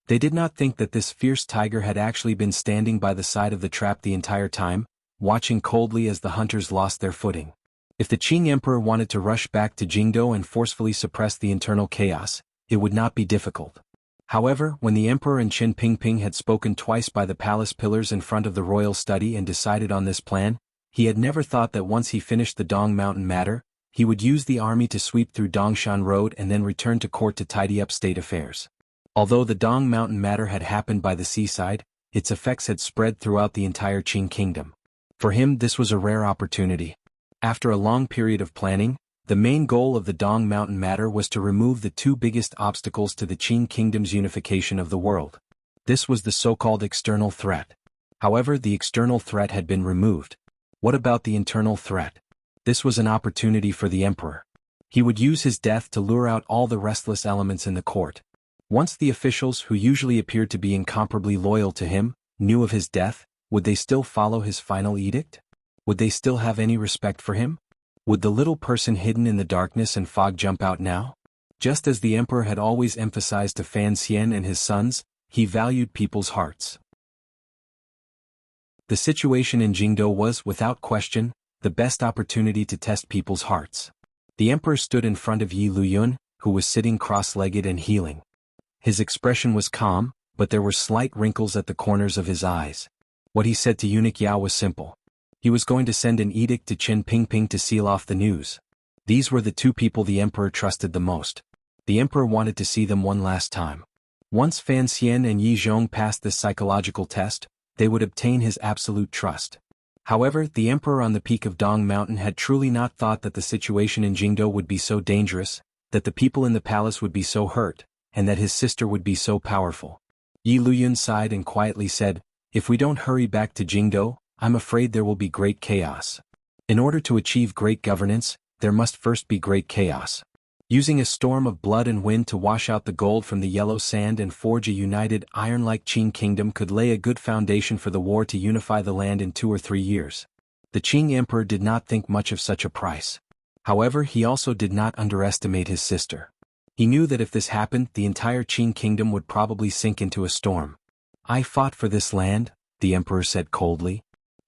They did not think that this fierce tiger had actually been standing by the side of the trap the entire time, watching coldly as the hunters lost their footing. If the Qing emperor wanted to rush back to Jingdo and forcefully suppress the internal chaos, it would not be difficult. However, when the emperor and Qin Pingping had spoken twice by the palace pillars in front of the royal study and decided on this plan, he had never thought that once he finished the Dong Mountain matter, he would use the army to sweep through Dongshan Road and then return to court to tidy up state affairs. Although the Dong Mountain matter had happened by the seaside, its effects had spread throughout the entire Qin kingdom. For him, this was a rare opportunity. After a long period of planning, the main goal of the Dong Mountain matter was to remove the two biggest obstacles to the Qin kingdom's unification of the world. This was the so-called external threat. However, the external threat had been removed. What about the internal threat? This was an opportunity for the emperor. He would use his death to lure out all the restless elements in the court. Once the officials, who usually appeared to be incomparably loyal to him, knew of his death, would they still follow his final edict? Would they still have any respect for him? Would the little person hidden in the darkness and fog jump out now? Just as the emperor had always emphasized to Fan Xian and his sons, he valued people's hearts. The situation in Jingdo was, without question, the best opportunity to test people's hearts. The emperor stood in front of Yi Luyun, who was sitting cross-legged and healing. His expression was calm, but there were slight wrinkles at the corners of his eyes. What he said to Eunuch Yao was simple. He was going to send an edict to Qin Pingping to seal off the news. These were the two people the emperor trusted the most. The emperor wanted to see them one last time. Once Fan Xian and Yi Zhong passed this psychological test, they would obtain his absolute trust. However, the emperor on the peak of Dong Mountain had truly not thought that the situation in Jingdo would be so dangerous, that the people in the palace would be so hurt, and that his sister would be so powerful. Yi Luyun sighed and quietly said, "If we don't hurry back to Jingdo, I'm afraid there will be great chaos. In order to achieve great governance, there must first be great chaos. Using a storm of blood and wind to wash out the gold from the yellow sand and forge a united iron-like Qin kingdom could lay a good foundation for the war to unify the land in 2 or 3 years." The Qing emperor did not think much of such a price. However, he also did not underestimate his sister. He knew that if this happened, the entire Qin kingdom would probably sink into a storm. "I fought for this land," the emperor said coldly.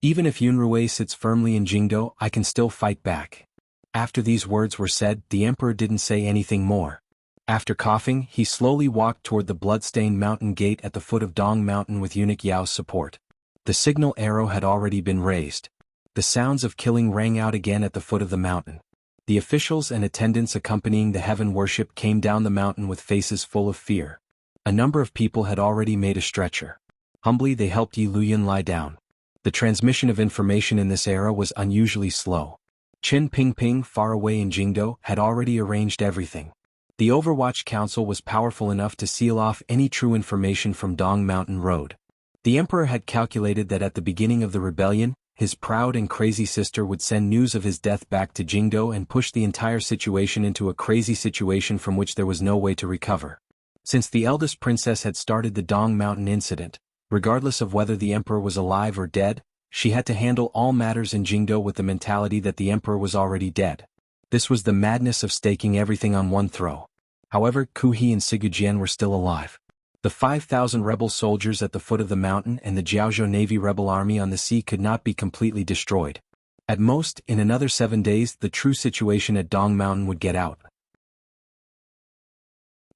Even if Yunrui sits firmly in Jingdo, I can still fight back. After these words were said, the emperor didn't say anything more. After coughing, he slowly walked toward the blood-stained mountain gate at the foot of Dong Mountain with eunuch Yao's support. The signal arrow had already been raised. The sounds of killing rang out again at the foot of the mountain. The officials and attendants accompanying the heaven worship came down the mountain with faces full of fear. A number of people had already made a stretcher. Humbly they helped Yi Luyan lie down. The transmission of information in this era was unusually slow. Qin Pingping, far away in Jingdo, had already arranged everything. The Overwatch Council was powerful enough to seal off any true information from Dong Mountain Road. The emperor had calculated that at the beginning of the rebellion, his proud and crazy sister would send news of his death back to Jingdo and push the entire situation into a crazy situation from which there was no way to recover. Since the eldest princess had started the Dong Mountain incident, regardless of whether the emperor was alive or dead, she had to handle all matters in Jingdo with the mentality that the emperor was already dead. This was the madness of staking everything on one throw. However, Ku He and Sigujian were still alive. The 5,000 rebel soldiers at the foot of the mountain and the Jiaozhou Navy rebel army on the sea could not be completely destroyed. At most, in another 7 days, the true situation at Dong Mountain would get out.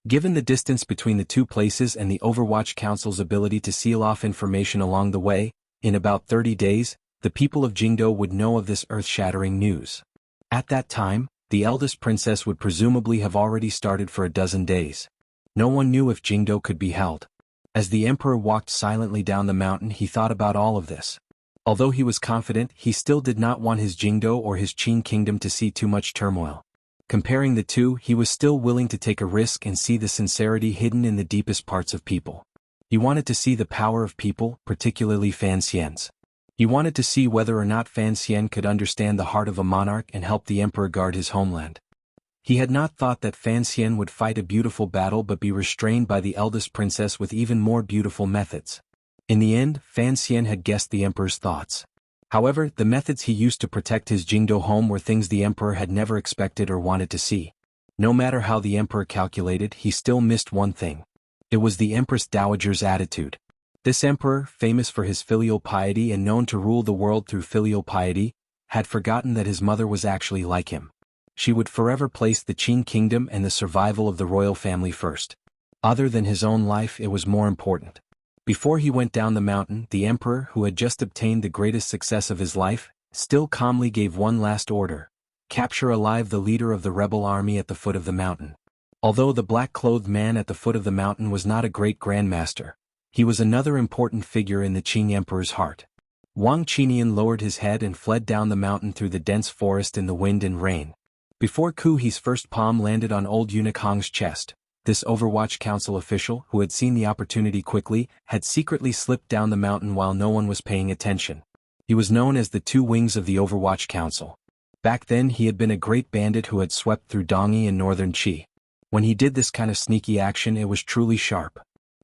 Given the distance between the two places and the Overwatch Council's ability to seal off information along the way, in about 30 days, the people of Jingdo would know of this earth-shattering news. At that time, the eldest princess would presumably have already started for a dozen days. No one knew if Jingdo could be held. As the emperor walked silently down the mountain, he thought about all of this. Although he was confident, he still did not want his Jingdo or his Qin kingdom to see too much turmoil. Comparing the two, he was still willing to take a risk and see the sincerity hidden in the deepest parts of people. He wanted to see the power of people, particularly Fan Xian's. He wanted to see whether or not Fan Xian could understand the heart of a monarch and help the emperor guard his homeland. He had not thought that Fan Xian would fight a beautiful battle but be restrained by the eldest princess with even more beautiful methods. In the end, Fan Xian had guessed the emperor's thoughts. However, the methods he used to protect his Jingdo home were things the emperor had never expected or wanted to see. No matter how the emperor calculated, he still missed one thing. It was the Empress Dowager's attitude. This emperor, famous for his filial piety and known to rule the world through filial piety, had forgotten that his mother was actually like him. She would forever place the Qin kingdom and the survival of the royal family first. Other than his own life, it was more important. Before he went down the mountain, the emperor, who had just obtained the greatest success of his life, still calmly gave one last order: capture alive the leader of the rebel army at the foot of the mountain. Although the black-clothed man at the foot of the mountain was not a great grandmaster, he was another important figure in the Qing emperor's heart. Wang Qinian lowered his head and fled down the mountain through the dense forest in the wind and rain. Before Ku He's first palm landed on old eunuch Hong's chest, this Overwatch Council official, who had seen the opportunity quickly, had secretly slipped down the mountain while no one was paying attention. He was known as the Two Wings of the Overwatch Council. Back then he had been a great bandit who had swept through Dongyi and northern Qi. When he did this kind of sneaky action, it was truly sharp.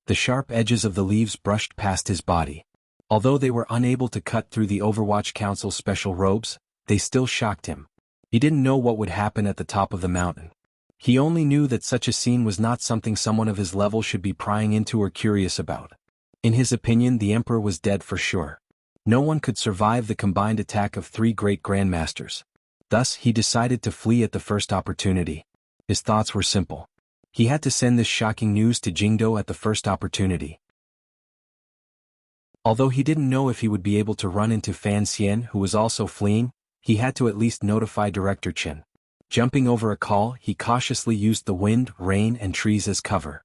The sharp edges of the leaves brushed past his body. Although they were unable to cut through the Overwatch Council's special robes, they still shocked him. He didn't know what would happen at the top of the mountain. He only knew that such a scene was not something someone of his level should be prying into or curious about. In his opinion, the emperor was dead for sure. No one could survive the combined attack of 3 great grandmasters. Thus, he decided to flee at the first opportunity. His thoughts were simple. He had to send this shocking news to Jingdo at the first opportunity. Although he didn't know if he would be able to run into Fan Xian, who was also fleeing, he had to at least notify Director Qin. Jumping over a call, he cautiously used the wind, rain, and trees as cover.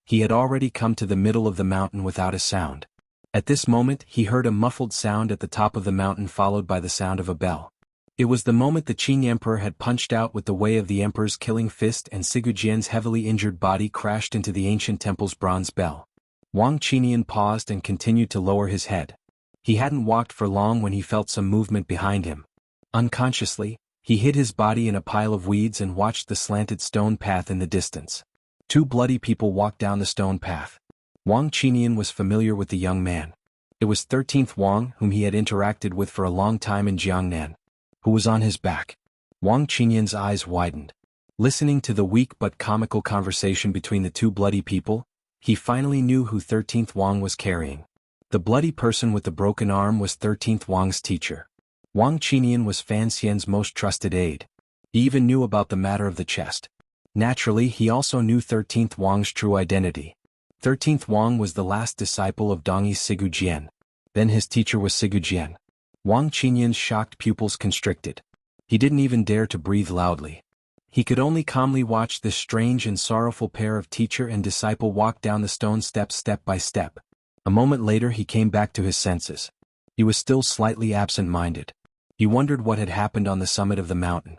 He had already come to the middle of the mountain without a sound. At this moment, he heard a muffled sound at the top of the mountain followed by the sound of a bell. It was the moment the Qing Emperor had punched out with the way of the Emperor's killing fist and Sigujian's heavily injured body crashed into the ancient temple's bronze bell. Wang Qinian paused and continued to lower his head. He hadn't walked for long when he felt some movement behind him. Unconsciously, he hid his body in a pile of weeds and watched the slanted stone path in the distance. 2 bloody people walked down the stone path. Wang Qinian was familiar with the young man. It was 13th Wang, whom he had interacted with for a long time in Jiangnan, who was on his back. Wang Qinian's eyes widened. Listening to the weak but comical conversation between the 2 bloody people, he finally knew who 13th Wang was carrying. The bloody person with the broken arm was 13th Wang's teacher. Wang Qinian was Fan Xian's most trusted aide. He even knew about the matter of the chest. Naturally, he also knew 13th Wang's true identity. 13th Wang was the last disciple of Dongyi's Sigu Jian. Then his teacher was Sigu Jian. Wang Qinian's shocked pupils constricted. He didn't even dare to breathe loudly. He could only calmly watch this strange and sorrowful pair of teacher and disciple walk down the stone steps step by step. A moment later he came back to his senses. He was still slightly absent-minded. He wondered what had happened on the summit of the mountain.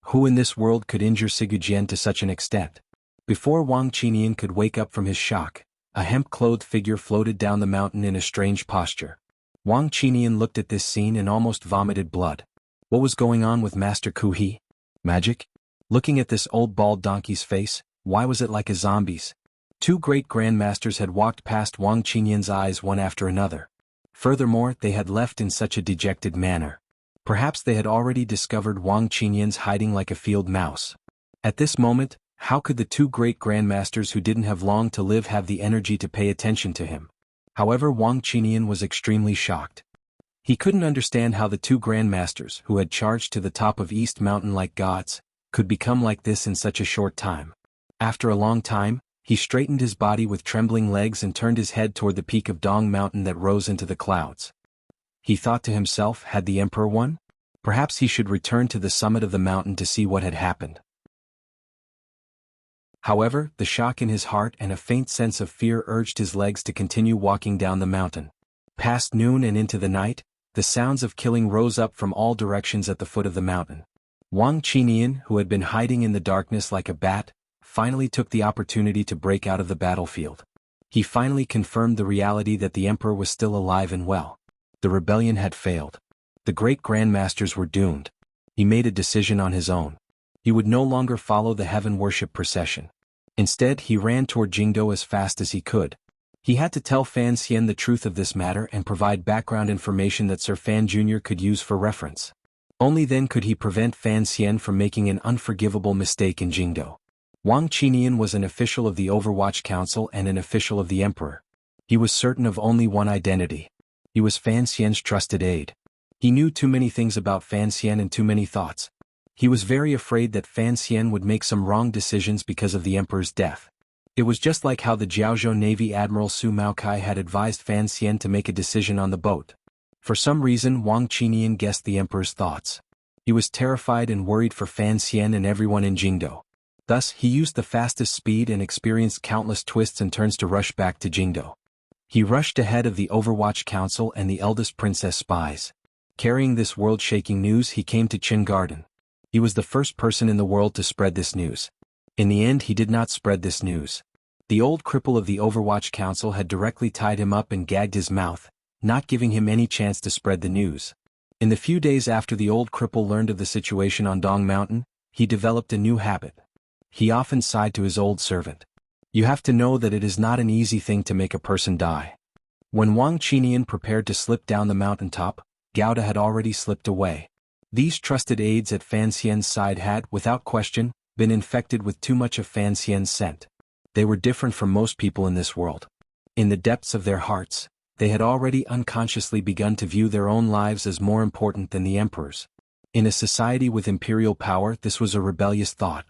Who in this world could injure Sigu Jian to such an extent? Before Wang Qinian could wake up from his shock, a hemp-clothed figure floated down the mountain in a strange posture. Wang Qinian looked at this scene and almost vomited blood. What was going on with Master Ku He? Magic? Looking at this old bald donkey's face, why was it like a zombie's? Two great grandmasters had walked past Wang Qinian's eyes one after another. Furthermore, they had left in such a dejected manner. Perhaps they had already discovered Wang Qinian's hiding like a field mouse. At this moment, how could the two great grandmasters who didn't have long to live have the energy to pay attention to him? However, Wang Qinian was extremely shocked. He couldn't understand how the two grandmasters, who had charged to the top of East Mountain like gods, could become like this in such a short time. After a long time, he straightened his body with trembling legs and turned his head toward the peak of Dong Mountain that rose into the clouds. He thought to himself, had the emperor won? Perhaps he should return to the summit of the mountain to see what had happened. However, the shock in his heart and a faint sense of fear urged his legs to continue walking down the mountain. Past noon and into the night, the sounds of killing rose up from all directions at the foot of the mountain. Wang Qinian, who had been hiding in the darkness like a bat, finally took the opportunity to break out of the battlefield. He finally confirmed the reality that the emperor was still alive and well. The rebellion had failed. The great grandmasters were doomed. He made a decision on his own. He would no longer follow the heaven worship procession. Instead, he ran toward Jingdo as fast as he could. He had to tell Fan Xian the truth of this matter and provide background information that Sir Fan Jr. could use for reference. Only then could he prevent Fan Xian from making an unforgivable mistake in Jingdo. Wang Qinian was an official of the Overwatch Council and an official of the Emperor. He was certain of only one identity. He was Fan Xian's trusted aide. He knew too many things about Fan Xian and too many thoughts. He was very afraid that Fan Xian would make some wrong decisions because of the Emperor's death. It was just like how the Jiaozhou Navy Admiral Su Maokai had advised Fan Xian to make a decision on the boat. For some reason, Wang Qinian guessed the Emperor's thoughts. He was terrified and worried for Fan Xian and everyone in Jingdo. Thus, he used the fastest speed and experienced countless twists and turns to rush back to Jingdo. He rushed ahead of the Overwatch Council and the eldest princess spies. Carrying this world-shaking news, he came to Qin Garden. He was the first person in the world to spread this news. In the end, he did not spread this news. The old cripple of the Overwatch Council had directly tied him up and gagged his mouth, not giving him any chance to spread the news. In the few days after the old cripple learned of the situation on Dong Mountain, he developed a new habit. He often sighed to his old servant. You have to know that it is not an easy thing to make a person die. When Wang Qinian prepared to slip down the mountaintop, Gouda had already slipped away. These trusted aides at Fan Xian's side had, without question, been infected with too much of Fan Xian's scent. They were different from most people in this world. In the depths of their hearts, they had already unconsciously begun to view their own lives as more important than the emperor's. In a society with imperial power, this was a rebellious thought.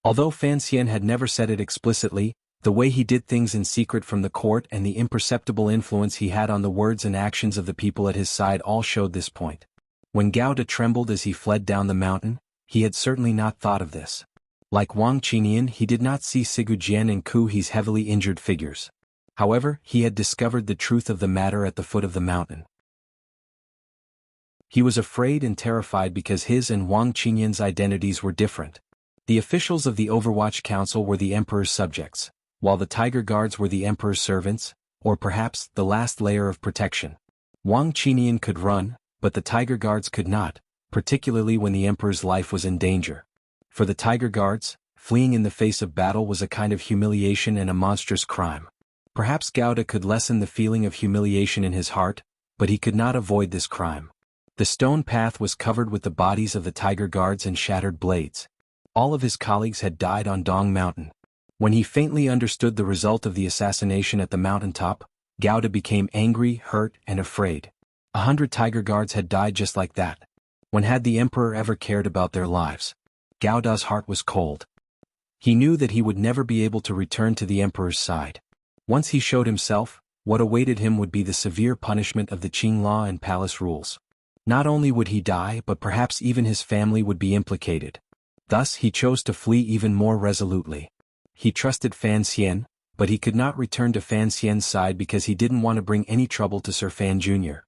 Although Fan Xian had never said it explicitly, the way he did things in secret from the court and the imperceptible influence he had on the words and actions of the people at his side all showed this point. When Gouda trembled as he fled down the mountain, he had certainly not thought of this. Like Wang Qinian, he did not see Sigu Jian and Ku He's heavily injured figures. However, he had discovered the truth of the matter at the foot of the mountain. He was afraid and terrified because his and Wang Qinian's identities were different. The officials of the Overwatch Council were the Emperor's subjects, while the Tiger Guards were the Emperor's servants, or perhaps the last layer of protection. Wang Qinian could run, but the Tiger Guards could not, particularly when the Emperor's life was in danger. For the Tiger Guards, fleeing in the face of battle was a kind of humiliation and a monstrous crime. Perhaps Gouda could lessen the feeling of humiliation in his heart, but he could not avoid this crime. The stone path was covered with the bodies of the Tiger Guards and shattered blades. All of his colleagues had died on Dong Mountain. When he faintly understood the result of the assassination at the mountaintop, Gouda became angry, hurt, and afraid. 100 tiger guards had died just like that. When had the emperor ever cared about their lives? Gouda's heart was cold. He knew that he would never be able to return to the emperor's side. Once he showed himself, what awaited him would be the severe punishment of the Qing law and palace rules. Not only would he die, but perhaps even his family would be implicated. Thus he chose to flee even more resolutely. He trusted Fan Xian, but he could not return to Fan Xian's side because he didn't want to bring any trouble to Sir Fan Jr.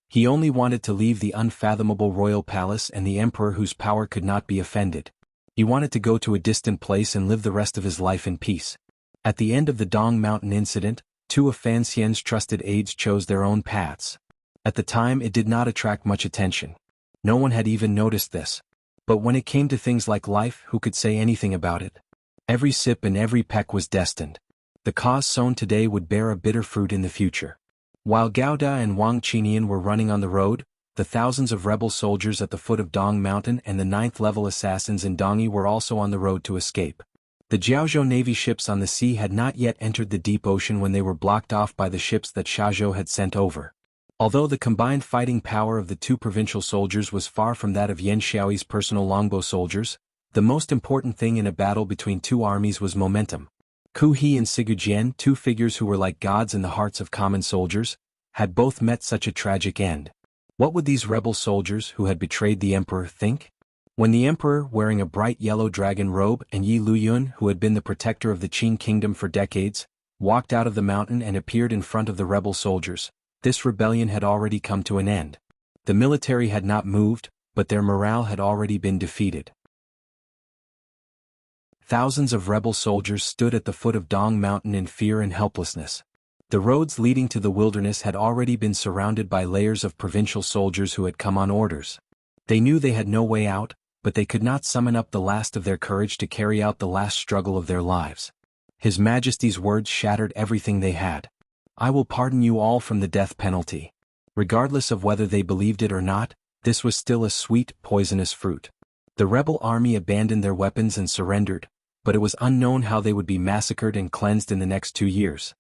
He only wanted to leave the unfathomable royal palace and the emperor whose power could not be offended. He wanted to go to a distant place and live the rest of his life in peace. At the end of the Dong Mountain incident, 2 of Fan Xian's trusted aides chose their own paths. At the time it did not attract much attention. No one had even noticed this. But when it came to things like life, who could say anything about it? Every sip and every peck was destined. The cause sown today would bear a bitter fruit in the future. While Gouda and Wang Qinian were running on the road, the thousands of rebel soldiers at the foot of Dong Mountain and the 9th-level assassins in Dongi were also on the road to escape. The Jiaozhou Navy ships on the sea had not yet entered the deep ocean when they were blocked off by the ships that Xiaozhou had sent over. Although the combined fighting power of the 2 provincial soldiers was far from that of Yan Xiaoyi's personal longbow soldiers, the most important thing in a battle between 2 armies was momentum. Ku He and Sigu Jian, 2 figures who were like gods in the hearts of common soldiers, had both met such a tragic end. What would these rebel soldiers who had betrayed the emperor think? When the emperor, wearing a bright yellow dragon robe, and Yi Luyun, who had been the protector of the Qing kingdom for decades, walked out of the mountain and appeared in front of the rebel soldiers, this rebellion had already come to an end. The military had not moved, but their morale had already been defeated. Thousands of rebel soldiers stood at the foot of Dong Mountain in fear and helplessness. The roads leading to the wilderness had already been surrounded by layers of provincial soldiers who had come on orders. They knew they had no way out, but they could not summon up the last of their courage to carry out the last struggle of their lives. His Majesty's words shattered everything they had. I will pardon you all from the death penalty. Regardless of whether they believed it or not, this was still a sweet, poisonous fruit. The rebel army abandoned their weapons and surrendered, but it was unknown how they would be massacred and cleansed in the next 2 years.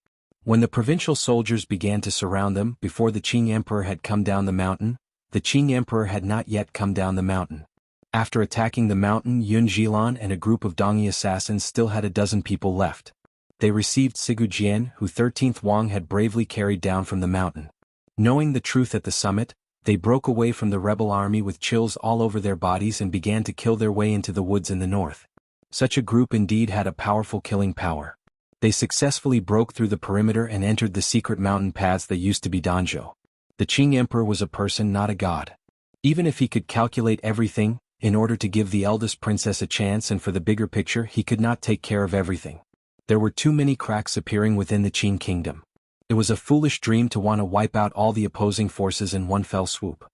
When the provincial soldiers began to surround them before the Qing emperor had come down the mountain, the Qing emperor had not yet come down the mountain. After attacking the mountain, Yun Zhilan and a group of Dongi assassins still had a dozen people left. They received Sigu Jian, who 13th Wang had bravely carried down from the mountain. Knowing the truth at the summit, they broke away from the rebel army with chills all over their bodies and began to kill their way into the woods in the north. Such a group indeed had a powerful killing power. They successfully broke through the perimeter and entered the secret mountain paths that used to be Danzhou. The Qing emperor was a person, not a god. Even if he could calculate everything, in order to give the eldest princess a chance and for the bigger picture, he could not take care of everything. There were too many cracks appearing within the Qing kingdom. It was a foolish dream to want to wipe out all the opposing forces in one fell swoop.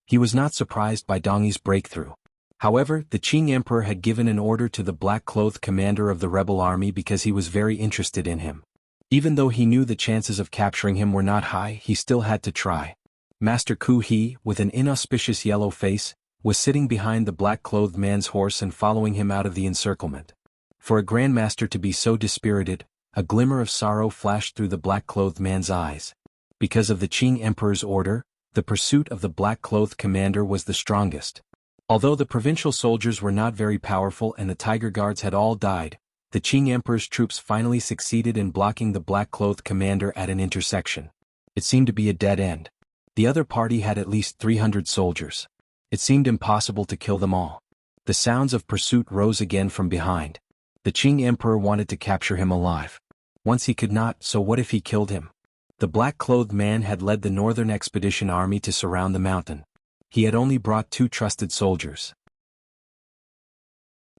He was not surprised by Dongi's breakthrough. However, the Qing emperor had given an order to the black-clothed commander of the rebel army because he was very interested in him. Even though he knew the chances of capturing him were not high, he still had to try. Master Ku He, with an inauspicious yellow face, was sitting behind the black-clothed man's horse and following him out of the encirclement. For a grandmaster to be so dispirited, a glimmer of sorrow flashed through the black-clothed man's eyes. Because of the Qing emperor's order, the pursuit of the black-clothed commander was the strongest. Although the provincial soldiers were not very powerful and the tiger guards had all died, the Qing emperor's troops finally succeeded in blocking the black-clothed commander at an intersection. It seemed to be a dead end. The other party had at least 300 soldiers. It seemed impossible to kill them all. The sounds of pursuit rose again from behind. The Qing emperor wanted to capture him alive. Once he could not, so what if he killed him? The black-clothed man had led the northern expedition army to surround the mountain. He had only brought 2 trusted soldiers.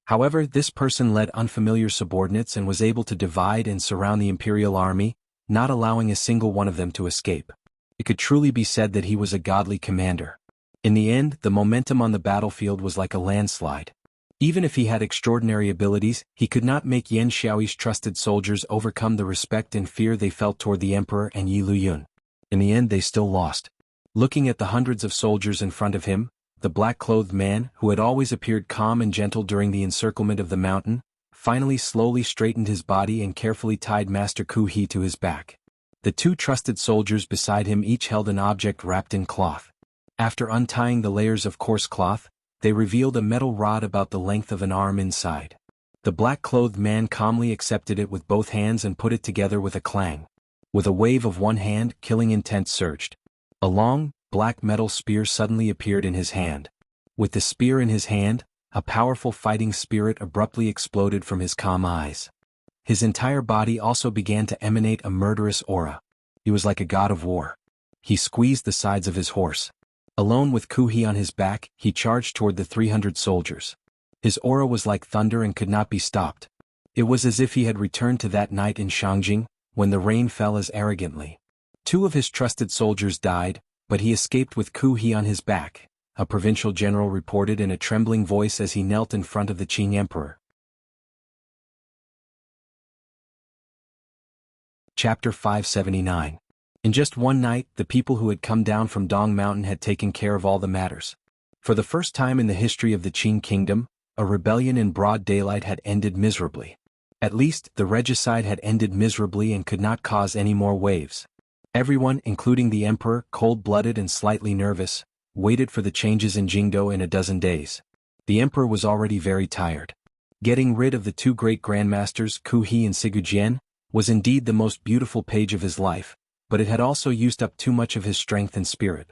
However, this person led unfamiliar subordinates and was able to divide and surround the imperial army, not allowing a single one of them to escape. It could truly be said that he was a godly commander. In the end, the momentum on the battlefield was like a landslide. Even if he had extraordinary abilities, he could not make Yan Xiaoyi's trusted soldiers overcome the respect and fear they felt toward the emperor and Yi Luyun. In the end, they still lost. Looking at the hundreds of soldiers in front of him, the black-clothed man, who had always appeared calm and gentle during the encirclement of the mountain, finally slowly straightened his body and carefully tied Master Ku He to his back. The two trusted soldiers beside him each held an object wrapped in cloth. After untying the layers of coarse cloth, they revealed a metal rod about the length of an arm inside. The black-clothed man calmly accepted it with both hands and put it together with a clang. With a wave of one hand, killing intent surged. A long, black metal spear suddenly appeared in his hand. With the spear in his hand, a powerful fighting spirit abruptly exploded from his calm eyes. His entire body also began to emanate a murderous aura. He was like a god of war. He squeezed the sides of his horse. Alone with Kuhi on his back, he charged toward the 300 soldiers. His aura was like thunder and could not be stopped. It was as if he had returned to that night in Shangjing, when the rain fell as arrogantly. 2 of his trusted soldiers died, but he escaped with Kuhi on his back, a provincial general reported in a trembling voice as he knelt in front of the Qing emperor. Chapter 579. In just one night, the people who had come down from Dong Mountain had taken care of all the matters. For the first time in the history of the Qing kingdom, a rebellion in broad daylight had ended miserably. At least, the regicide had ended miserably and could not cause any more waves. Everyone, including the emperor, cold-blooded and slightly nervous, waited for the changes in Jingdo in a dozen days. The emperor was already very tired. Getting rid of the 2 great grandmasters, Kuhi and Sigujian, was indeed the most beautiful page of his life, but it had also used up too much of his strength and spirit.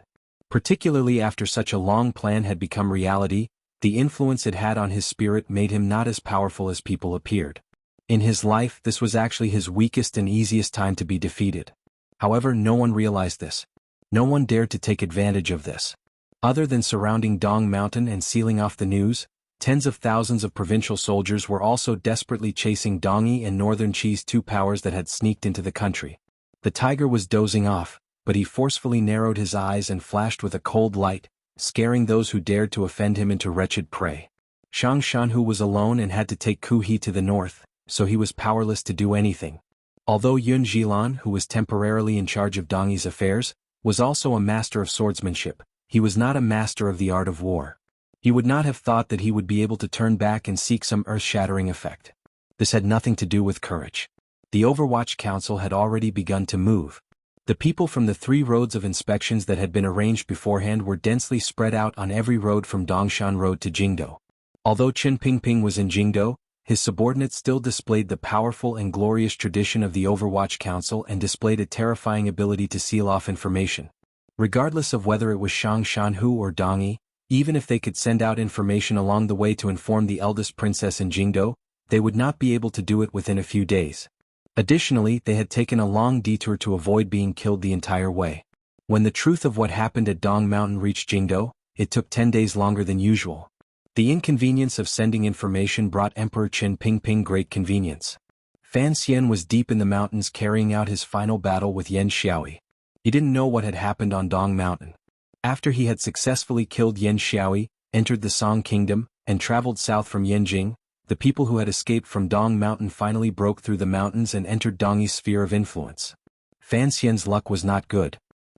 Particularly after such a long plan had become reality, the influence it had on his spirit made him not as powerful as people appeared. In his life, this was actually his weakest and easiest time to be defeated. However, no one realized this. No one dared to take advantage of this. Other than surrounding Dong Mountain and sealing off the news, tens of thousands of provincial soldiers were also desperately chasing Dongyi and Northern Qi's 2 powers that had sneaked into the country. The tiger was dozing off, but he forcefully narrowed his eyes and flashed with a cold light, scaring those who dared to offend him into wretched prey. Shang Shanhu was alone and had to take Kuhi to the north, so he was powerless to do anything. Although Yun Jilan, who was temporarily in charge of Dongyi's affairs, was also a master of swordsmanship, he was not a master of the art of war. He would not have thought that he would be able to turn back and seek some earth-shattering effect. This had nothing to do with courage. The Overwatch Council had already begun to move. The people from the 3 roads of inspections that had been arranged beforehand were densely spread out on every road from Dongshan Road to Jingdo. Although Chen Pingping was in Jingdo, his subordinates still displayed the powerful and glorious tradition of the Overwatch Council and displayed a terrifying ability to seal off information. Regardless of whether it was Shang Shanhu or Dongyi, even if they could send out information along the way to inform the eldest princess in Jingdo, they would not be able to do it within a few days. Additionally, they had taken a long detour to avoid being killed the entire way. When the truth of what happened at Dong Mountain reached Jingdo, it took 10 days longer than usual. The inconvenience of sending information brought Emperor Chen Pingping great convenience. Fan Xian was deep in the mountains carrying out his final battle with Yan Xiaoyi. He didn't know what had happened on Dong Mountain. After he had successfully killed Yan Xiaoyi, entered the Song Kingdom, and traveled south from Yanjing, the people who had escaped from Dong Mountain finally broke through the mountains and entered Dongyi's sphere of influence. Fan Xian's luck was not good.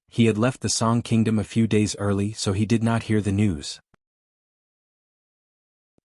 He had left the Song Kingdom a few days early, so he did not hear the news.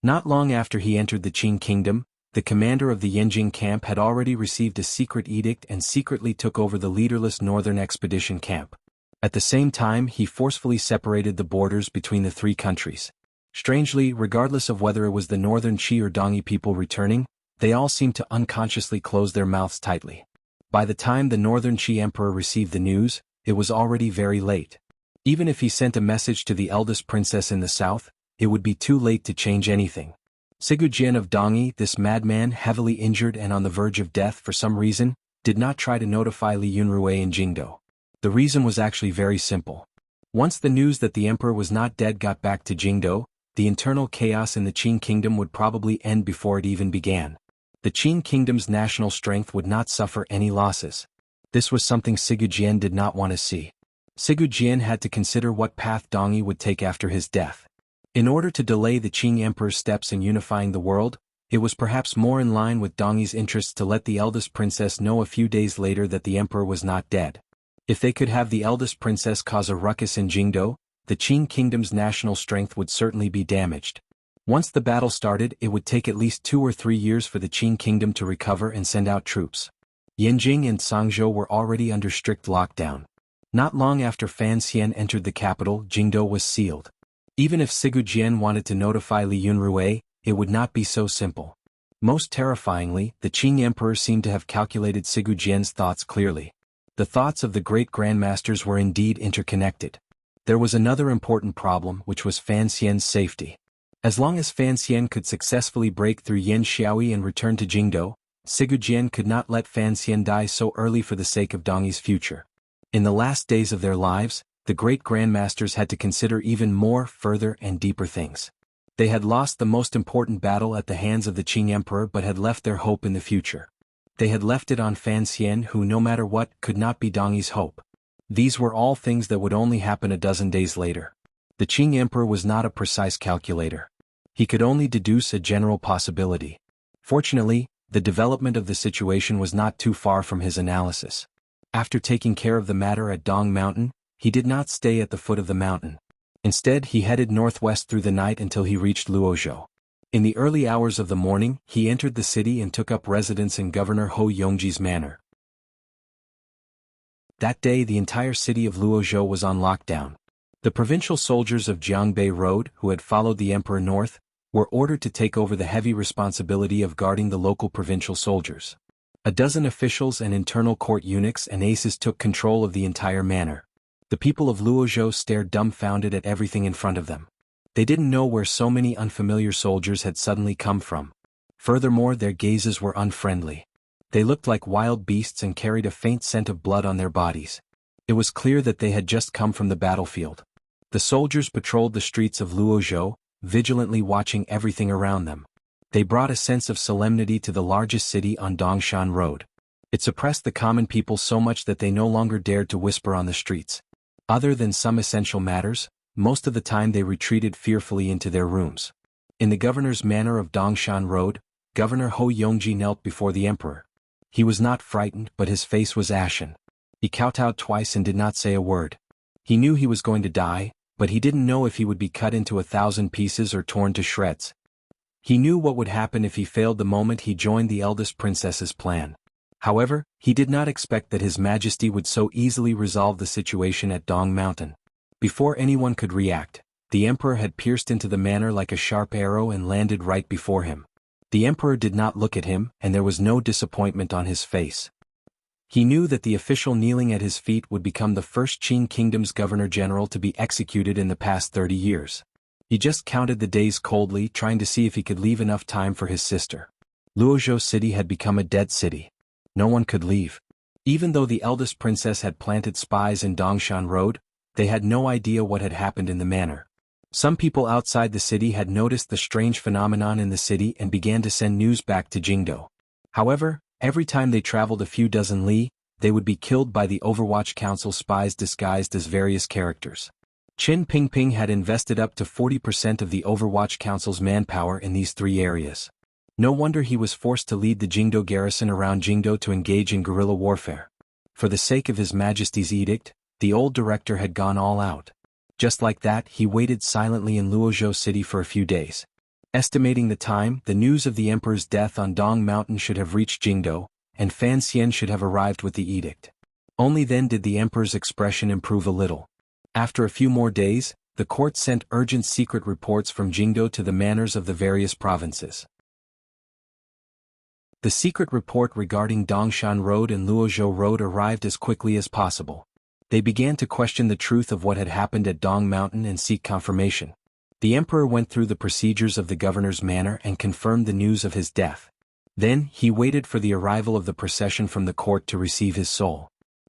Not long after he entered the Qing Kingdom, the commander of the Yanjing camp had already received a secret edict and secretly took over the leaderless Northern Expedition camp. At the same time, he forcefully separated the borders between the 3 countries. Strangely, regardless of whether it was the Northern Qi or Dongyi people returning, they all seemed to unconsciously close their mouths tightly. By the time the Northern Qi emperor received the news, it was already very late. Even if he sent a message to the eldest princess in the south, it would be too late to change anything. Sigujian of Dongyi, this madman heavily injured and on the verge of death for some reason, did not try to notify Li Yunrui in Jingdo. The reason was actually very simple. Once the news that the emperor was not dead got back to Jingdo, the internal chaos in the Qing kingdom would probably end before it even began. The Qing kingdom's national strength would not suffer any losses. This was something Sigujian did not want to see. Sigujian had to consider what path Dongyi would take after his death. In order to delay the Qing emperor's steps in unifying the world, it was perhaps more in line with Dongyi's interests to let the eldest princess know a few days later that the emperor was not dead. If they could have the eldest princess cause a ruckus in Jingdo, the Qing kingdom's national strength would certainly be damaged. Once the battle started, it would take at least 2 or 3 years for the Qing kingdom to recover and send out troops. Yanjing and Sangzhou were already under strict lockdown. Not long after Fan Xian entered the capital, Jingdou was sealed. Even if Sigu Jian wanted to notify Li Yunrui, it would not be so simple. Most terrifyingly, the Qing Emperor seemed to have calculated Sigu Jian's thoughts clearly. The thoughts of the great grandmasters were indeed interconnected. There was another important problem, which was Fan Xian's safety. As long as Fan Xian could successfully break through Yan Xiaoyi and return to Jingdou, Sigu Jian could not let Fan Xian die so early for the sake of Dongyi's future. In the last days of their lives, the great grandmasters had to consider even more, further and deeper things. They had lost the most important battle at the hands of the Qing Emperor but had left their hope in the future. They had left it on Fan Xian, who no matter what could not be Dongyi's hope. These were all things that would only happen a dozen days later. The Qing Emperor was not a precise calculator. He could only deduce a general possibility. Fortunately, the development of the situation was not too far from his analysis. After taking care of the matter at Dong Mountain, he did not stay at the foot of the mountain. Instead, he headed northwest through the night until he reached Luozhou. In the early hours of the morning, he entered the city and took up residence in Governor Hou Yongji's manor. That day the entire city of Luozhou was on lockdown. The provincial soldiers of Jiangbei Road, who had followed the emperor north, were ordered to take over the heavy responsibility of guarding the local provincial soldiers. A dozen officials and internal court eunuchs and aces took control of the entire manor. The people of Luozhou stared dumbfounded at everything in front of them. They didn't know where so many unfamiliar soldiers had suddenly come from. Furthermore, their gazes were unfriendly. They looked like wild beasts and carried a faint scent of blood on their bodies. It was clear that they had just come from the battlefield. The soldiers patrolled the streets of Luozhou, vigilantly watching everything around them. They brought a sense of solemnity to the largest city on Dongshan Road. It suppressed the common people so much that they no longer dared to whisper on the streets. Other than some essential matters, most of the time they retreated fearfully into their rooms. In the governor's manor of Dongshan Road, Governor Hou Yongji knelt before the emperor. He was not frightened, but his face was ashen. He kowtowed twice and did not say a word. He knew he was going to die, but he didn't know if he would be cut into 1,000 pieces or torn to shreds. He knew what would happen if he failed the moment he joined the eldest princess's plan. However, he did not expect that His Majesty would so easily resolve the situation at Dong Mountain. Before anyone could react, the emperor had pierced into the manor like a sharp arrow and landed right before him. The emperor did not look at him, and there was no disappointment on his face. He knew that the official kneeling at his feet would become the first Qing kingdom's governor-general to be executed in the past 30 years. He just counted the days coldly, trying to see if he could leave enough time for his sister. Luozhou City had become a dead city. No one could leave. Even though the eldest princess had planted spies in Dongshan Road, they had no idea what had happened in the manor. Some people outside the city had noticed the strange phenomenon in the city and began to send news back to Jingdou. However, every time they traveled a few dozen li, they would be killed by the Overwatch Council spies disguised as various characters. Qin Pingping had invested up to 40% of the Overwatch Council's manpower in these three areas. No wonder he was forced to lead the Jingdou garrison around Jingdou to engage in guerrilla warfare. For the sake of His Majesty's edict, the old director had gone all out. Just like that, he waited silently in Luozhou City for a few days. Estimating the time, the news of the emperor's death on Dong Mountain should have reached Jingdou, and Fan Xian should have arrived with the edict. Only then did the emperor's expression improve a little. After a few more days, the court sent urgent secret reports from Jingdou to the manors of the various provinces. The secret report regarding Dongshan Road and Luozhou Road arrived as quickly as possible. They began to question the truth of what had happened at Dong Mountain and seek confirmation. The emperor went through the procedures of the governor's manor and confirmed the news of his death. Then, he waited for the arrival of the procession from the court to receive his soul.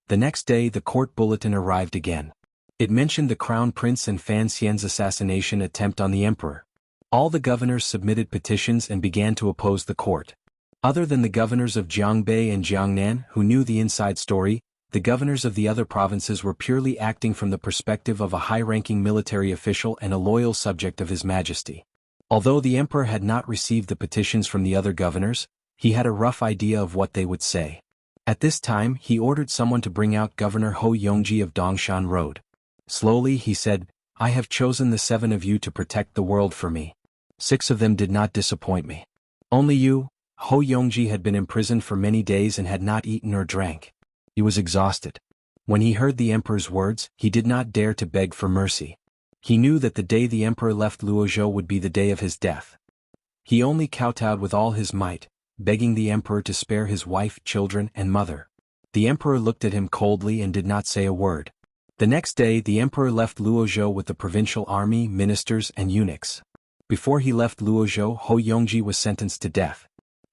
The next day the court bulletin arrived again. It mentioned the crown prince and Fan Xian's assassination attempt on the emperor. All the governors submitted petitions and began to oppose the court. Other than the governors of Jiangbei and Jiangnan, who knew the inside story, the governors of the other provinces were purely acting from the perspective of a high-ranking military official and a loyal subject of His Majesty. Although the emperor had not received the petitions from the other governors, he had a rough idea of what they would say. At this time, he ordered someone to bring out Governor Hou Yongji of Dongshan Road. Slowly he said, "I have chosen the 7 of you to protect the world for me. 6 of them did not disappoint me. Only you, Ho Yongji had been imprisoned for many days and had not eaten or drank. He was exhausted. When he heard the emperor's words, he did not dare to beg for mercy. He knew that the day the emperor left Luozhou would be the day of his death. He only kowtowed with all his might, begging the emperor to spare his wife, children, and mother. The emperor looked at him coldly and did not say a word. The next day the emperor left Luozhou with the provincial army, ministers, and eunuchs. Before he left Luozhou, Ho Yongji was sentenced to death.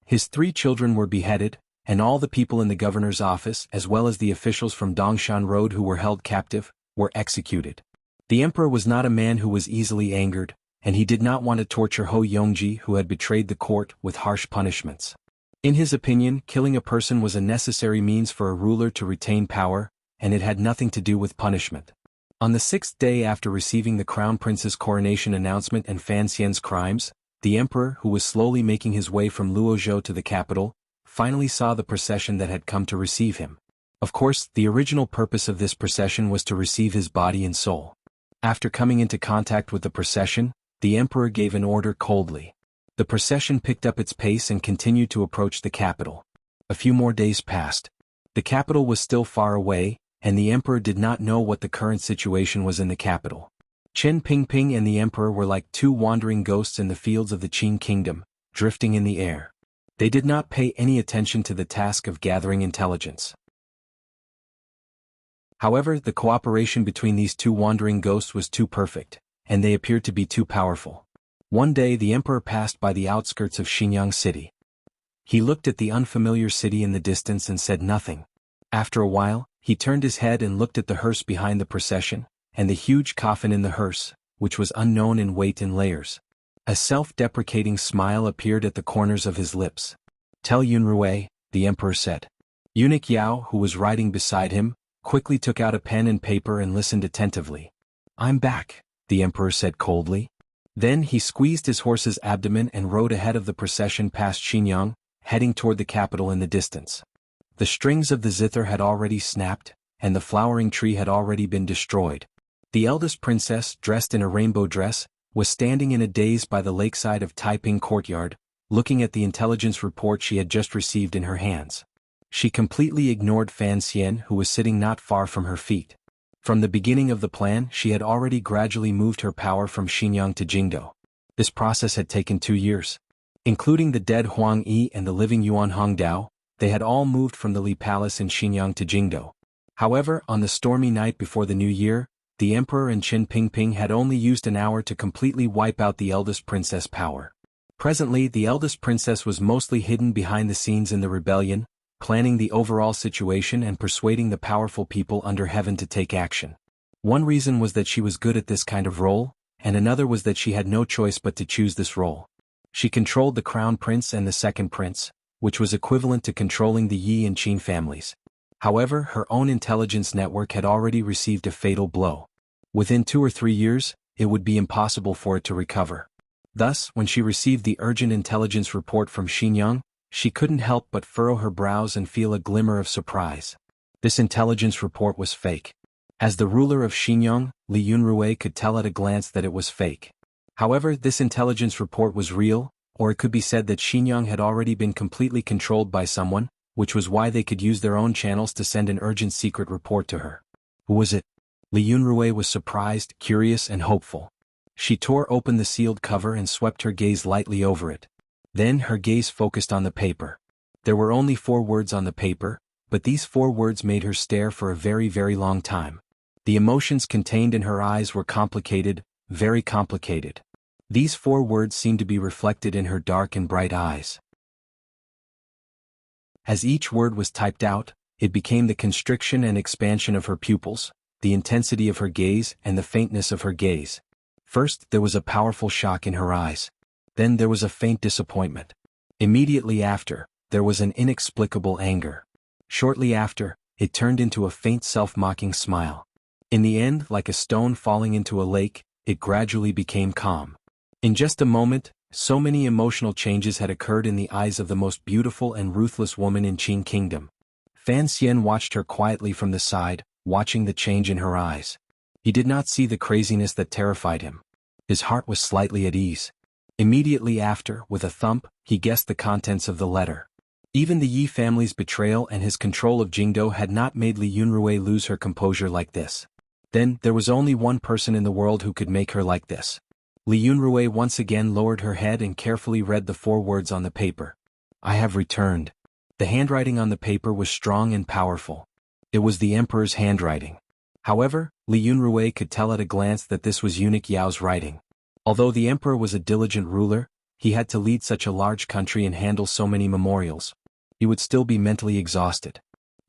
His 3 children were beheaded, and all the people in the governor's office, as well as the officials from Dongshan Road who were held captive, were executed. The emperor was not a man who was easily angered, and he did not want to torture Ho Yongji, who had betrayed the court, with harsh punishments. In his opinion, killing a person was a necessary means for a ruler to retain power, and it had nothing to do with punishment. On the 6th day after receiving the crown prince's coronation announcement and Fan Xian's crimes, the emperor, who was slowly making his way from Luozhou to the capital, finally saw the procession that had come to receive him. Of course, the original purpose of this procession was to receive his body and soul. After coming into contact with the procession, the emperor gave an order coldly. The procession picked up its pace and continued to approach the capital. A few more days passed. The capital was still far away, and the emperor did not know what the current situation was in the capital. Chen Pingping and the emperor were like 2 wandering ghosts in the fields of the Qin kingdom, drifting in the air. They did not pay any attention to the task of gathering intelligence. However, the cooperation between these 2 wandering ghosts was too perfect, and they appeared to be too powerful. One day the emperor passed by the outskirts of Xinyang city. He looked at the unfamiliar city in the distance and said nothing. After a while, he turned his head and looked at the hearse behind the procession, and the huge coffin in the hearse, which was unknown in weight and layers. A self-deprecating smile appeared at the corners of his lips. "Tell Yunrui," the emperor said. Eunuch Yao, who was riding beside him, quickly took out a pen and paper and listened attentively. "I'm back," the emperor said coldly. Then he squeezed his horse's abdomen and rode ahead of the procession past Xinyang, heading toward the capital in the distance. The strings of the zither had already snapped, and the flowering tree had already been destroyed. The eldest princess, dressed in a rainbow dress, was standing in a daze by the lakeside of Taiping courtyard, looking at the intelligence report she had just received in her hands. She completely ignored Fan Xian, who was sitting not far from her feet. From the beginning of the plan, she had already gradually moved her power from Xinyang to Jingdou. This process had taken 2 years. Including the dead Huang Yi and the living Yuan Hongdao, they had all moved from the Li Palace in Xinyang to Jingdou. However, on the stormy night before the new year, the emperor and Qin Pingping had only used an hour to completely wipe out the eldest princess' power. Presently, the eldest princess was mostly hidden behind the scenes in the rebellion, planning the overall situation and persuading the powerful people under heaven to take action. One reason was that she was good at this kind of role, and another was that she had no choice but to choose this role. She controlled the crown prince and the second prince, which was equivalent to controlling the Yi and Qin families. However, her own intelligence network had already received a fatal blow. Within 2 or 3 years, it would be impossible for it to recover. Thus, when she received the urgent intelligence report from Xinyang, she couldn't help but furrow her brows and feel a glimmer of surprise. This intelligence report was fake. As the ruler of Xinyang, Li Yunrui could tell at a glance that it was fake. However, this intelligence report was real, or it could be said that Xinyang had already been completely controlled by someone, which was why they could use their own channels to send an urgent secret report to her. Who was it? Li Yunrui was surprised, curious, and hopeful. She tore open the sealed cover and swept her gaze lightly over it. Then her gaze focused on the paper. There were only 4 words on the paper, but these 4 words made her stare for a very, very long time. The emotions contained in her eyes were complicated, very complicated. These 4 words seemed to be reflected in her dark and bright eyes. As each word was typed out, it became the constriction and expansion of her pupils, the intensity of her gaze and the faintness of her gaze. First, there was a powerful shock in her eyes. Then there was a faint disappointment. Immediately after, there was an inexplicable anger. Shortly after, it turned into a faint self-mocking smile. In the end, like a stone falling into a lake, it gradually became calm. In just a moment, so many emotional changes had occurred in the eyes of the most beautiful and ruthless woman in Qin Kingdom. Fan Xian watched her quietly from the side, watching the change in her eyes. He did not see the craziness that terrified him. His heart was slightly at ease. Immediately after, with a thump, he guessed the contents of the letter. Even the Yi family's betrayal and his control of Jingdo had not made Li Yunrui lose her composure like this. Then, there was only one person in the world who could make her like this. Li Yunrui once again lowered her head and carefully read the 4 words on the paper. I have returned. The handwriting on the paper was strong and powerful. It was the emperor's handwriting. However, Li Yunrui could tell at a glance that this was eunuch Yao's writing. Although the emperor was a diligent ruler, he had to lead such a large country and handle so many memorials. He would still be mentally exhausted.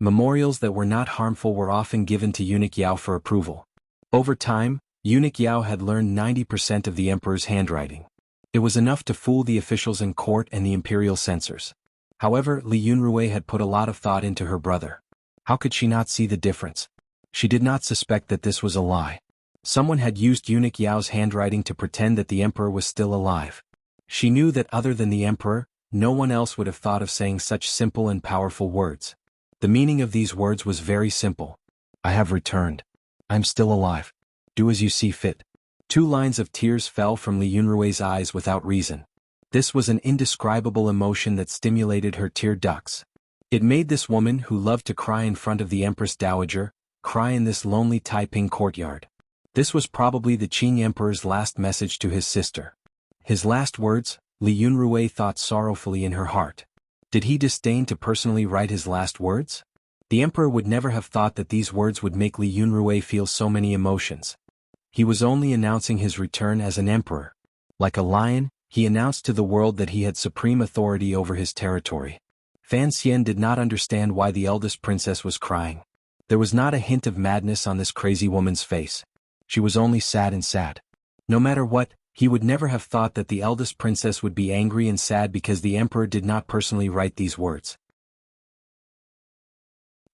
Memorials that were not harmful were often given to eunuch Yao for approval. Over time, eunuch Yao had learned 90% of the emperor's handwriting. It was enough to fool the officials in court and the imperial censors. However, Li Yunrui had put a lot of thought into her brother. How could she not see the difference? She did not suspect that this was a lie. Someone had used eunuch Yao's handwriting to pretend that the emperor was still alive. She knew that other than the emperor, no one else would have thought of saying such simple and powerful words. The meaning of these words was very simple. I have returned. I'm still alive. Do as you see fit. 2 lines of tears fell from Li Yunrui's eyes without reason. This was an indescribable emotion that stimulated her tear ducts. It made this woman who loved to cry in front of the Empress Dowager, cry in this lonely Taiping courtyard. This was probably the Qing Emperor's last message to his sister. His last words, Li Yunrui thought sorrowfully in her heart. Did he disdain to personally write his last words? The emperor would never have thought that these words would make Li Yunrui feel so many emotions. He was only announcing his return as an emperor. Like a lion, he announced to the world that he had supreme authority over his territory. Fan Xian did not understand why the eldest princess was crying. There was not a hint of madness on this crazy woman's face. She was only sad and sad. No matter what, he would never have thought that the eldest princess would be angry and sad because the emperor did not personally write these words.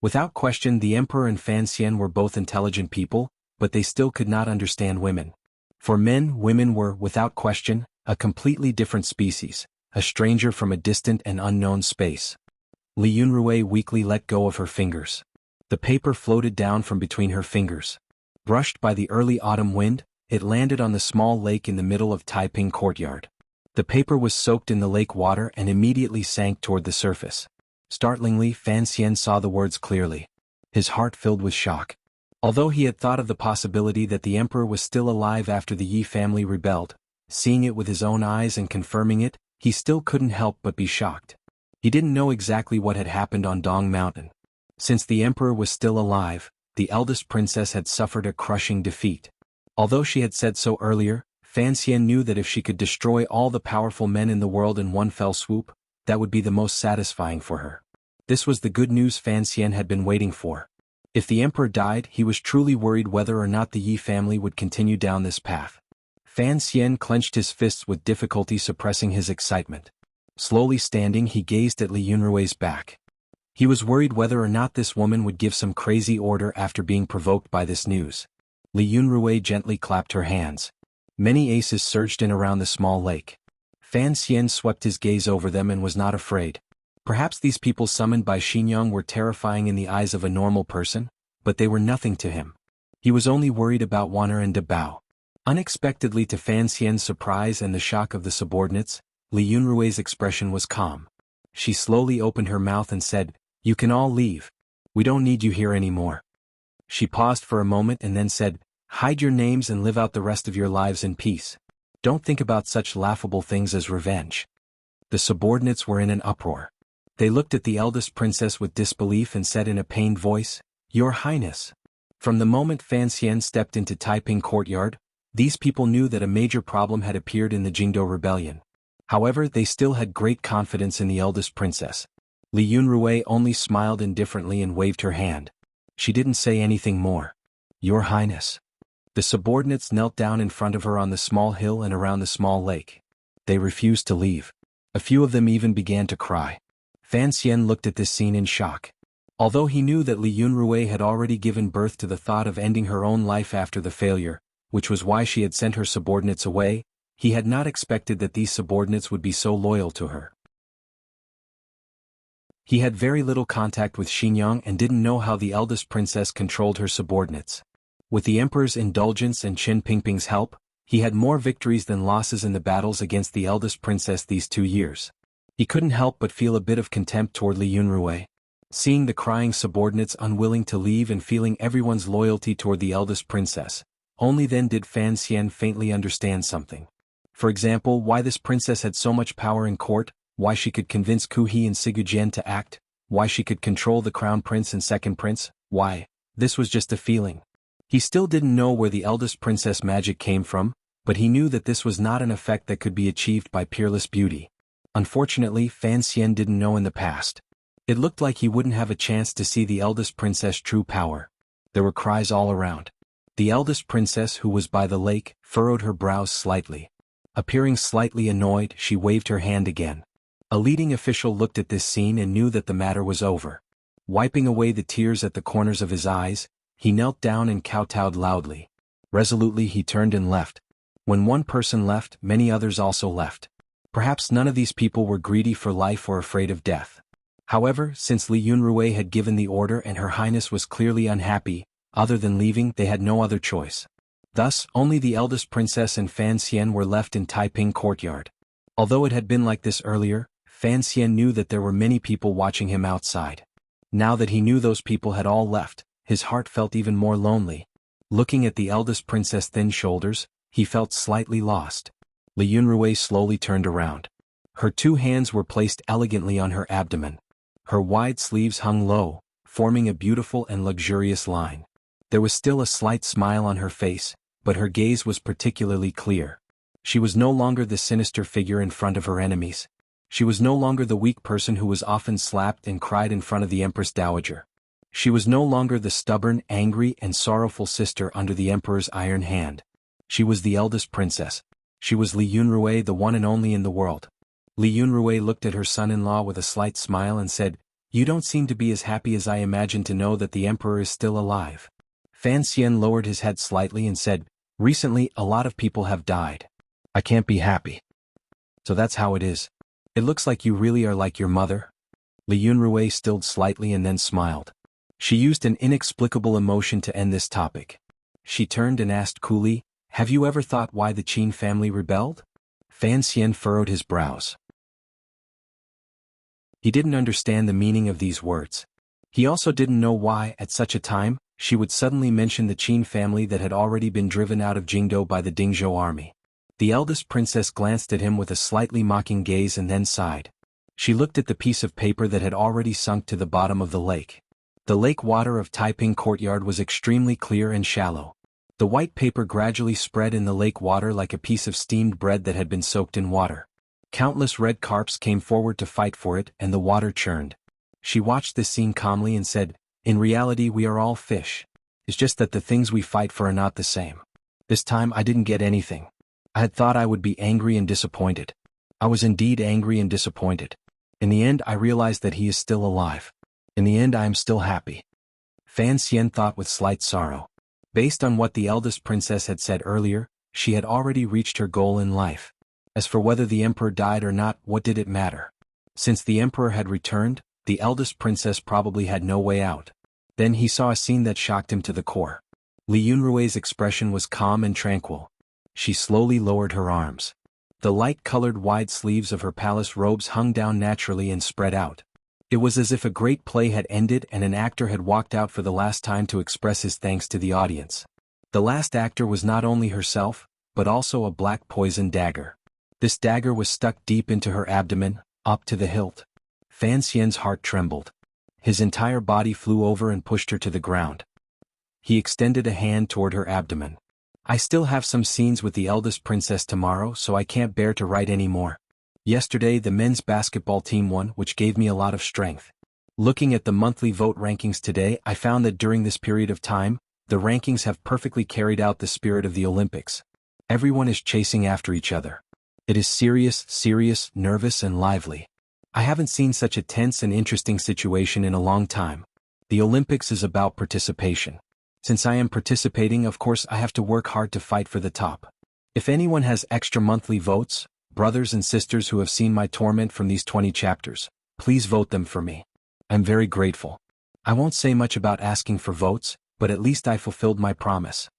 Without question, the emperor and Fan Xian were both intelligent people, but they still could not understand women. For men, women were, without question, a completely different species, a stranger from a distant and unknown space. Li Yunrui weakly let go of her fingers. The paper floated down from between her fingers. Brushed by the early autumn wind, it landed on the small lake in the middle of Taiping courtyard. The paper was soaked in the lake water and immediately sank toward the surface. Startlingly, Fan Xian saw the words clearly. His heart filled with shock. Although he had thought of the possibility that the emperor was still alive after the Yi family rebelled, seeing it with his own eyes and confirming it, he still couldn't help but be shocked. He didn't know exactly what had happened on Dong Mountain. Since the emperor was still alive, the eldest princess had suffered a crushing defeat. Although she had said so earlier, Fan Xian knew that if she could destroy all the powerful men in the world in one fell swoop, that would be the most satisfying for her. This was the good news Fan Xian had been waiting for. If the emperor died, he was truly worried whether or not the Yi family would continue down this path. Fan Xian clenched his fists with difficulty, suppressing his excitement. Slowly standing, he gazed at Li Yunrui's back. He was worried whether or not this woman would give some crazy order after being provoked by this news. Li Yunrui gently clapped her hands. Many aces surged in around the small lake. Fan Xian swept his gaze over them and was not afraid. Perhaps these people summoned by Xinjiang were terrifying in the eyes of a normal person, but they were nothing to him. He was only worried about Wan'er and Dabao. Unexpectedly, to Fan Xian's surprise and the shock of the subordinates, Li Yunrui's expression was calm. She slowly opened her mouth and said, "You can all leave. We don't need you here anymore." She paused for a moment and then said, "Hide your names and live out the rest of your lives in peace. Don't think about such laughable things as revenge." The subordinates were in an uproar. They looked at the eldest princess with disbelief and said in a pained voice, "Your Highness." From the moment Fan Xian stepped into Taiping courtyard, these people knew that a major problem had appeared in the Jingdo rebellion. However, they still had great confidence in the eldest princess. Li Yunrui only smiled indifferently and waved her hand. She didn't say anything more. "Your Highness." The subordinates knelt down in front of her on the small hill and around the small lake. They refused to leave. A few of them even began to cry. Fan Xian looked at this scene in shock. Although he knew that Li Yunrui had already given birth to the thought of ending her own life after the failure, which was why she had sent her subordinates away, he had not expected that these subordinates would be so loyal to her. He had very little contact with Xinjiang and didn't know how the eldest princess controlled her subordinates. With the emperor's indulgence and Qin Pingping's help, He had more victories than losses in the battles against the eldest princess these 2 years. He couldn't help but feel a bit of contempt toward Li Yunrui. Seeing the crying subordinates unwilling to leave and feeling everyone's loyalty toward the eldest princess, only then did Fan Xian faintly understand something. For example, why this princess had so much power in court, why she could convince Ku He and Sigu Jian to act, why she could control the crown prince and second prince, why. This was just a feeling. He still didn't know where the eldest princess magic came from, but he knew that this was not an effect that could be achieved by peerless beauty. Unfortunately, Fan Xian didn't know in the past. It looked like he wouldn't have a chance to see the eldest princess' true power. There were cries all around. The eldest princess, who was by the lake, furrowed her brows slightly. Appearing slightly annoyed, she waved her hand again. A leading official looked at this scene and knew that the matter was over. Wiping away the tears at the corners of his eyes, he knelt down and kowtowed loudly. Resolutely he turned and left. When one person left, many others also left. Perhaps none of these people were greedy for life or afraid of death. However, since Li Yunrui had given the order and Her Highness was clearly unhappy, other than leaving, they had no other choice. Thus, only the eldest princess and Fan Xian were left in Taiping courtyard. Although it had been like this earlier, Fan Xian knew that there were many people watching him outside. Now that he knew those people had all left, his heart felt even more lonely. Looking at the eldest princess' thin shoulders, he felt slightly lost. Li Yunrui slowly turned around. Her 2 hands were placed elegantly on her abdomen. Her wide sleeves hung low, forming a beautiful and luxurious line. There was still a slight smile on her face, but her gaze was particularly clear. She was no longer the sinister figure in front of her enemies. She was no longer the weak person who was often slapped and cried in front of the Empress Dowager. She was no longer the stubborn, angry, and sorrowful sister under the Emperor's iron hand. She was the eldest princess. She was Li Yunrui, the one and only in the world. Li Yunrui looked at her son-in-law with a slight smile and said, "You don't seem to be as happy as I imagined to know that the Emperor is still alive." Fan Xian lowered his head slightly and said, "Recently, a lot of people have died. I can't be happy. So that's how it is. It looks like you really are like your mother." Li Yunrui stilled slightly and then smiled. She used an inexplicable emotion to end this topic. She turned and asked coolly, "Have you ever thought why the Qin family rebelled?" Fan Xian furrowed his brows. He didn't understand the meaning of these words. He also didn't know why, at such a time, she would suddenly mention the Qin family that had already been driven out of Jingdou by the Dingzhou army. The eldest princess glanced at him with a slightly mocking gaze and then sighed. She looked at the piece of paper that had already sunk to the bottom of the lake. The lake water of Taiping courtyard was extremely clear and shallow. The white paper gradually spread in the lake water like a piece of steamed bread that had been soaked in water. Countless red carps came forward to fight for it, and the water churned. She watched this scene calmly and said, "In reality we are all fish. It's just that the things we fight for are not the same. This time I didn't get anything. I had thought I would be angry and disappointed. I was indeed angry and disappointed. In the end I realized that he is still alive. In the end I am still happy." Fan Xian thought with slight sorrow. Based on what the eldest princess had said earlier, she had already reached her goal in life. As for whether the emperor died or not, what did it matter? Since the emperor had returned, the eldest princess probably had no way out. Then he saw a scene that shocked him to the core. Li Yunrui's expression was calm and tranquil. She slowly lowered her arms. The light-colored wide sleeves of her palace robes hung down naturally and spread out. It was as if a great play had ended and an actor had walked out for the last time to express his thanks to the audience. The last actor was not only herself, but also a black poison dagger. This dagger was stuck deep into her abdomen, up to the hilt. Fan Xian's heart trembled. His entire body flew over and pushed her to the ground. He extended a hand toward her abdomen. "I still have some scenes with the eldest princess tomorrow, so I can't bear to write any more. Yesterday the men's basketball team won, which gave me a lot of strength. Looking at the monthly vote rankings today, I found that during this period of time, the rankings have perfectly carried out the spirit of the Olympics. Everyone is chasing after each other. It is serious, nervous and lively. I haven't seen such a tense and interesting situation in a long time. The Olympics is about participation. Since I am participating, of course I have to work hard to fight for the top. If anyone has extra monthly votes, brothers and sisters who have seen my torment from these 20 chapters, please vote them for me. I'm very grateful. I won't say much about asking for votes, but at least I fulfilled my promise."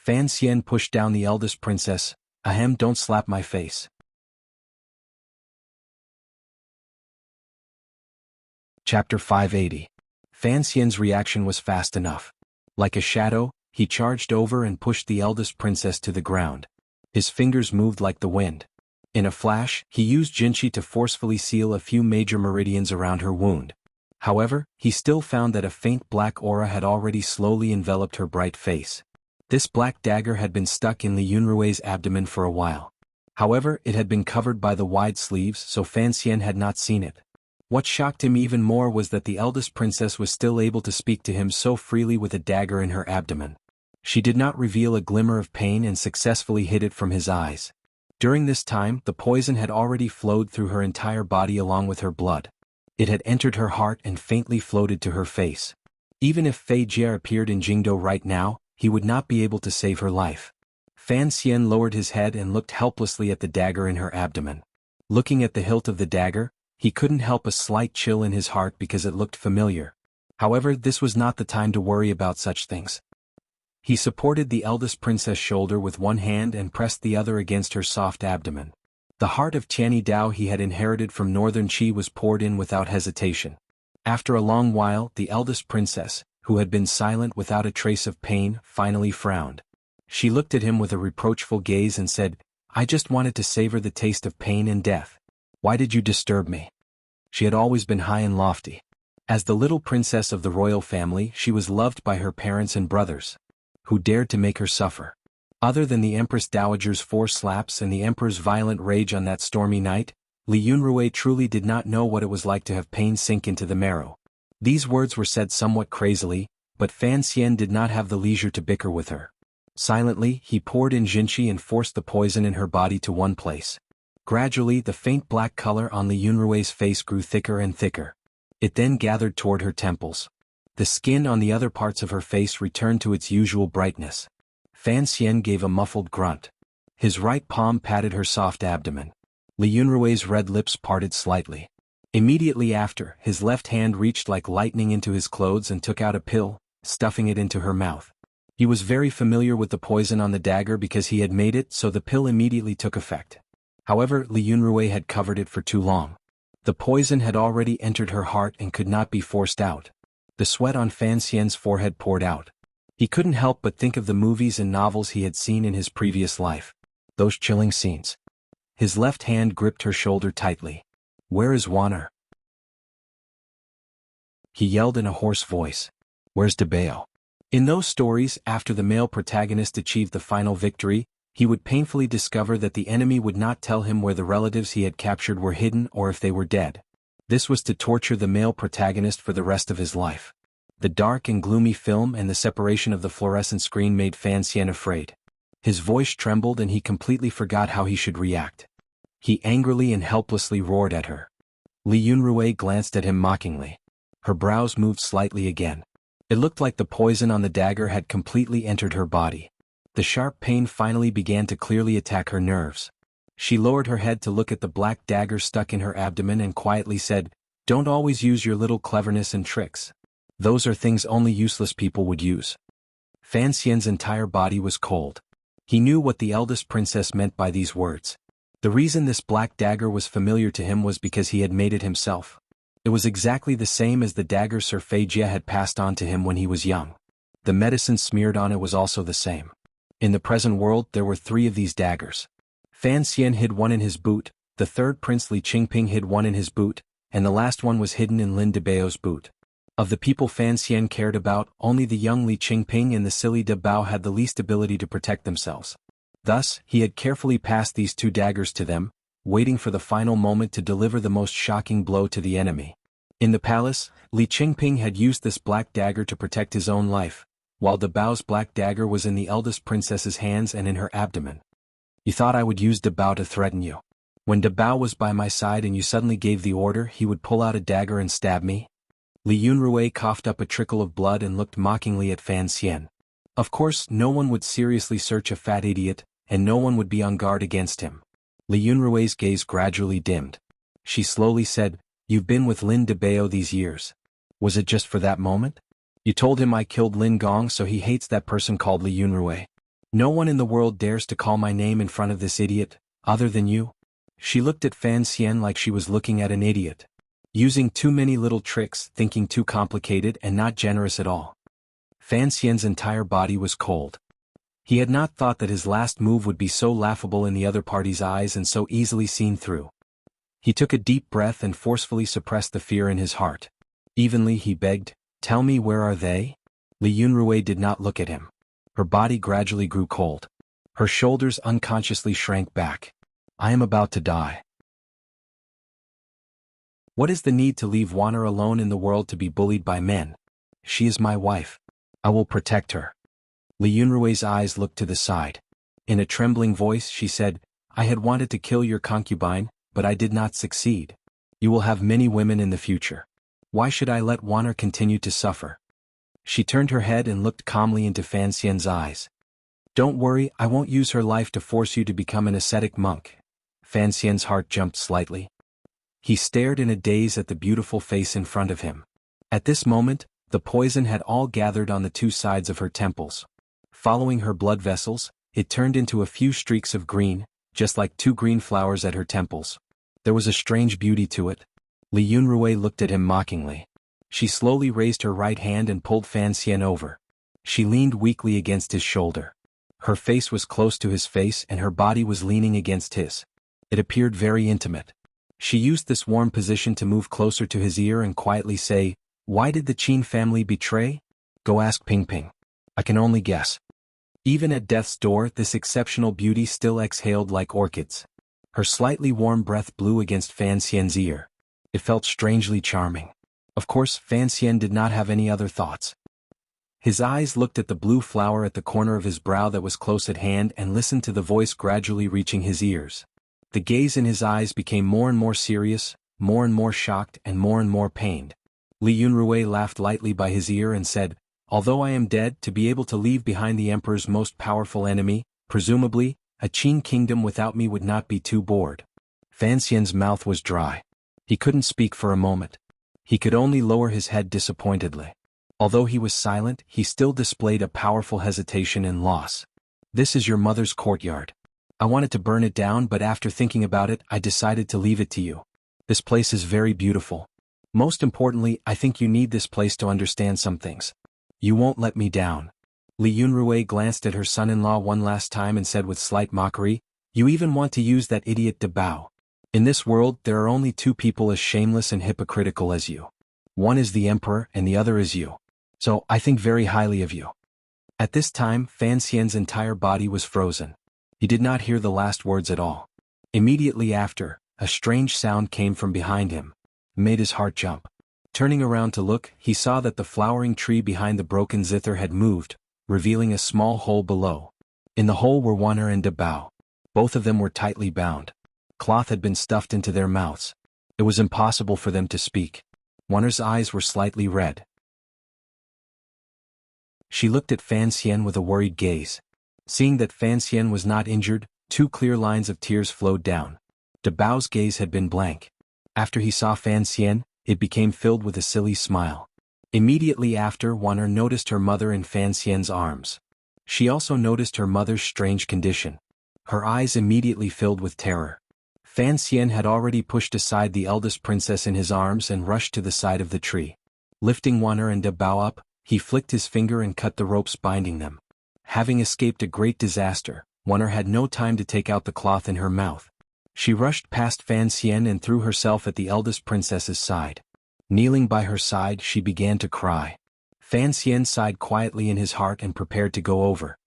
Fan Xian pushed down the eldest princess. Ahem, don't slap my face. Chapter 580. Fan Xian's reaction was fast enough. Like a shadow, he charged over and pushed the eldest princess to the ground. His fingers moved like the wind. In a flash, he used Jinqi to forcefully seal a few major meridians around her wound. However, he still found that a faint black aura had already slowly enveloped her bright face. This black dagger had been stuck in Li Yunrui's abdomen for a while. However, it had been covered by the wide sleeves, so Fan Xian had not seen it. What shocked him even more was that the eldest princess was still able to speak to him so freely with a dagger in her abdomen. She did not reveal a glimmer of pain and successfully hid it from his eyes. During this time, the poison had already flowed through her entire body along with her blood. It had entered her heart and faintly floated to her face. Even if Fei Jie appeared in Jingdo right now, he would not be able to save her life. Fan Xian lowered his head and looked helplessly at the dagger in her abdomen. Looking at the hilt of the dagger, he couldn't help a slight chill in his heart because it looked familiar. However, this was not the time to worry about such things. He supported the eldest princess' shoulder with one hand and pressed the other against her soft abdomen. The heart of Tianyi Dao he had inherited from northern Qi was poured in without hesitation. After a long while, the eldest princess, who had been silent without a trace of pain, finally frowned. She looked at him with a reproachful gaze and said, "I just wanted to savor the taste of pain and death. Why did you disturb me?" She had always been high and lofty. As the little princess of the royal family, she was loved by her parents and brothers. Who dared to make her suffer? Other than the Empress Dowager's 4 slaps and the Emperor's violent rage on that stormy night, Li Yunrui truly did not know what it was like to have pain sink into the marrow. These words were said somewhat crazily, but Fan Xian did not have the leisure to bicker with her. Silently, he poured in Jinqi and forced the poison in her body to one place. Gradually, the faint black color on Li Yunrui's face grew thicker and thicker. It then gathered toward her temples. The skin on the other parts of her face returned to its usual brightness. Fan Xian gave a muffled grunt. His right palm patted her soft abdomen. Li Yunrui's red lips parted slightly. Immediately after, his left hand reached like lightning into his clothes and took out a pill, stuffing it into her mouth. He was very familiar with the poison on the dagger because he had made it, so the pill immediately took effect. However, Li Yunrui had covered it for too long. The poison had already entered her heart and could not be forced out. The sweat on Fan Xian's forehead poured out. He couldn't help but think of the movies and novels he had seen in his previous life. Those chilling scenes. His left hand gripped her shoulder tightly. "Where is Wan'er?" He yelled in a hoarse voice. "Where's Debao?" In those stories, after the male protagonist achieved the final victory, he would painfully discover that the enemy would not tell him where the relatives he had captured were hidden or if they were dead. This was to torture the male protagonist for the rest of his life. The dark and gloomy film and the separation of the fluorescent screen made Fan Xian afraid. His voice trembled and he completely forgot how he should react. He angrily and helplessly roared at her. Li Yunrui glanced at him mockingly. Her brows moved slightly again. It looked like the poison on the dagger had completely entered her body. The sharp pain finally began to clearly attack her nerves. She lowered her head to look at the black dagger stuck in her abdomen and quietly said, "Don't always use your little cleverness and tricks. Those are things only useless people would use." Fan Xian's entire body was cold. He knew what the eldest princess meant by these words. The reason this black dagger was familiar to him was because he had made it himself. It was exactly the same as the dagger Sir Fei Jie had passed on to him when he was young. The medicine smeared on it was also the same. In the present world there were 3 of these daggers. Fan Xian hid one in his boot, the third Prince Li Qingping hid one in his boot, and the last one was hidden in Lin Debao's boot. Of the people Fan Xian cared about, only the young Li Qingping and the silly Debao had the least ability to protect themselves. Thus, he had carefully passed these 2 daggers to them, waiting for the final moment to deliver the most shocking blow to the enemy. In the palace, Li Qingping had used this black dagger to protect his own life, while Debao's black dagger was in the eldest princess's hands and in her abdomen. "You thought I would use Debao to threaten you. When Debao was by my side and you suddenly gave the order he would pull out a dagger and stab me?" Li Yunrui coughed up a trickle of blood and looked mockingly at Fan Xian. Of course, no one would seriously search a fat idiot, and no one would be on guard against him. Li Yunrui's gaze gradually dimmed. She slowly said, "You've been with Lin Debao these years. Was it just for that moment? You told him I killed Lin Gong, so he hates that person called Li Yunrui." No one in the world dares to call my name in front of this idiot, other than you. She looked at Fan Xian like she was looking at an idiot. Using too many little tricks, thinking too complicated and not generous at all. Fan Xian's entire body was cold. He had not thought that his last move would be so laughable in the other party's eyes and so easily seen through. He took a deep breath and forcefully suppressed the fear in his heart. Evenly he begged, "Tell me, where are they?" Li Yunrui did not look at him. Her body gradually grew cold. Her shoulders unconsciously shrank back. "I am about to die. What is the need to leave Wanner alone in the world to be bullied by men? She is my wife. I will protect her." Li Yunrui's eyes looked to the side. In a trembling voice she said, "I had wanted to kill your concubine, but I did not succeed. You will have many women in the future. Why should I let Wanner continue to suffer?" She turned her head and looked calmly into Fan Xian's eyes. "Don't worry, I won't use her life to force you to become an ascetic monk." Fan Xian's heart jumped slightly. He stared in a daze at the beautiful face in front of him. At this moment, the poison had all gathered on the two sides of her temples. Following her blood vessels, it turned into a few streaks of green, just like two green flowers at her temples. There was a strange beauty to it. Li Yunrui looked at him mockingly. She slowly raised her right hand and pulled Fan Xian over. She leaned weakly against his shoulder. Her face was close to his face and her body was leaning against his. It appeared very intimate. She used this warm position to move closer to his ear and quietly say, "Why did the Qin family betray? Go ask Ping Ping. I can only guess." Even at death's door, this exceptional beauty still exhaled like orchids. Her slightly warm breath blew against Fan Xian's ear. It felt strangely charming. Of course, Fan Xian did not have any other thoughts. His eyes looked at the blue flower at the corner of his brow that was close at hand and listened to the voice gradually reaching his ears. The gaze in his eyes became more and more serious, more and more shocked and more pained. Li Yunrui laughed lightly by his ear and said, "Although I am dead, to be able to leave behind the emperor's most powerful enemy, presumably, a Qin kingdom without me would not be too bored." Fan Xian's mouth was dry. He couldn't speak for a moment. He could only lower his head disappointedly. Although he was silent, he still displayed a powerful hesitation and loss. "This is your mother's courtyard. I wanted to burn it down, but after thinking about it, I decided to leave it to you. This place is very beautiful. Most importantly, I think you need this place to understand some things. You won't let me down." Li Yunrui glanced at her son-in-law one last time and said with slight mockery, "You even want to use that idiot De Bao. In this world, there are only two people as shameless and hypocritical as you. One is the emperor and the other is you. So, I think very highly of you." At this time, Fan Xian's entire body was frozen. He did not hear the last words at all. Immediately after, a strange sound came from behind him. It made his heart jump. Turning around to look, he saw that the flowering tree behind the broken zither had moved, revealing a small hole below. In the hole were Wanner and De Bao. Both of them were tightly bound. Cloth had been stuffed into their mouths. It was impossible for them to speak. Wanner's eyes were slightly red. She looked at Fan Xian with a worried gaze. Seeing that Fan Xian was not injured, two clear lines of tears flowed down. De Bao's gaze had been blank. After he saw Fan Xian, it became filled with a silly smile. Immediately after, Wanner noticed her mother in Fan Xian's arms. She also noticed her mother's strange condition. Her eyes immediately filled with terror. Fan Xian had already pushed aside the eldest princess in his arms and rushed to the side of the tree. Lifting Wanner and De Bao up, he flicked his finger and cut the ropes binding them. Having escaped a great disaster, Wanner had no time to take out the cloth in her mouth. She rushed past Fan Xian and threw herself at the eldest princess's side. Kneeling by her side, she began to cry. Fan Xian sighed quietly in his heart and prepared to go over.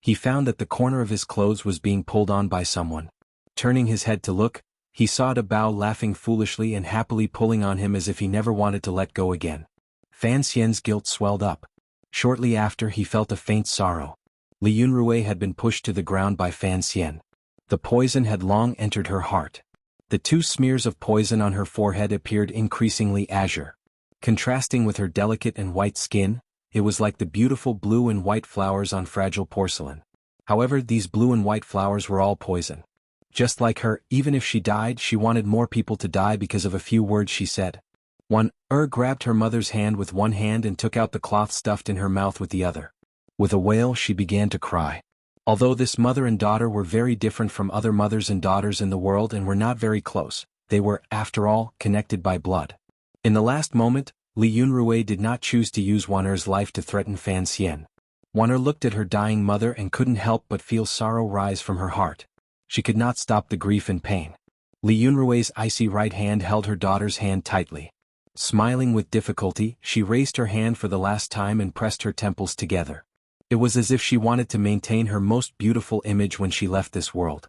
He found that the corner of his clothes was being pulled on by someone. Turning his head to look, he saw De Bao laughing foolishly and happily pulling on him as if he never wanted to let go again. Fan Xian's guilt swelled up. Shortly after, he felt a faint sorrow. Li Yunrui had been pushed to the ground by Fan Xian. The poison had long entered her heart. The two smears of poison on her forehead appeared increasingly azure. Contrasting with her delicate and white skin, it was like the beautiful blue and white flowers on fragile porcelain. However, these blue and white flowers were all poison. Just like her, even if she died, she wanted more people to die because of a few words she said. Wanner grabbed her mother's hand with one hand and took out the cloth stuffed in her mouth with the other. With a wail, she began to cry. Although this mother and daughter were very different from other mothers and daughters in the world and were not very close, they were, after all, connected by blood. In the last moment, Li Yunrui did not choose to use Wan'er's life to threaten Fan Xian. Wan'er looked at her dying mother and couldn't help but feel sorrow rise from her heart. She could not stop the grief and pain. Li Yunrui's icy right hand held her daughter's hand tightly. Smiling with difficulty, she raised her hand for the last time and pressed her temples together. It was as if she wanted to maintain her most beautiful image when she left this world.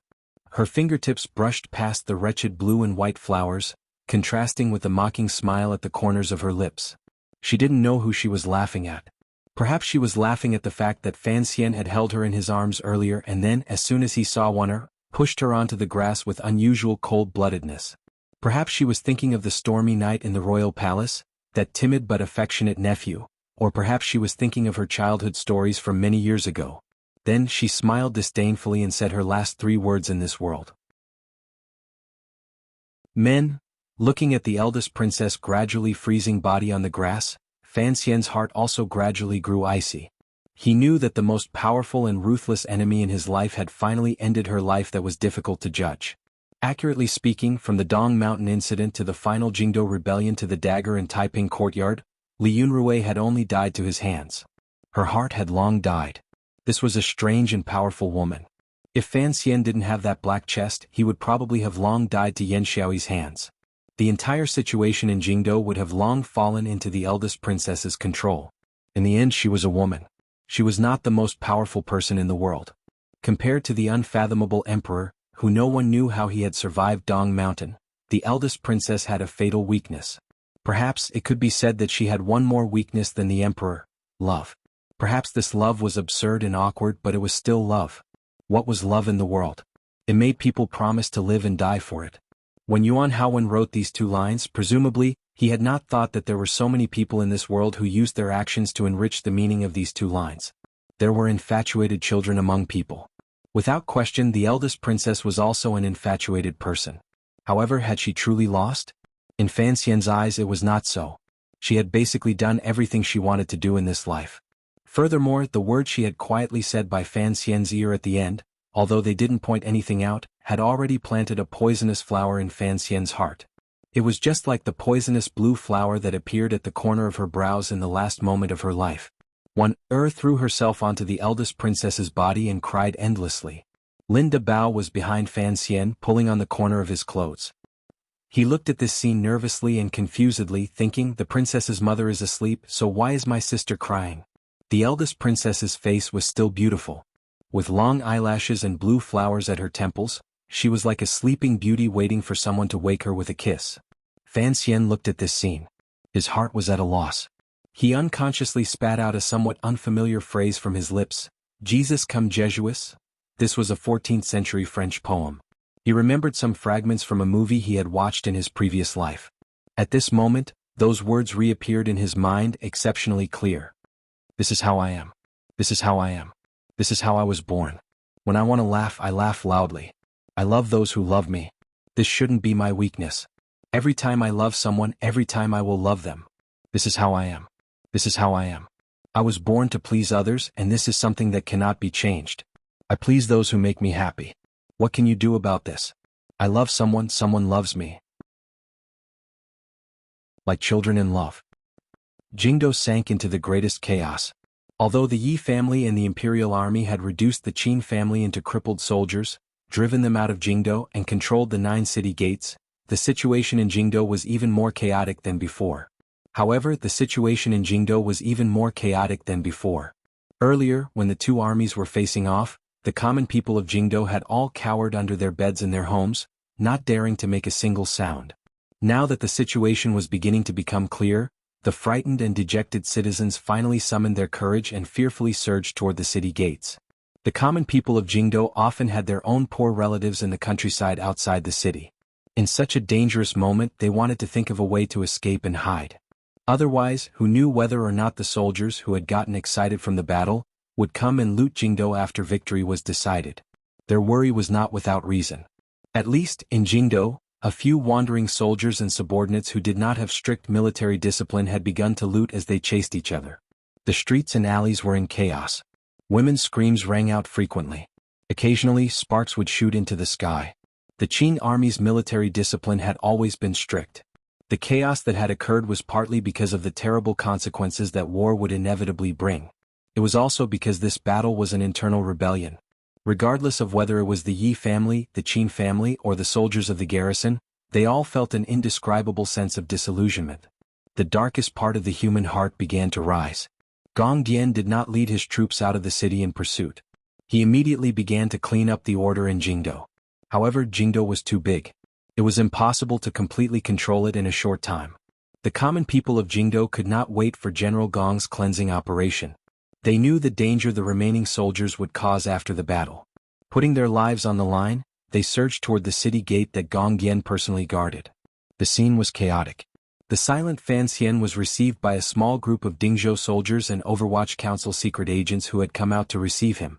Her fingertips brushed past the wretched blue and white flowers, contrasting with the mocking smile at the corners of her lips. She didn't know who she was laughing at. Perhaps she was laughing at the fact that Fan Xian had held her in his arms earlier and then, as soon as he saw Wan'er, pushed her onto the grass with unusual cold-bloodedness. Perhaps she was thinking of the stormy night in the royal palace, that timid but affectionate nephew, or perhaps she was thinking of her childhood stories from many years ago. Then she smiled disdainfully and said her last 3 words in this world. Men. Looking at the eldest princess' gradually freezing body on the grass, Fan Xian's heart also gradually grew icy. He knew that the most powerful and ruthless enemy in his life had finally ended her life that was difficult to judge. Accurately speaking, from the Dong Mountain incident to the final Jingdo rebellion to the dagger in Taiping courtyard, Li Yunrui had only died to his hands. Her heart had long died. This was a strange and powerful woman. If Fan Xian didn't have that black chest, he would probably have long died to Yan Xiaoyi's hands. The entire situation in Jingdo would have long fallen into the eldest princess's control. In the end, she was a woman. She was not the most powerful person in the world. Compared to the unfathomable emperor, who no one knew how he had survived Dong Mountain, the eldest princess had a fatal weakness. Perhaps it could be said that she had one more weakness than the emperor: love. Perhaps this love was absurd and awkward, but it was still love. What was love in the world? It made people promise to live and die for it. When Yuan Haowen wrote these 2 lines, presumably, he had not thought that there were so many people in this world who used their actions to enrich the meaning of these 2 lines. There were infatuated children among people. Without question, the eldest princess was also an infatuated person. However, had she truly lost? In Fan Xian's eyes, it was not so. She had basically done everything she wanted to do in this life. Furthermore, the words she had quietly said by Fan Xian's ear at the end, although they didn't point anything out, had already planted a poisonous flower in Fan Xian's heart. It was just like the poisonous blue flower that appeared at the corner of her brows in the last moment of her life. Wan'er threw herself onto the eldest princess's body and cried endlessly. Lin De Bao was behind Fan Xian, pulling on the corner of his clothes. He looked at this scene nervously and confusedly, thinking, the princess's mother is asleep, so why is my sister crying? The eldest princess's face was still beautiful. With long eyelashes and blue flowers at her temples, she was like a sleeping beauty waiting for someone to wake her with a kiss. Fan Xian looked at this scene. His heart was at a loss. He unconsciously spat out a somewhat unfamiliar phrase from his lips: Jesus cum Jesuis? This was a 14th century French poem. He remembered some fragments from a movie he had watched in his previous life. At this moment, those words reappeared in his mind, exceptionally clear. This is how I am. This is how I am. This is how I was born. When I want to laugh, I laugh loudly. I love those who love me. This shouldn't be my weakness. Every time I love someone, every time I will love them. This is how I am. This is how I am. I was born to please others, and this is something that cannot be changed. I please those who make me happy. What can you do about this? I love someone, someone loves me. Like children in love. Jingdo sank into the greatest chaos. Although the Yi family and the imperial army had reduced the Qin family into crippled soldiers, driven them out of Jingdo, and controlled the 9 city gates, the situation in Jingdo was even more chaotic than before. However, the situation in Jingdo was even more chaotic than before. Earlier, when the 2 armies were facing off, the common people of Jingdo had all cowered under their beds in their homes, not daring to make a single sound. Now that the situation was beginning to become clear, the frightened and dejected citizens finally summoned their courage and fearfully surged toward the city gates. The common people of Jingdo often had their own poor relatives in the countryside outside the city. In such a dangerous moment, they wanted to think of a way to escape and hide. Otherwise, who knew whether or not the soldiers who had gotten excited from the battle would come and loot Jingdo after victory was decided? Their worry was not without reason. At least, in Jingdo, a few wandering soldiers and subordinates who did not have strict military discipline had begun to loot as they chased each other. The streets and alleys were in chaos. Women's screams rang out frequently. Occasionally, sparks would shoot into the sky. The Qing army's military discipline had always been strict. The chaos that had occurred was partly because of the terrible consequences that war would inevitably bring. It was also because this battle was an internal rebellion. Regardless of whether it was the Yi family, the Qin family, or the soldiers of the garrison, they all felt an indescribable sense of disillusionment. The darkest part of the human heart began to rise. Gong Dian did not lead his troops out of the city in pursuit. He immediately began to clean up the order in Jingdo. However, Jingdo was too big. It was impossible to completely control it in a short time. The common people of Jingdo could not wait for General Gong's cleansing operation. They knew the danger the remaining soldiers would cause after the battle. Putting their lives on the line, they surged toward the city gate that Gong Dian personally guarded. The scene was chaotic. The silent Fan Xian was received by a small group of Dingzhou soldiers and Overwatch Council secret agents who had come out to receive him.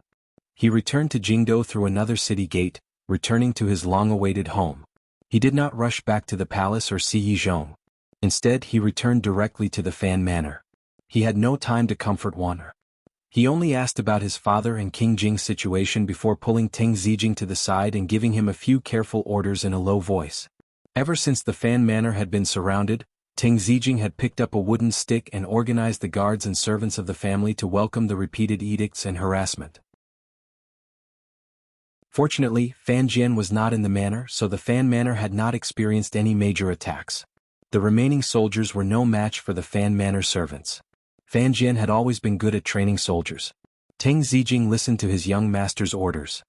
He returned to Jingdo through another city gate, returning to his long-awaited home. He did not rush back to the palace or see Yizhong. Instead, he returned directly to the Fan Manor. He had no time to comfort Wan'er. He only asked about his father and King Jing's situation before pulling Teng Zijing to the side and giving him a few careful orders in a low voice. Ever since the Fan Manor had been surrounded, Teng Zijing had picked up a wooden stick and organized the guards and servants of the family to welcome the repeated edicts and harassment. Fortunately, Fan Jian was not in the manor, so the Fan Manor had not experienced any major attacks. The remaining soldiers were no match for the Fan Manor servants. Fan Jian had always been good at training soldiers. Teng Zijing listened to his young master's orders.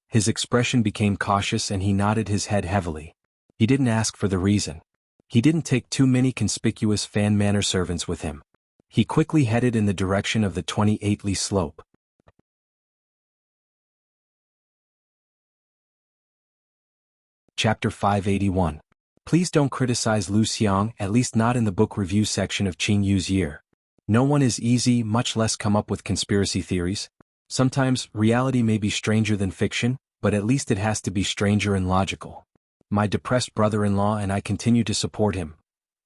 His expression became cautious and he nodded his head heavily. He didn't ask for the reason. He didn't take too many conspicuous Fan Manor servants with him. He quickly headed in the direction of the 28-li slope. Chapter 581. Please don't criticize Lu Xiang, at least not in the book review section of Qing Yu's year. No one is easy, much less come up with conspiracy theories. Sometimes, reality may be stranger than fiction, but at least it has to be stranger and logical. My depressed brother-in-law and I continue to support him.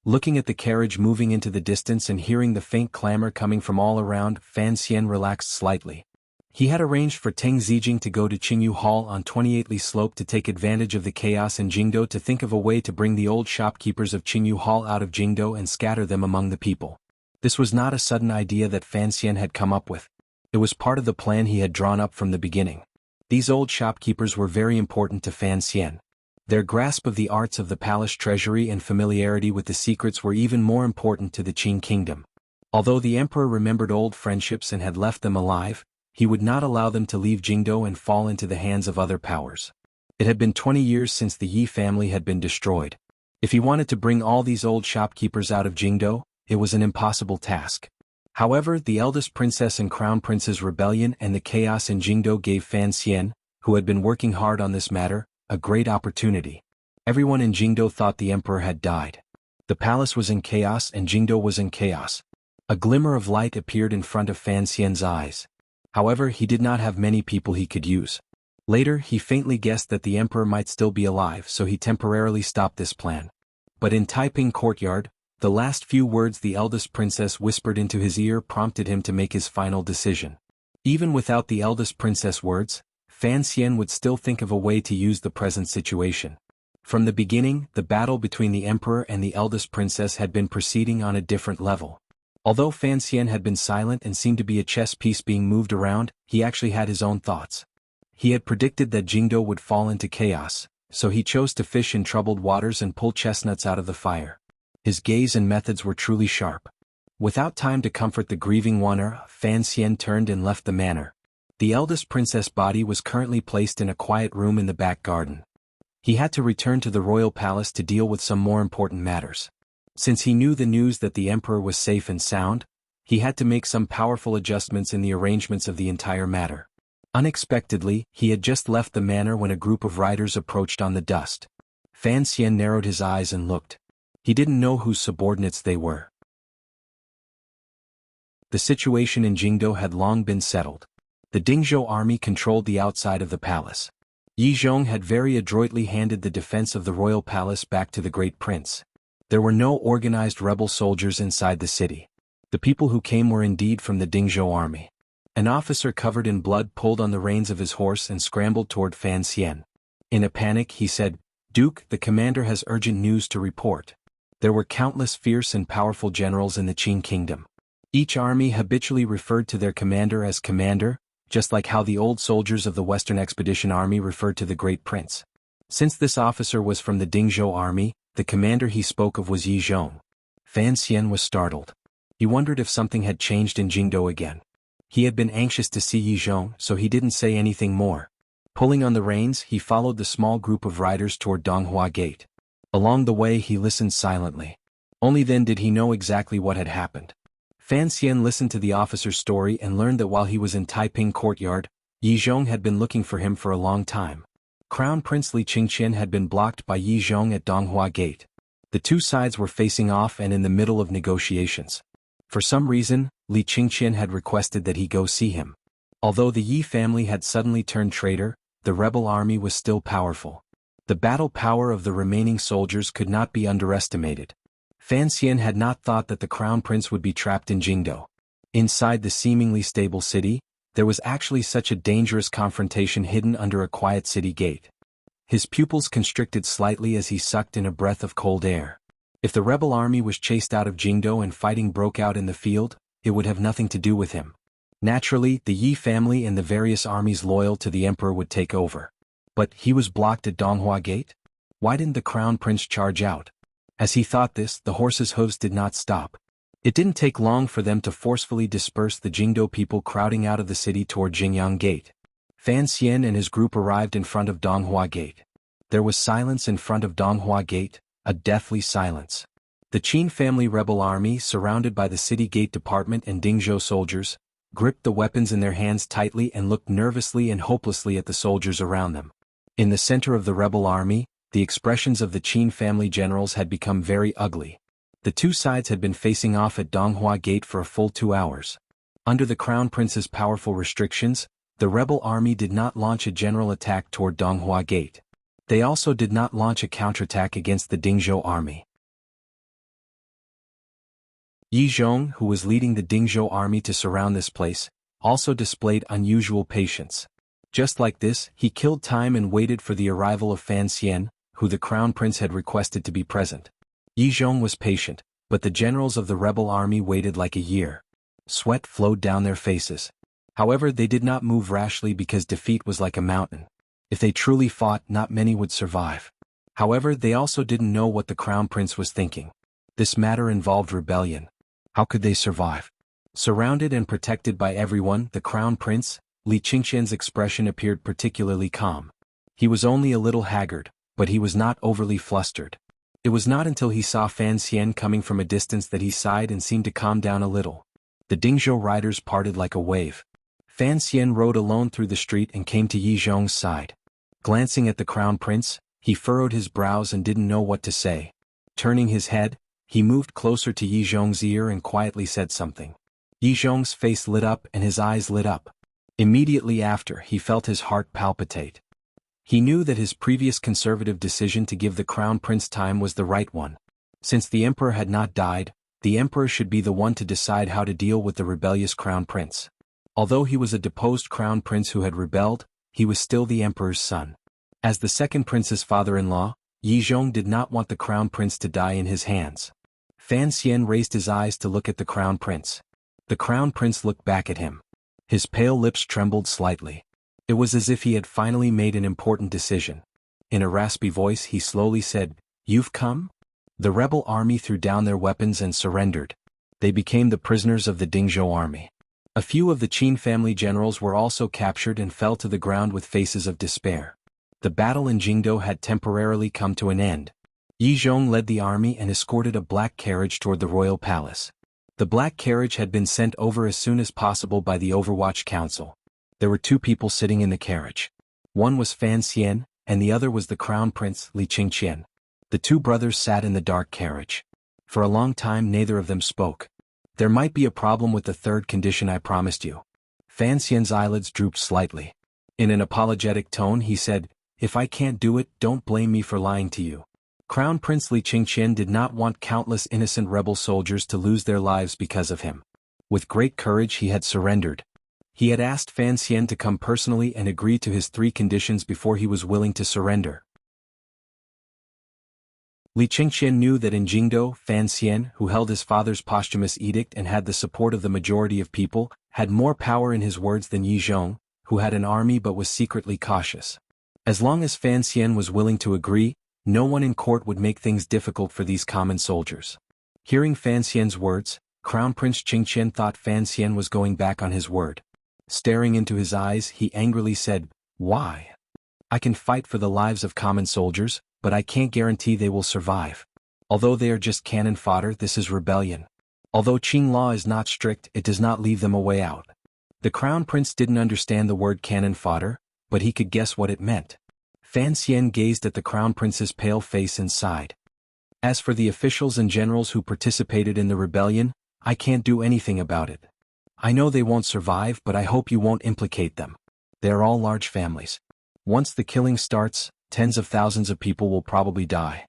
Looking at the carriage moving into the distance and hearing the faint clamor coming from all around, Fan Xian relaxed slightly. He had arranged for Teng Zijing to go to Qingyu Hall on 28-li slope to take advantage of the chaos in Jingdo to think of a way to bring the old shopkeepers of Qingyu Hall out of Jingdo and scatter them among the people. This was not a sudden idea that Fan Xian had come up with. It was part of the plan he had drawn up from the beginning. These old shopkeepers were very important to Fan Xian. Their grasp of the arts of the palace treasury and familiarity with the secrets were even more important to the Qing kingdom. Although the emperor remembered old friendships and had left them alive, he would not allow them to leave Jingdo and fall into the hands of other powers. It had been 20 years since the Yi family had been destroyed. If he wanted to bring all these old shopkeepers out of Jingdo, it was an impossible task. However, the eldest princess and crown prince's rebellion and the chaos in Jingdo gave Fan Xian, who had been working hard on this matter, a great opportunity. Everyone in Jingdo thought the emperor had died. The palace was in chaos and Jingdo was in chaos. A glimmer of light appeared in front of Fan Xian's eyes. However, he did not have many people he could use. Later, he faintly guessed that the emperor might still be alive, so he temporarily stopped this plan. But in Taiping Courtyard, the last few words the eldest princess whispered into his ear prompted him to make his final decision. Even without the eldest princess words, Fan Xian would still think of a way to use the present situation. From the beginning, the battle between the emperor and the eldest princess had been proceeding on a different level. Although Fan Xian had been silent and seemed to be a chess piece being moved around, he actually had his own thoughts. He had predicted that Jingdo would fall into chaos, so he chose to fish in troubled waters and pull chestnuts out of the fire. His gaze and methods were truly sharp. Without time to comfort the grieving Wan'er, Fan Xian turned and left the manor. The eldest princess' body was currently placed in a quiet room in the back garden. He had to return to the royal palace to deal with some more important matters. Since he knew the news that the emperor was safe and sound, he had to make some powerful adjustments in the arrangements of the entire matter. Unexpectedly, he had just left the manor when a group of riders approached on the dust. Fan Xian narrowed his eyes and looked. He didn't know whose subordinates they were. The situation in Jingdo had long been settled. The Dingzhou army controlled the outside of the palace. Yizhong had very adroitly handed the defense of the royal palace back to the great prince. There were no organized rebel soldiers inside the city. The people who came were indeed from the Dingzhou army. An officer covered in blood pulled on the reins of his horse and scrambled toward Fan Xian. In a panic he said, "Duke, the commander has urgent news to report." There were countless fierce and powerful generals in the Qin kingdom. Each army habitually referred to their commander as commander, just like how the old soldiers of the Western Expedition Army referred to the Great Prince. Since this officer was from the Dingzhou army, the commander he spoke of was Yi Zhong. Fan Xian was startled. He wondered if something had changed in Jingdou again. He had been anxious to see Yi Zhong, so he didn't say anything more. Pulling on the reins, he followed the small group of riders toward Donghua Gate. Along the way he listened silently. Only then did he know exactly what had happened. Fan Xian listened to the officer's story and learned that while he was in Taiping courtyard, Yi Zhong had been looking for him for a long time. Crown Prince Li Qingqian had been blocked by Yi Zhong at Donghua Gate. The two sides were facing off and in the middle of negotiations. For some reason, Li Qingqian had requested that he go see him. Although the Yi family had suddenly turned traitor, the rebel army was still powerful. The battle power of the remaining soldiers could not be underestimated. Fan Xian had not thought that the crown prince would be trapped in Jingdou. Inside the seemingly stable city, there was actually such a dangerous confrontation hidden under a quiet city gate. His pupils constricted slightly as he sucked in a breath of cold air. If the rebel army was chased out of Jingdou and fighting broke out in the field, it would have nothing to do with him. Naturally, the Yi family and the various armies loyal to the emperor would take over. But he was blocked at Donghua Gate? Why didn't the crown prince charge out? As he thought this, the horses' hooves did not stop. It didn't take long for them to forcefully disperse the Jingdou people crowding out of the city toward Jingyang Gate. Fan Xian and his group arrived in front of Donghua Gate. There was silence in front of Donghua Gate, a deathly silence. The Qin family rebel army, surrounded by the city gate department and Dingzhou soldiers, gripped the weapons in their hands tightly and looked nervously and hopelessly at the soldiers around them. In the center of the rebel army, the expressions of the Qin family generals had become very ugly. The two sides had been facing off at Donghua Gate for a full 2 hours. Under the crown prince's powerful restrictions, the rebel army did not launch a general attack toward Donghua Gate. They also did not launch a counterattack against the Dingzhou army. Yi Zhong, who was leading the Dingzhou army to surround this place, also displayed unusual patience. Just like this, he killed time and waited for the arrival of Fan Xian, who the crown prince had requested to be present. Yi Zhong was patient, but the generals of the rebel army waited like a year. Sweat flowed down their faces. However, they did not move rashly because defeat was like a mountain. If they truly fought, not many would survive. However, they also didn't know what the crown prince was thinking. This matter involved rebellion. How could they survive? Surrounded and protected by everyone, the crown prince, Li Qingqian's expression appeared particularly calm. He was only a little haggard, but he was not overly flustered. It was not until he saw Fan Xian coming from a distance that he sighed and seemed to calm down a little. The Dingzhou riders parted like a wave. Fan Xian rode alone through the street and came to Yi Zhong's side. Glancing at the crown prince, he furrowed his brows and didn't know what to say. Turning his head, he moved closer to Yi Zhong's ear and quietly said something. Yi Zhong's face lit up and his eyes lit up. Immediately after, he felt his heart palpitate. He knew that his previous conservative decision to give the crown prince time was the right one. Since the emperor had not died, the emperor should be the one to decide how to deal with the rebellious crown prince. Although he was a deposed crown prince who had rebelled, he was still the emperor's son. As the second prince's father-in-law, Yi Zhong did not want the crown prince to die in his hands. Fan Xian raised his eyes to look at the crown prince. The crown prince looked back at him. His pale lips trembled slightly. It was as if he had finally made an important decision. In a raspy voice he slowly said, "You've come?" The rebel army threw down their weapons and surrendered. They became the prisoners of the Dingzhou army. A few of the Qin family generals were also captured and fell to the ground with faces of despair. The battle in Jingdou had temporarily come to an end. Yi Zhong led the army and escorted a black carriage toward the royal palace. The black carriage had been sent over as soon as possible by the Overwatch Council. There were two people sitting in the carriage. One was Fan Xian, and the other was the crown prince, Li Qingqian. The two brothers sat in the dark carriage. For a long time neither of them spoke. "There might be a problem with the third condition I promised you." Fan Xian's eyelids drooped slightly. In an apologetic tone he said, "If I can't do it, don't blame me for lying to you." Crown Prince Li Qingqian did not want countless innocent rebel soldiers to lose their lives because of him. With great courage he had surrendered. He had asked Fan Xian to come personally and agree to his 3 conditions before he was willing to surrender. Li Qingqian knew that in Jingdo, Fan Xian, who held his father's posthumous edict and had the support of the majority of people, had more power in his words than Yi Zhong, who had an army but was secretly cautious. As long as Fan Xian was willing to agree, no one in court would make things difficult for these common soldiers. Hearing Fan Xian's words, Crown Prince Qingqian thought Fan Xian was going back on his word. Staring into his eyes, he angrily said, "Why? I can fight for the lives of common soldiers, but I can't guarantee they will survive. Although they are just cannon fodder, this is rebellion. Although Qing law is not strict, it does not leave them a way out." The Crown Prince didn't understand the word cannon fodder, but he could guess what it meant. Fan Xian gazed at the Crown Prince's pale face and sighed. "As for the officials and generals who participated in the rebellion, I can't do anything about it. I know they won't survive, but I hope you won't implicate them. They are all large families. Once the killing starts, tens of thousands of people will probably die."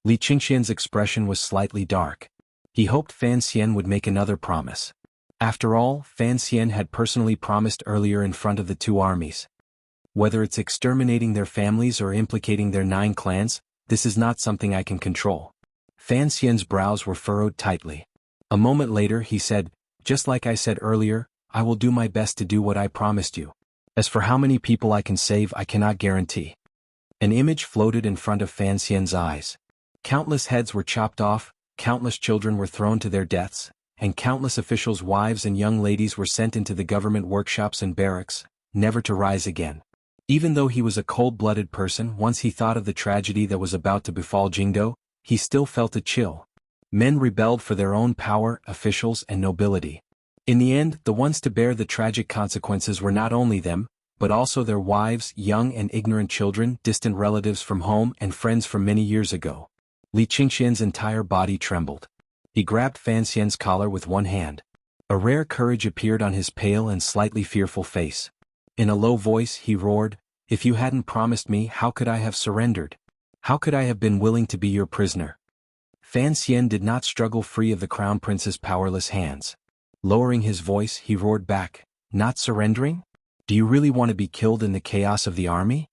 Li Qingqian's expression was slightly dark. He hoped Fan Xian would make another promise. After all, Fan Xian had personally promised earlier in front of the 2 armies. Whether it's exterminating their families or implicating their 9 clans, this is not something I can control. Fan Xian's brows were furrowed tightly. A moment later he said, "Just like I said earlier, I will do my best to do what I promised you. As for how many people I can save, I cannot guarantee." An image floated in front of Fan Xian's eyes. Countless heads were chopped off, countless children were thrown to their deaths, and countless officials' wives and young ladies were sent into the government workshops and barracks, never to rise again. Even though he was a cold-blooded person, once he thought of the tragedy that was about to befall Jingdo, he still felt a chill. Men rebelled for their own power, officials, and nobility. In the end, the ones to bear the tragic consequences were not only them, but also their wives, young and ignorant children, distant relatives from home, and friends from many years ago. Li Qingqian's entire body trembled. He grabbed Fan Xian's collar with one hand. A rare courage appeared on his pale and slightly fearful face. In a low voice he roared, "If you hadn't promised me, how could I have surrendered? How could I have been willing to be your prisoner?" Fan Xian did not struggle free of the Crown Prince's powerless hands. Lowering his voice, he roared back, "Not surrendering? Do you really want to be killed in the chaos of the army?"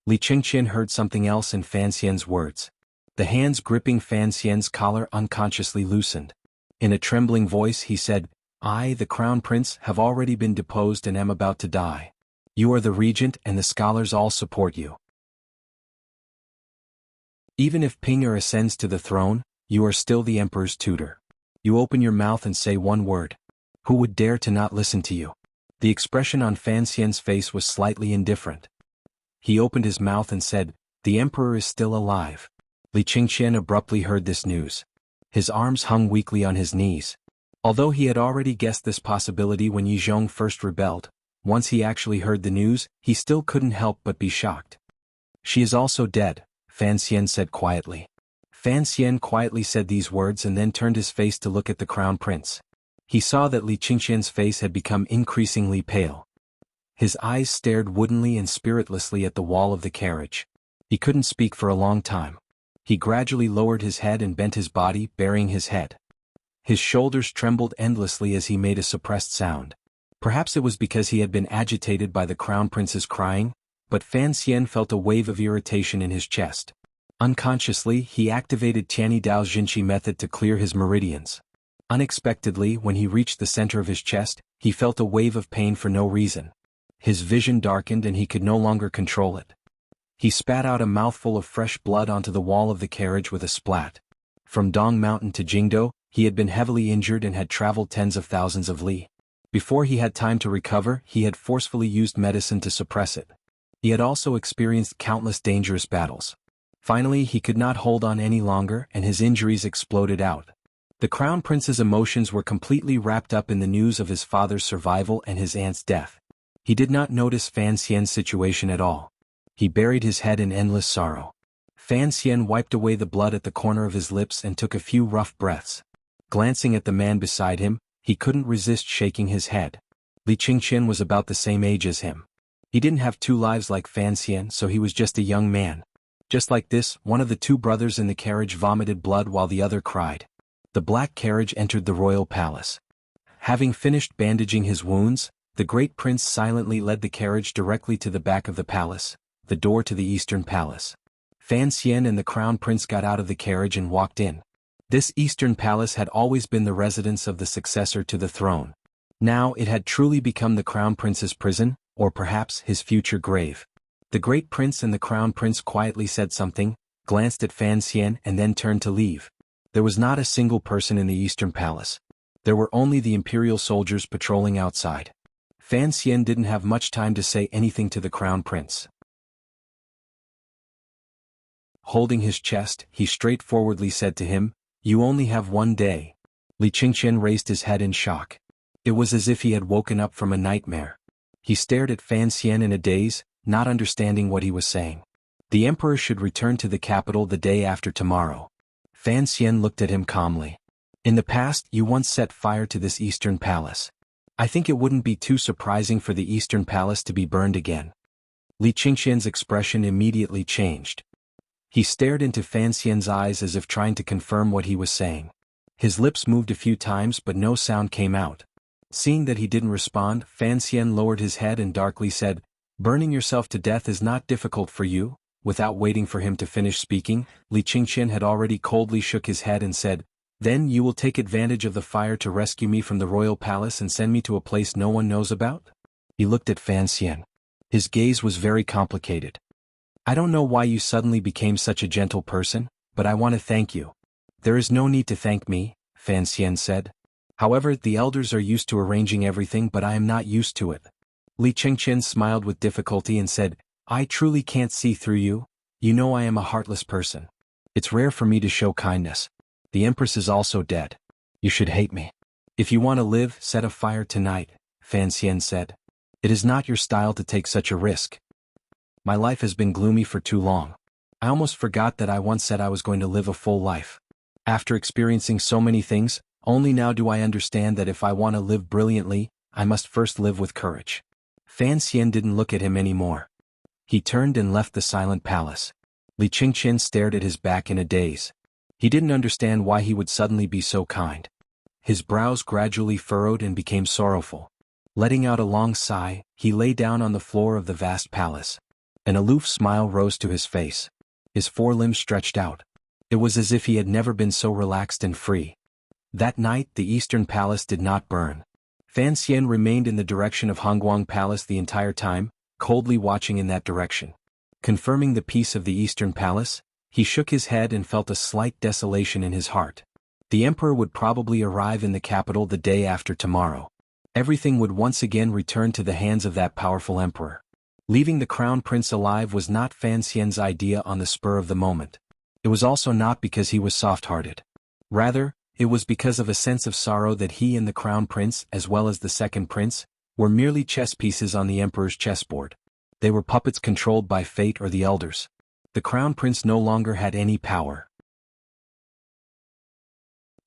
Li Qingqian heard something else in Fan Xian's words. The hands gripping Fan Xian's collar unconsciously loosened. In a trembling voice he said, "I, the Crown Prince, have already been deposed and am about to die. You are the regent and the scholars all support you. Even if Ping ascends to the throne, you are still the emperor's tutor. You open your mouth and say one word. Who would dare to not listen to you?" The expression on Fan Xian's face was slightly indifferent. He opened his mouth and said, "The emperor is still alive." Li Qingqian abruptly heard this news. His arms hung weakly on his knees. Although he had already guessed this possibility when Yi Zhong first rebelled, once he actually heard the news, he still couldn't help but be shocked. "She is also dead," Fan Xian said quietly. Fan Xian quietly said these words and then turned his face to look at the Crown Prince. He saw that Li Qingqian's face had become increasingly pale. His eyes stared woodenly and spiritlessly at the wall of the carriage. He couldn't speak for a long time. He gradually lowered his head and bent his body, burying his head. His shoulders trembled endlessly as he made a suppressed sound. Perhaps it was because he had been agitated by the Crown Prince's crying, but Fan Xian felt a wave of irritation in his chest. Unconsciously, he activated Tianyi Dao's Jinqi method to clear his meridians. Unexpectedly, when he reached the center of his chest, he felt a wave of pain for no reason. His vision darkened and he could no longer control it. He spat out a mouthful of fresh blood onto the wall of the carriage with a splat. From Dong Mountain to Jingdo, he had been heavily injured and had traveled tens of thousands of li. Before he had time to recover, he had forcefully used medicine to suppress it. He had also experienced countless dangerous battles. Finally, he could not hold on any longer and his injuries exploded out. The Crown Prince's emotions were completely wrapped up in the news of his father's survival and his aunt's death. He did not notice Fan Xian's situation at all. He buried his head in endless sorrow. Fan Xian wiped away the blood at the corner of his lips and took a few rough breaths. Glancing at the man beside him, he couldn't resist shaking his head. Li Qingqian was about the same age as him. He didn't have 2 lives like Fan Xian, so he was just a young man. Just like this, one of the 2 brothers in the carriage vomited blood while the other cried. The black carriage entered the royal palace. Having finished bandaging his wounds, The great prince silently led the carriage directly to the back of the palace, the door to the Eastern Palace. Fan Xian and the crown prince got out of the carriage and walked in. This Eastern Palace had always been the residence of the successor to the throne. Now it had truly become the crown prince's prison, or perhaps his future grave. The great prince and the crown prince quietly said something, glanced at Fan Xian and then turned to leave. There was not a single person in the Eastern Palace. There were only the imperial soldiers patrolling outside. Fan Xian didn't have much time to say anything to the crown prince. Holding his chest, he straightforwardly said to him, "You only have 1 day." Li Qingqian raised his head in shock. It was as if he had woken up from a nightmare. He stared at Fan Xian in a daze, not understanding what he was saying. The emperor should return to the capital the day after tomorrow. Fan Xian looked at him calmly. "In the past, you once set fire to this Eastern Palace. I think it wouldn't be too surprising for the Eastern Palace to be burned again." Li Qingqian's expression immediately changed. He stared into Fan Xian's eyes as if trying to confirm what he was saying. His lips moved a few times but no sound came out. Seeing that he didn't respond, Fan Xian lowered his head and darkly said, "Burning yourself to death is not difficult for you." Without waiting for him to finish speaking, Li Qingqian had already coldly shook his head and said, "Then you will take advantage of the fire to rescue me from the royal palace and send me to a place no one knows about?" He looked at Fan Xian. His gaze was very complicated. "I don't know why you suddenly became such a gentle person, but I want to thank you." "There is no need to thank me," Fan Xian said. "However, the elders are used to arranging everything but I am not used to it." Li Qingqian smiled with difficulty and said, "I truly can't see through you. You know I am a heartless person. It's rare for me to show kindness. The Empress is also dead. You should hate me. If you want to live, set a fire tonight," Fan Xian said. "It is not your style to take such a risk. My life has been gloomy for too long. I almost forgot that I once said I was going to live a full life. After experiencing so many things, only now do I understand that if I want to live brilliantly, I must first live with courage." Fan Xian didn't look at him anymore. He turned and left the silent palace. Li Qingqian stared at his back in a daze. He didn't understand why he would suddenly be so kind. His brows gradually furrowed and became sorrowful. Letting out a long sigh, he lay down on the floor of the vast palace. An aloof smile rose to his face. His forelimbs stretched out. It was as if he had never been so relaxed and free. That night the Eastern Palace did not burn. Fan Xian remained in the direction of Hongguang Palace the entire time, coldly watching in that direction. Confirming the peace of the Eastern Palace, he shook his head and felt a slight desolation in his heart. The emperor would probably arrive in the capital the day after tomorrow. Everything would once again return to the hands of that powerful emperor. Leaving the crown prince alive was not Fan Xian's idea on the spur of the moment. It was also not because he was soft-hearted. Rather, it was because of a sense of sorrow that he and the crown prince, as well as the second prince, were merely chess pieces on the emperor's chessboard. They were puppets controlled by fate or the elders. The crown prince no longer had any power.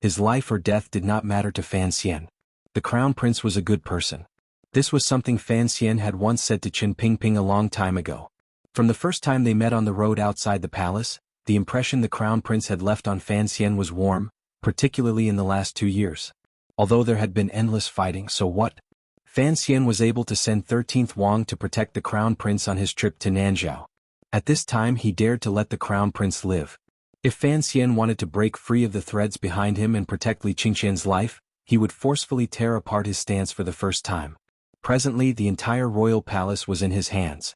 His life or death did not matter to Fan Xian. The crown prince was a good person. This was something Fan Xian had once said to Qin Pingping a long time ago. From the first time they met on the road outside the palace, the impression the crown prince had left on Fan Xian was warm, particularly in the last 2 years. Although there had been endless fighting, so what? Fan Xian was able to send 13th Wang to protect the crown prince on his trip to Nanzhao. At this time he dared to let the crown prince live. If Fan Xian wanted to break free of the threads behind him and protect Li Qingqian's life, he would forcefully tear apart his stance for the first time. Presently the entire royal palace was in his hands.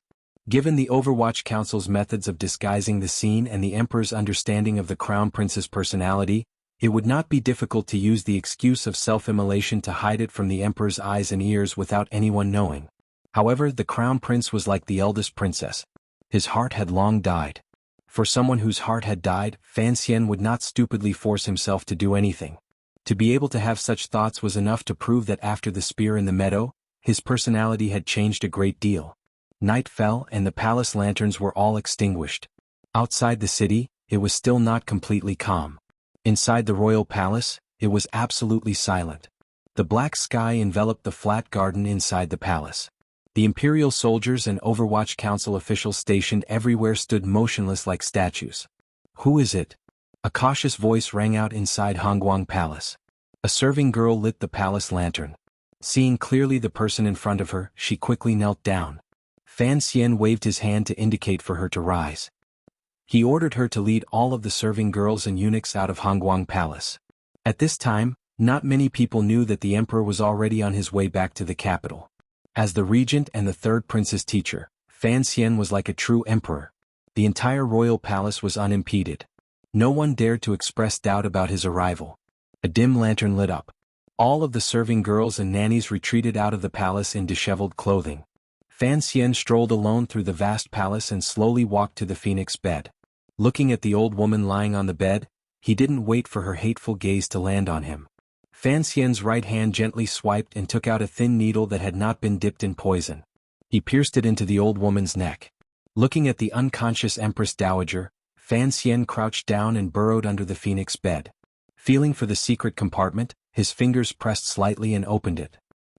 Given the Overwatch Council's methods of disguising the scene and the emperor's understanding of the crown prince's personality, it would not be difficult to use the excuse of self-immolation to hide it from the emperor's eyes and ears without anyone knowing. However, the crown prince was like the eldest princess. His heart had long died. For someone whose heart had died, Fan Xian would not stupidly force himself to do anything. To be able to have such thoughts was enough to prove that after the spear in the meadow, his personality had changed a great deal. Night fell and the palace lanterns were all extinguished. Outside the city, it was still not completely calm. Inside the royal palace, it was absolutely silent. The black sky enveloped the flat garden inside the palace. The imperial soldiers and Overwatch Council officials stationed everywhere stood motionless like statues. "Who is it?" A cautious voice rang out inside Hongguang Palace. A serving girl lit the palace lantern. Seeing clearly the person in front of her, she quickly knelt down. Fan Xian waved his hand to indicate for her to rise. He ordered her to lead all of the serving girls and eunuchs out of Hongguang Palace. At this time, not many people knew that the emperor was already on his way back to the capital. As the regent and the third prince's teacher, Fan Xian was like a true emperor. The entire royal palace was unimpeded. No one dared to express doubt about his arrival. A dim lantern lit up. All of the serving girls and nannies retreated out of the palace in disheveled clothing. Fan Xian strolled alone through the vast palace and slowly walked to the phoenix bed. Looking at the old woman lying on the bed, he didn't wait for her hateful gaze to land on him. Fan Xian's right hand gently swiped and took out a thin needle that had not been dipped in poison. He pierced it into the old woman's neck. Looking at the unconscious Empress Dowager, Fan Xian crouched down and burrowed under the phoenix bed. Feeling for the secret compartment, his fingers pressed slightly and opened it.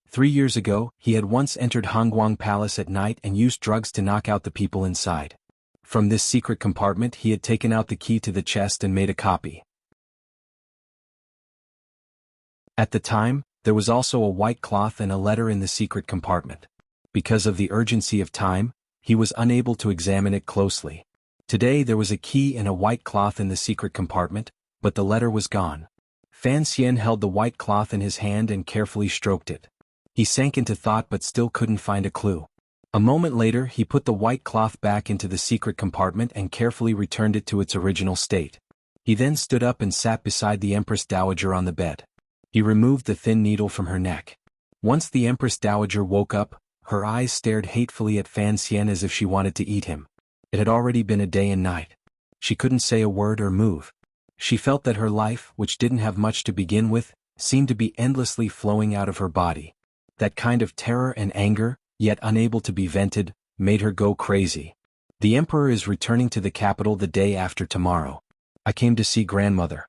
3 years ago, he had once entered Hongguang Palace at night and used drugs to knock out the people inside. From this secret compartment he had taken out the key to the chest and made a copy. At the time, there was also a white cloth and a letter in the secret compartment. Because of the urgency of time, he was unable to examine it closely. Today there was a key and a white cloth in the secret compartment, but the letter was gone. Fan Xian held the white cloth in his hand and carefully stroked it. He sank into thought but still couldn't find a clue. A moment later he put the white cloth back into the secret compartment and carefully returned it to its original state. He then stood up and sat beside the Empress Dowager on the bed. He removed the thin needle from her neck. Once the Empress Dowager woke up, her eyes stared hatefully at Fan Xian as if she wanted to eat him. It had already been a day and night. She couldn't say a word or move. She felt that her life, which didn't have much to begin with, seemed to be endlessly flowing out of her body. That kind of terror and anger, yet unable to be vented, made her go crazy. The emperor is returning to the capital the day after tomorrow. I came to see grandmother.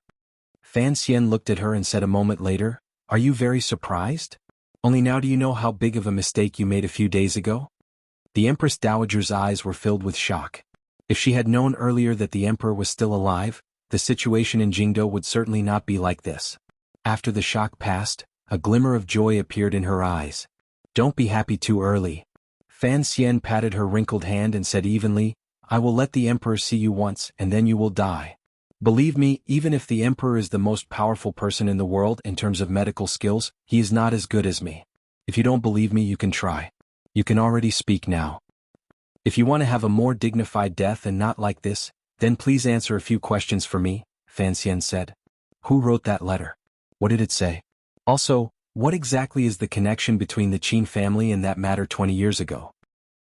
Fan Xian looked at her and said a moment later, "Are you very surprised? Only now do you know how big of a mistake you made a few days ago?" The Empress Dowager's eyes were filled with shock. If she had known earlier that the emperor was still alive, the situation in Jingdo would certainly not be like this. After the shock passed, a glimmer of joy appeared in her eyes. "Don't be happy too early." Fan Xian patted her wrinkled hand and said evenly, "I will let the emperor see you once and then you will die. Believe me, even if the emperor is the most powerful person in the world in terms of medical skills, he is not as good as me. If you don't believe me, you can try. You can already speak now. If you want to have a more dignified death and not like this, then please answer a few questions for me," Fan Xian said. "Who wrote that letter? What did it say? Also, what exactly is the connection between the Qin family and that matter 20 years ago?"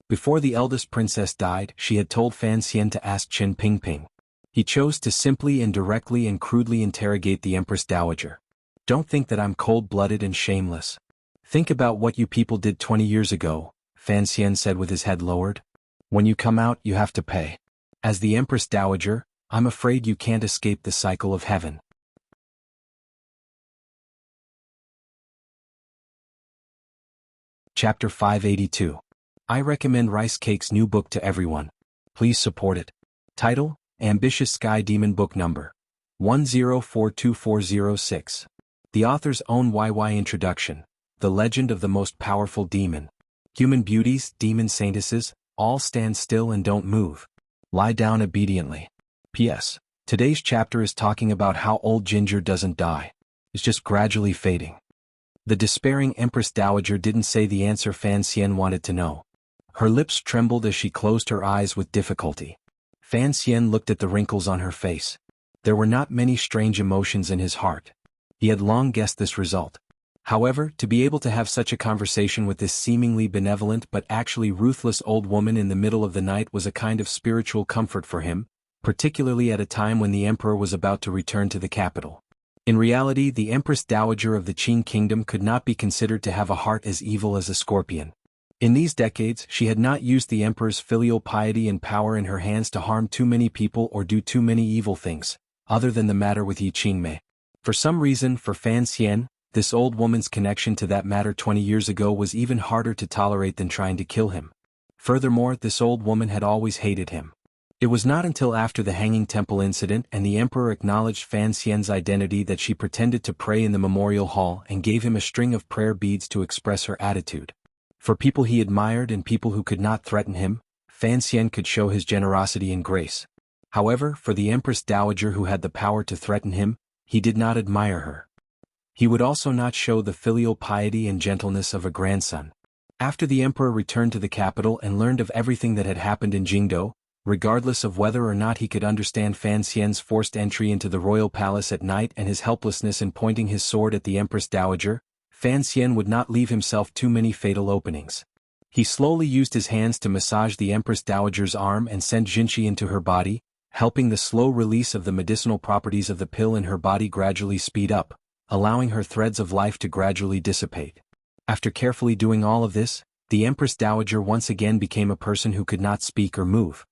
Before the eldest princess died, she had told Fan Xian to ask Qin Pingping. He chose to simply and directly and crudely interrogate the Empress Dowager. "Don't think that I'm cold-blooded and shameless. Think about what you people did 20 years ago," Fan Xian said with his head lowered. "When you come out, you have to pay. As the Empress Dowager, I'm afraid you can't escape the cycle of heaven." Chapter 582. I recommend Rice Cake's new book to everyone. Please support it. Title: Ambitious Sky Demon, Book Number 104246. The author's own YY introduction. The legend of the most powerful demon. Human beauties, demon saintesses, all stand still and don't move. Lie down obediently. P.S. Today's chapter is talking about how old Ginger doesn't die. It's just gradually fading. The despairing Empress Dowager didn't say the answer Fan Xian wanted to know. Her lips trembled as she closed her eyes with difficulty. Fan Xian looked at the wrinkles on her face. There were not many strange emotions in his heart. He had long guessed this result. However, to be able to have such a conversation with this seemingly benevolent but actually ruthless old woman in the middle of the night was a kind of spiritual comfort for him, particularly at a time when the emperor was about to return to the capital. In reality, the Empress Dowager of the Qin Kingdom could not be considered to have a heart as evil as a scorpion. In these decades, she had not used the emperor's filial piety and power in her hands to harm too many people or do too many evil things, other than the matter with Yi Qingmei. For some reason, for Fan Xian, this old woman's connection to that matter 20 years ago was even harder to tolerate than trying to kill him. Furthermore, this old woman had always hated him. It was not until after the Hanging Temple incident and the emperor acknowledged Fan Xian's identity that she pretended to pray in the memorial hall and gave him a string of prayer beads to express her attitude. For people he admired and people who could not threaten him, Fan Xian could show his generosity and grace. However, for the Empress Dowager who had the power to threaten him, he did not admire her. He would also not show the filial piety and gentleness of a grandson. After the emperor returned to the capital and learned of everything that had happened in Jingdo, regardless of whether or not he could understand Fan Xian's forced entry into the royal palace at night and his helplessness in pointing his sword at the Empress Dowager, Fan Xian would not leave himself too many fatal openings. He slowly used his hands to massage the Empress Dowager's arm and sent Jinqi into her body, helping the slow release of the medicinal properties of the pill in her body gradually speed up, allowing her threads of life to gradually dissipate. After carefully doing all of this, the Empress Dowager once again became a person who could not speak or move.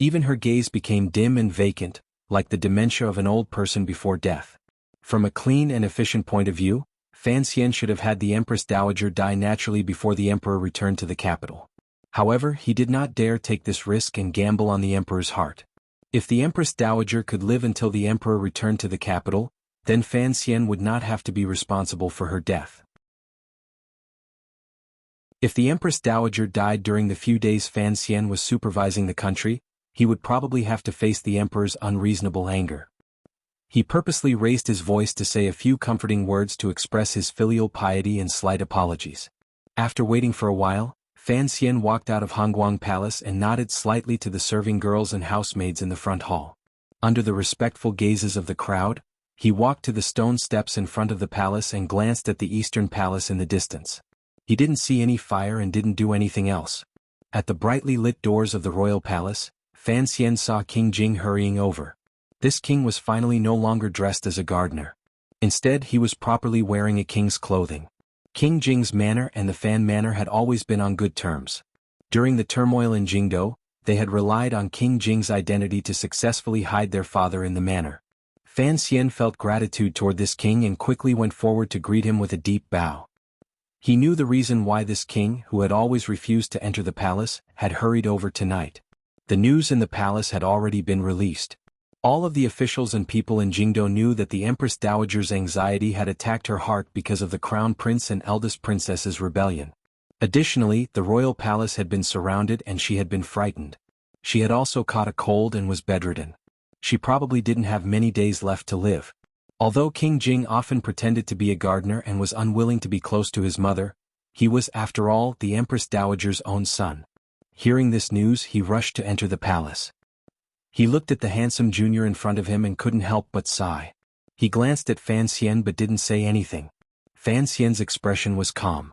Even her gaze became dim and vacant, like the dementia of an old person before death. From a clean and efficient point of view, Fan Xian should have had the Empress Dowager die naturally before the emperor returned to the capital. However, he did not dare take this risk and gamble on the emperor's heart. If the Empress Dowager could live until the emperor returned to the capital, then Fan Xian would not have to be responsible for her death. If the Empress Dowager died during the few days Fan Xian was supervising the country, he would probably have to face the emperor's unreasonable anger. He purposely raised his voice to say a few comforting words to express his filial piety and slight apologies. After waiting for a while, Fan Xian walked out of Hongguang Palace and nodded slightly to the serving girls and housemaids in the front hall. Under the respectful gazes of the crowd, he walked to the stone steps in front of the palace and glanced at the eastern palace in the distance. He didn't see any fire and didn't do anything else. At the brightly lit doors of the royal palace, Fan Xian saw King Jing hurrying over. This king was finally no longer dressed as a gardener. Instead, he was properly wearing a king's clothing. King Jing's manor and the Fan manor had always been on good terms. During the turmoil in Jingdo, they had relied on King Jing's identity to successfully hide their father in the manor. Fan Xian felt gratitude toward this king and quickly went forward to greet him with a deep bow. He knew the reason why this king, who had always refused to enter the palace, had hurried over tonight. The news in the palace had already been released. All of the officials and people in Jingdo knew that the Empress Dowager's anxiety had attacked her heart because of the crown prince and eldest princess's rebellion. Additionally, the royal palace had been surrounded and she had been frightened. She had also caught a cold and was bedridden. She probably didn't have many days left to live. Although King Jing often pretended to be a gardener and was unwilling to be close to his mother, he was, after all, the Empress Dowager's own son. Hearing this news, he rushed to enter the palace. He looked at the handsome junior in front of him and couldn't help but sigh. He glanced at Fan Xian but didn't say anything. Fan Xian's expression was calm.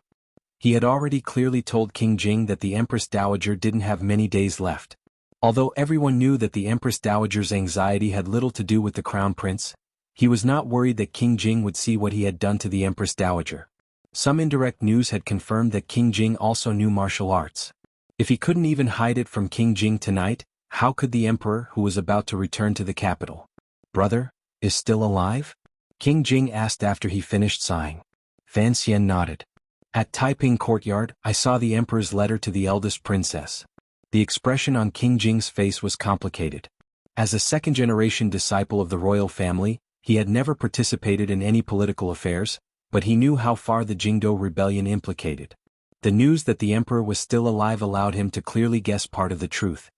He had already clearly told King Jing that the Empress Dowager didn't have many days left. Although everyone knew that the Empress Dowager's anxiety had little to do with the crown prince, he was not worried that King Jing would see what he had done to the Empress Dowager. Some indirect news had confirmed that King Jing also knew martial arts. If he couldn't even hide it from King Jing tonight, how could the emperor, who was about to return to the capital? "Brother, is still alive?" King Jing asked after he finished sighing. Fan Xian nodded. "At Taiping Courtyard, I saw the emperor's letter to the eldest princess." The expression on King Jing's face was complicated. As a second-generation disciple of the royal family, he had never participated in any political affairs, but he knew how far the Jingdo rebellion implicated. The news that the emperor was still alive allowed him to clearly guess part of the truth.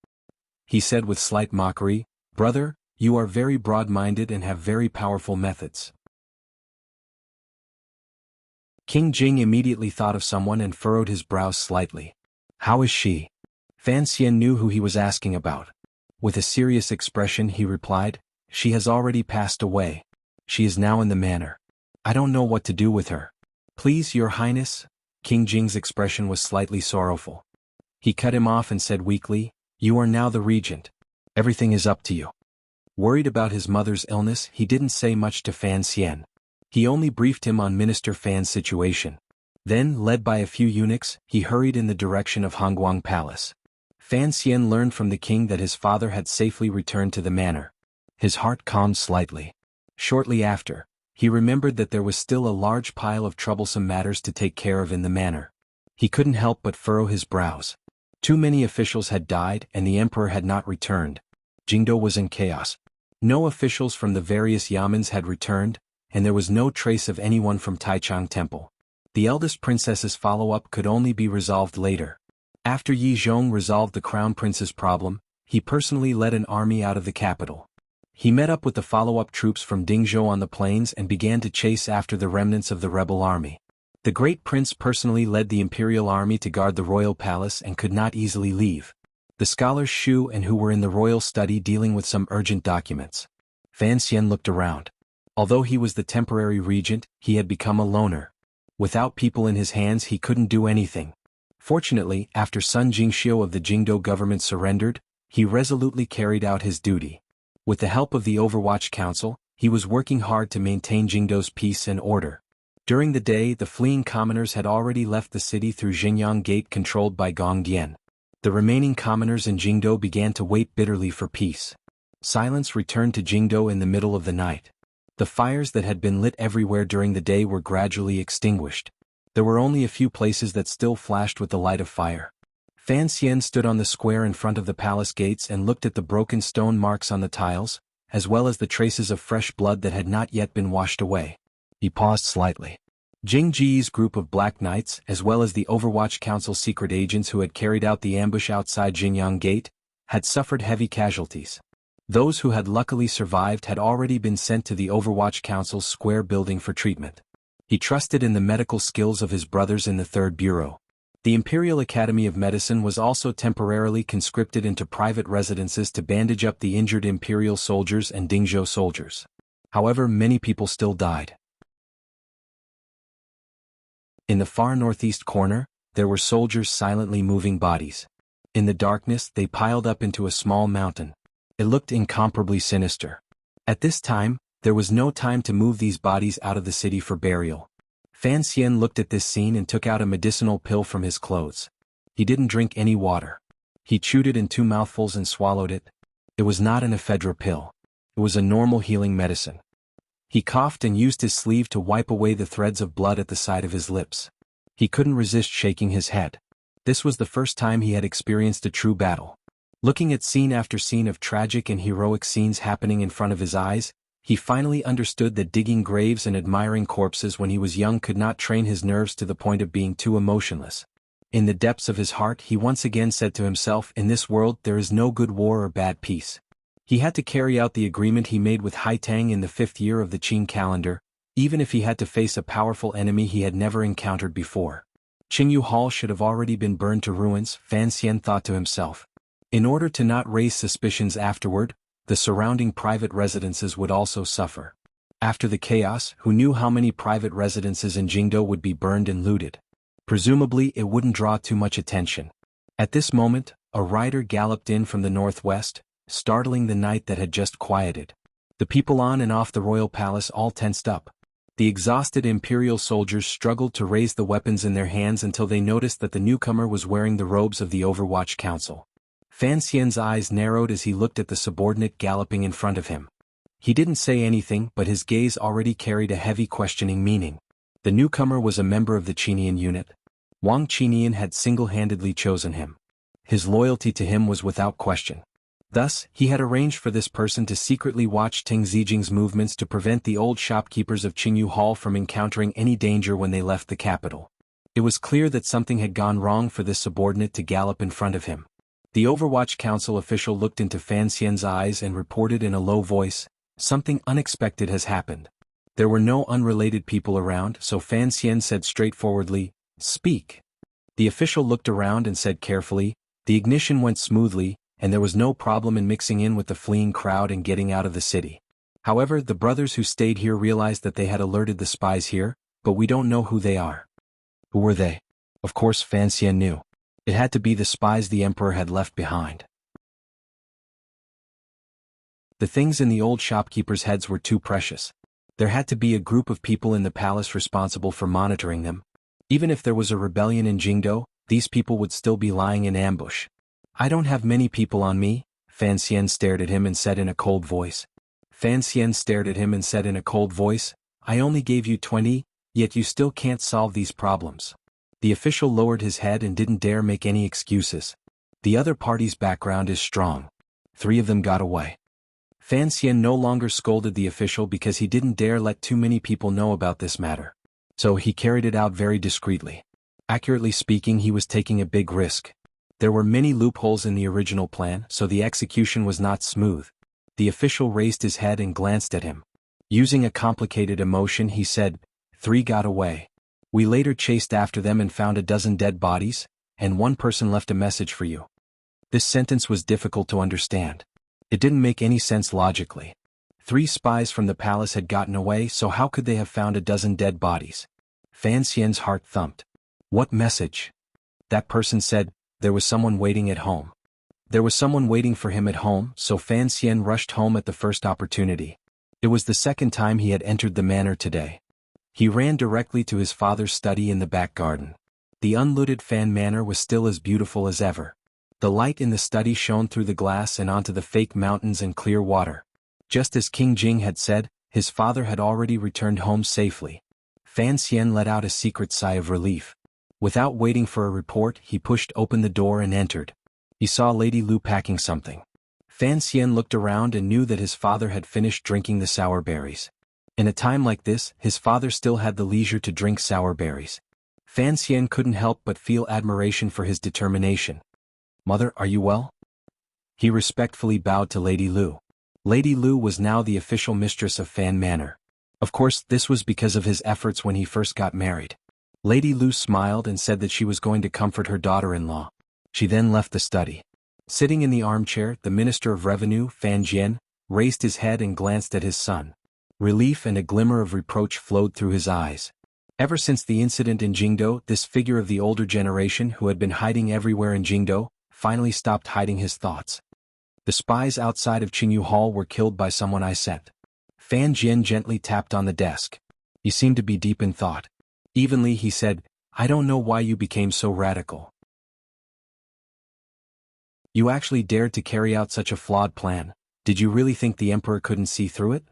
He said with slight mockery, "Brother, you are very broad-minded and have very powerful methods." King Jing immediately thought of someone and furrowed his brows slightly. "How is she?" Fan Xian knew who he was asking about. With a serious expression he replied, "She has already passed away. She is now in the manor. I don't know what to do with her." "Please, your highness." King Jing's expression was slightly sorrowful. He cut him off and said weakly, "You are now the regent. Everything is up to you." Worried about his mother's illness, he didn't say much to Fan Xian. He only briefed him on Minister Fan's situation. Then, led by a few eunuchs, he hurried in the direction of Hongguang Palace. Fan Xian learned from the king that his father had safely returned to the manor. His heart calmed slightly. Shortly after, he remembered that there was still a large pile of troublesome matters to take care of in the manor. He couldn't help but furrow his brows. Too many officials had died and the emperor had not returned. Jingdo was in chaos. No officials from the various yamens had returned, and there was no trace of anyone from Taichang Temple. The eldest princess's follow-up could only be resolved later. After Yi Zhong resolved the crown prince's problem, he personally led an army out of the capital. He met up with the follow-up troops from Dingzhou on the plains and began to chase after the remnants of the rebel army. The great prince personally led the imperial army to guard the royal palace and could not easily leave. The scholars Shu and Hu were in the royal study dealing with some urgent documents. Fan Xian looked around. Although he was the temporary regent, he had become a loner. Without people in his hands he couldn't do anything. Fortunately, after Sun Jingxiu of the Jingdo government surrendered, he resolutely carried out his duty. With the help of the Overwatch Council, he was working hard to maintain Jingdo's peace and order. During the day, the fleeing commoners had already left the city through Xingyang Gate controlled by Gong Dian. The remaining commoners in Jingdo began to wait bitterly for peace. Silence returned to Jingdo in the middle of the night. The fires that had been lit everywhere during the day were gradually extinguished. There were only a few places that still flashed with the light of fire. Fan Xian stood on the square in front of the palace gates and looked at the broken stone marks on the tiles, as well as the traces of fresh blood that had not yet been washed away. He paused slightly. Jing Ji's group of Black Knights, as well as the Overwatch Council secret agents who had carried out the ambush outside Xingyang Gate, had suffered heavy casualties. Those who had luckily survived had already been sent to the Overwatch Council's square building for treatment. He trusted in the medical skills of his brothers in the Third Bureau. The Imperial Academy of Medicine was also temporarily conscripted into private residences to bandage up the injured Imperial soldiers and Dingzhou soldiers. However, many people still died. In the far northeast corner, there were soldiers silently moving bodies. In the darkness, they piled up into a small mountain. It looked incomparably sinister. At this time, there was no time to move these bodies out of the city for burial. Fan Xian looked at this scene and took out a medicinal pill from his clothes. He didn't drink any water. He chewed it in 2 mouthfuls and swallowed it. It was not an ephedra pill. It was a normal healing medicine. He coughed and used his sleeve to wipe away the threads of blood at the side of his lips. He couldn't resist shaking his head. This was the first time he had experienced a true battle. Looking at scene after scene of tragic and heroic scenes happening in front of his eyes, he finally understood that digging graves and admiring corpses when he was young could not train his nerves to the point of being too emotionless. In the depths of his heart he once again said to himself, in this world there is no good war or bad peace. He had to carry out the agreement he made with Haitang in the 5th year of the Qing calendar, even if he had to face a powerful enemy he had never encountered before. Qingyu Hall should have already been burned to ruins, Fan Xian thought to himself. In order to not raise suspicions afterward, the surrounding private residences would also suffer. After the chaos, who knew how many private residences in Jingdo would be burned and looted? Presumably it wouldn't draw too much attention. At this moment, a rider galloped in from the northwest, startling the night that had just quieted. The people on and off the royal palace all tensed up. The exhausted imperial soldiers struggled to raise the weapons in their hands until they noticed that the newcomer was wearing the robes of the Overwatch Council. Fan Xian's eyes narrowed as he looked at the subordinate galloping in front of him. He didn't say anything, but his gaze already carried a heavy questioning meaning. The newcomer was a member of the Qinian unit. Wang Qinian had single-handedly chosen him. His loyalty to him was without question. Thus, he had arranged for this person to secretly watch Ting Zijing's movements to prevent the old shopkeepers of Qingyu Hall from encountering any danger when they left the capital. It was clear that something had gone wrong for this subordinate to gallop in front of him. The Overwatch Council official looked into Fan Xian's eyes and reported in a low voice, "Something unexpected has happened." There were no unrelated people around, so Fan Xian said straightforwardly, "Speak." The official looked around and said carefully, "The ignition went smoothly, and there was no problem in mixing in with the fleeing crowd and getting out of the city. However, the brothers who stayed here realized that they had alerted the spies here, but we don't know who they are." Who were they? Of course Fan Xian knew. It had to be the spies the emperor had left behind. The things in the old shopkeepers' heads were too precious. There had to be a group of people in the palace responsible for monitoring them. Even if there was a rebellion in Jingdo, these people would still be lying in ambush. "I don't have many people on me," Fan Xian stared at him and said in a cold voice. Fan Xian stared at him and said in a cold voice, "I only gave you 20, yet you still can't solve these problems." The official lowered his head and didn't dare make any excuses. "The other party's background is strong." 3 of them got away. Fan Xian no longer scolded the official because he didn't dare let too many people know about this matter. So he carried it out very discreetly. Accurately speaking, he was taking a big risk. There were many loopholes in the original plan, so the execution was not smooth. The official raised his head and glanced at him. Using a complicated emotion, he said, 3 got away. We later chased after them and found a dozen dead bodies, and 1 person left a message for you. This sentence was difficult to understand. It didn't make any sense logically. 3 spies from the palace had gotten away, so how could they have found a dozen dead bodies? Fan Xian's heart thumped. What message? That person said, there was someone waiting at home. There was someone waiting for him at home, so Fan Xian rushed home at the first opportunity. It was the second time he had entered the manor today. He ran directly to his father's study in the back garden. The unlooted Fan Manor was still as beautiful as ever. The light in the study shone through the glass and onto the fake mountains and clear water. Just as King Jing had said, his father had already returned home safely. Fan Xian let out a secret sigh of relief. Without waiting for a report, he pushed open the door and entered. He saw Lady Lu packing something. Fan Xian looked around and knew that his father had finished drinking the sour berries. In a time like this, his father still had the leisure to drink sour berries. Fan Xian couldn't help but feel admiration for his determination. Mother, are you well? He respectfully bowed to Lady Lu. Lady Lu was now the official mistress of Fan Manor. Of course, this was because of his efforts when he first got married. Lady Lu smiled and said that she was going to comfort her daughter-in-law. She then left the study. Sitting in the armchair, the Minister of Revenue, Fan Jian, raised his head and glanced at his son. Relief and a glimmer of reproach flowed through his eyes. Ever since the incident in Jingdo, this figure of the older generation who had been hiding everywhere in Jingdo, finally stopped hiding his thoughts. The spies outside of Qingyu Hall were killed by someone I sent. Fan Jian gently tapped on the desk. He seemed to be deep in thought. Evenly he said, I don't know why you became so radical. You actually dared to carry out such a flawed plan. Did you really think the emperor couldn't see through it?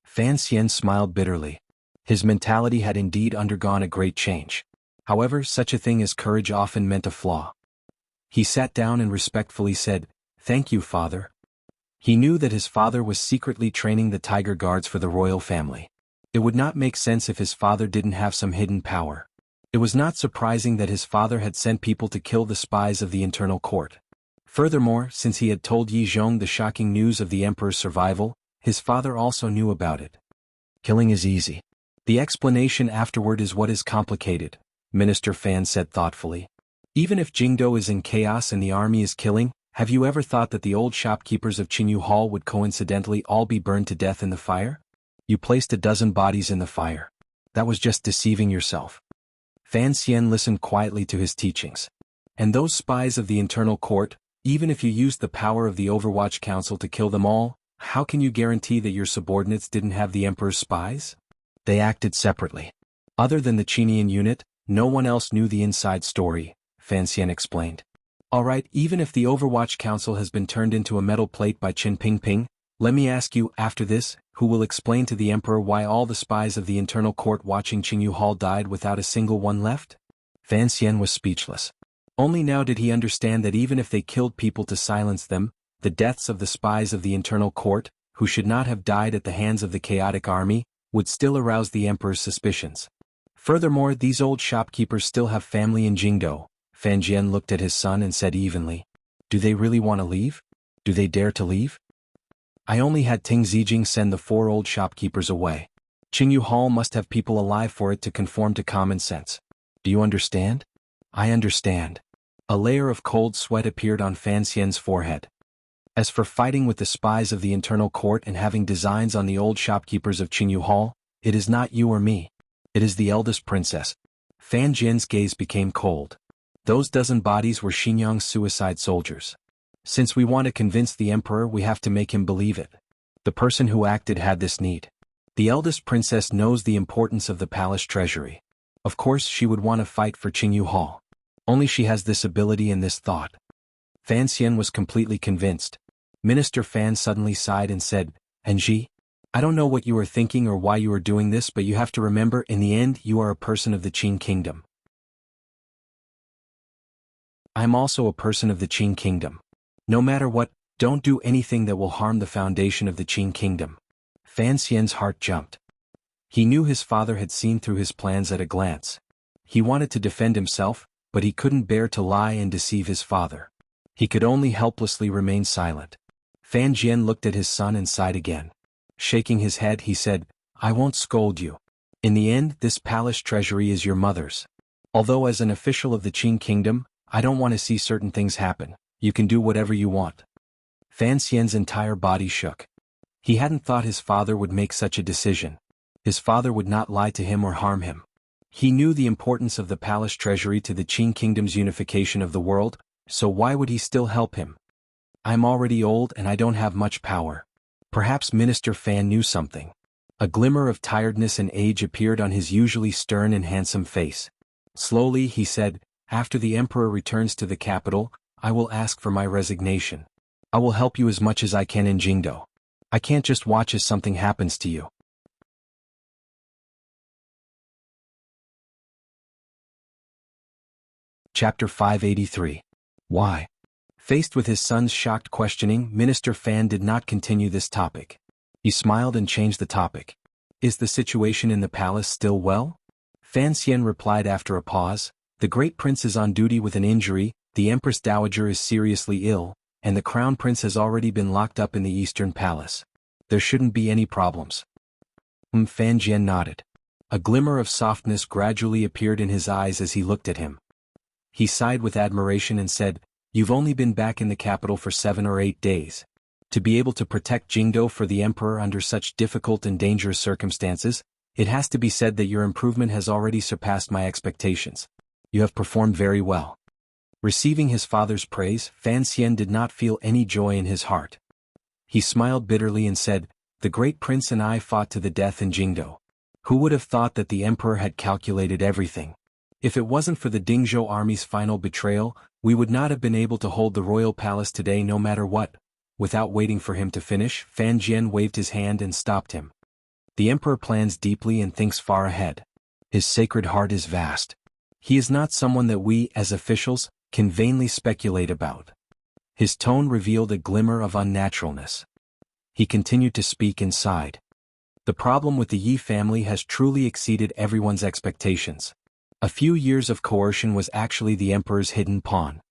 Fan Xian smiled bitterly. His mentality had indeed undergone a great change. However, such a thing as courage often meant a flaw. He sat down and respectfully said, Thank you, father. He knew that his father was secretly training the tiger guards for the royal family. It would not make sense if his father didn't have some hidden power. It was not surprising that his father had sent people to kill the spies of the internal court. Furthermore, since he had told Yi Zhong the shocking news of the emperor's survival, his father also knew about it. Killing is easy. The explanation afterward is what is complicated, Minister Fan said thoughtfully. Even if Jingdo is in chaos and the army is killing, have you ever thought that the old shopkeepers of Qingyu Hall would coincidentally all be burned to death in the fire? You placed a dozen bodies in the fire. That was just deceiving yourself. Fan Xian listened quietly to his teachings. And those spies of the internal court, even if you used the power of the Overwatch Council to kill them all, how can you guarantee that your subordinates didn't have the Emperor's spies? They acted separately. Other than the Qinian unit, no one else knew the inside story, Fan Xian explained. Alright, even if the Overwatch Council has been turned into a metal plate by Qin Pingping, let me ask you, after this, who will explain to the Emperor why all the spies of the internal court watching Qingyu Hall died without a single one left? Fan Xian was speechless. Only now did he understand that even if they killed people to silence them, the deaths of the spies of the internal court, who should not have died at the hands of the chaotic army, would still arouse the Emperor's suspicions. Furthermore, these old shopkeepers still have family in Jingdo. Fan Jian looked at his son and said evenly, Do they really want to leave? Do they dare to leave? I only had Ting Zijing send the 4 old shopkeepers away. Qingyu Hall must have people alive for it to conform to common sense. Do you understand? I understand. A layer of cold sweat appeared on Fan Xian's forehead. As for fighting with the spies of the internal court and having designs on the old shopkeepers of Qingyu Hall, it is not you or me. It is the eldest princess. Fan Jian's gaze became cold. Those dozen bodies were Xinyang's suicide soldiers. Since we want to convince the emperor, we have to make him believe it. The person who acted had this need. The eldest princess knows the importance of the palace treasury. Of course she would want to fight for Qingyu Hall. Only she has this ability and this thought. Fan Xian was completely convinced. Minister Fan suddenly sighed and said, Anji, I don't know what you are thinking or why you are doing this, but you have to remember, in the end you are a person of the Qin kingdom. I am also a person of the Qin kingdom. No matter what, Don't do anything that will harm the foundation of the Qin kingdom. Fan Xian's heart jumped. He knew his father had seen through his plans at a glance. He wanted to defend himself, but he couldn't bear to lie and deceive his father. He could only helplessly remain silent. Fan Jian looked at his son and sighed again. Shaking his head, he said, "I won't scold you. In the end, this palace treasury is your mother's. Although as an official of the Qin kingdom, I don't want to see certain things happen. You can do whatever you want." Fan Xian's entire body shook. He hadn't thought his father would make such a decision. His father would not lie to him or harm him. He knew the importance of the palace treasury to the Qin kingdom's unification of the world, so why would he still help him? "I'm already old and I don't have much power." Perhaps Minister Fan knew something. A glimmer of tiredness and age appeared on his usually stern and handsome face. Slowly he said, "After the emperor returns to the capital, I will ask for my resignation. I will help you as much as I can in Jingdo. I can't just watch as something happens to you." Chapter 583. Why? Faced with his son's shocked questioning, Minister Fan did not continue this topic. He smiled and changed the topic. "Is the situation in the palace still well?" Fan Xian replied after a pause, "The great prince is on duty with an injury, the Empress Dowager is seriously ill, and the crown prince has already been locked up in the Eastern Palace. There shouldn't be any problems." Fan Jian nodded. A glimmer of softness gradually appeared in his eyes as he looked at him. He sighed with admiration and said, "You've only been back in the capital for 7 or 8 days. To be able to protect Jingdo for the emperor under such difficult and dangerous circumstances, it has to be said that your improvement has already surpassed my expectations. You have performed very well." Receiving his father's praise, Fan Xian did not feel any joy in his heart. He smiled bitterly and said, "The great prince and I fought to the death in Jingdo. Who would have thought that the emperor had calculated everything? If it wasn't for the Dingzhou army's final betrayal, we would not have been able to hold the royal palace today no matter what." Without waiting for him to finish, Fan Jian waved his hand and stopped him. "The emperor plans deeply and thinks far ahead. His sacred heart is vast. He is not someone that we, as officials, can vainly speculate about." His tone revealed a glimmer of unnaturalness. He continued to speak and sighed. "The problem with the Yi family has truly exceeded everyone's expectations. A few years of coercion was actually the emperor's hidden pawn."